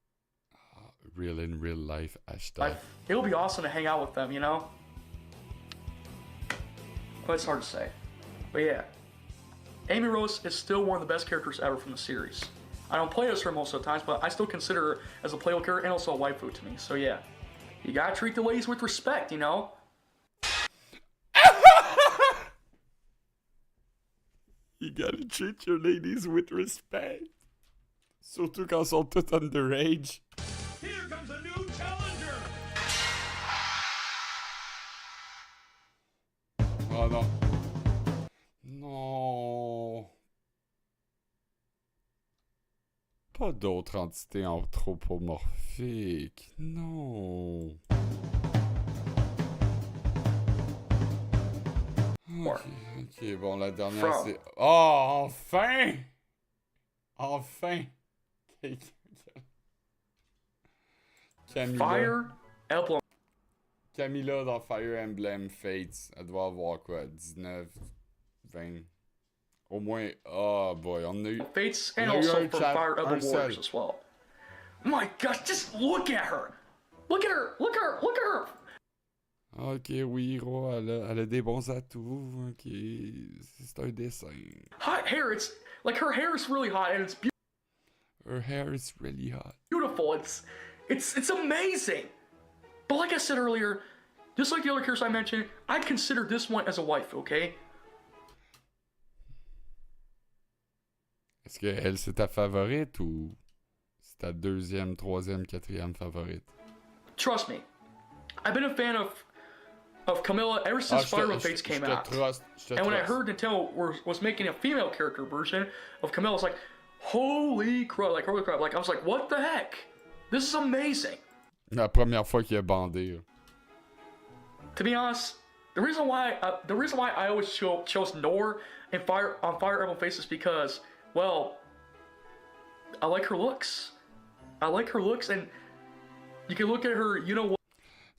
Real in real life, hashtag. It would be awesome to hang out with them, you know? But it's hard to say. But yeah. Amy Rose is still one of the best characters ever from the series. I don't play as her most of the times, but I still consider her as a playable character and also a waifu to me, so yeah. You gotta treat the ladies with respect, you know? You gotta treat your ladies with respect. Surtout quand sont toutes underage. Here comes a new challenger. Oh non. Non. Pas d'autres entités anthropomorphiques. Non. Ok, bon, la dernière c'est... Oh, enfin! Enfin! Fire Emblem. Camilla dans Fire Emblem Fates, elle doit avoir quoi? 19, 20... Au moins... Oh boy, on a eu... Fates and also for Fire Emblem Warriors as well. My gosh, just look at her! Look at her! Look at her! Look at her! Ok, oui, Hiro, elle a des bons atouts. Ok, c'est un dessin. Hot hair, it's... Like, her hair is really hot and it's beautiful. Her hair is really hot. Beautiful, it's amazing! But like I said earlier, just like the other characters I mentioned, I'd consider this one as a waifu, okay? Est-ce qu'elle, c'est ta favorite ou c'est ta deuxième, troisième, quatrième favorite? Trust me, I've been a fan of Camilla ever since Fire Emblem Fates came out. And when I heard Nintendo was making a female character version of Camilla, I was like, holy crap, like, I was like, what the heck? This is amazing. La première fois qu'il a bandé. To be honest, the reason why I always chose Nor in Fire Emblem Fates is because, well, I like her looks. I like her looks, and you can look at her, you know what?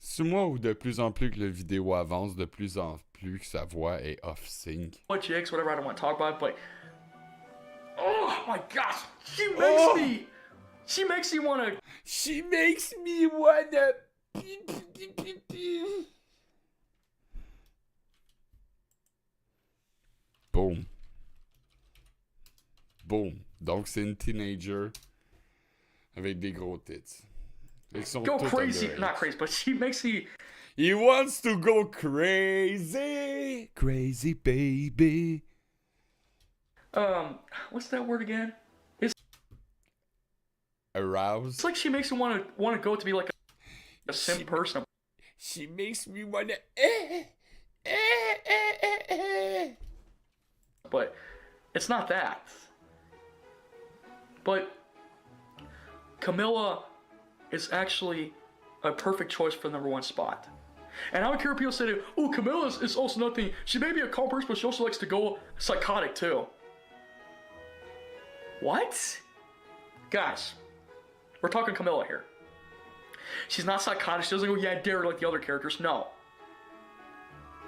C'est moi ou de plus en plus que le vidéo avance, de plus en plus que sa voix est off-sync. What chicks, whatever, I don't want to talk about it, but oh my gosh, she makes me wanna. She makes me wanna. Boom. Boom. Donc, c'est une teenager avec des gros tits. Ils sont Go tous crazy, underage. not crazy, but she makes the. He wants to go crazy. Crazy baby. What's that word again? It's Aroused. like she makes him want to go to be like a simp person. She makes me wanna. But it's not that. But Camilla is actually a perfect choice for the #1 spot. And I don't care if people say, oh, Camilla is also nothing. She may be a calm person, but she also likes to go psychotic too. What? Guys, we're talking Camilla here. She's not psychotic. She doesn't go, yeah, I dare like the other characters. No.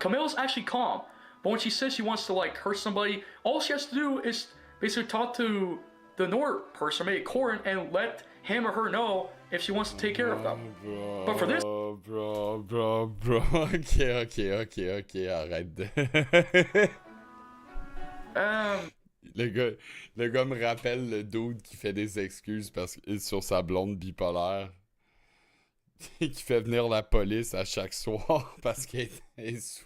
Camilla's actually calm. But when she says she wants to like hurt somebody, all she has to do is basically talk to the Nord person, maybe Corin, and let him or her know if she wants to take care of them. Bro, But for this, bro. Ok, arrête de... Le gars me rappelle le dude qui fait des excuses parce qu'il est sur sa blonde bipolaire et qui fait venir la police à chaque soir parce qu'elle est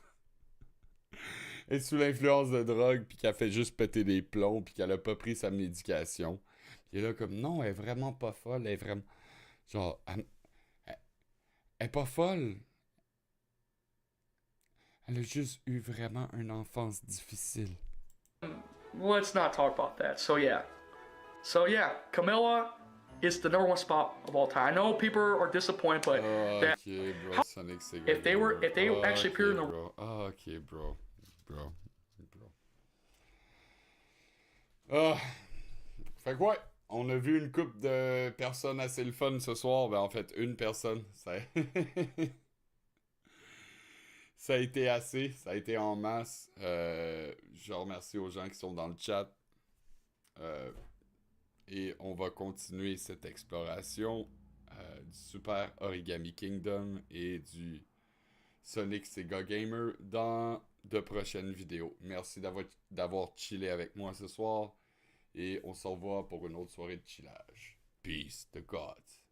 sous l'influence de drogue puis qu'elle fait juste péter des plombs puis qu'elle a pas pris sa médication. Il est là comme, non, elle est vraiment pas folle, elle est vraiment... Genre, elle est pas folle. Elle a juste eu vraiment une enfance difficile. let's not talk about that. So yeah, Camilla is the #1 spot of all time. I know people are disappointed, but that, Ok, bro, Sonic Sega if they Gamer. actually appeared in the bro. Ok, bro. Fait que ouais, on a vu une couple de personnes assez le fun ce soir. Ben en fait, une personne. Ça a été assez. Ça a été en masse. Je remercie aux gens qui sont dans le chat. Et on va continuer cette exploration du Super Origami Kingdom et du Sonic Sega Gamer dans de prochaines vidéos. Merci d'avoir chillé avec moi ce soir. Et on se revoit pour une autre soirée de chillage. Peace, the gods.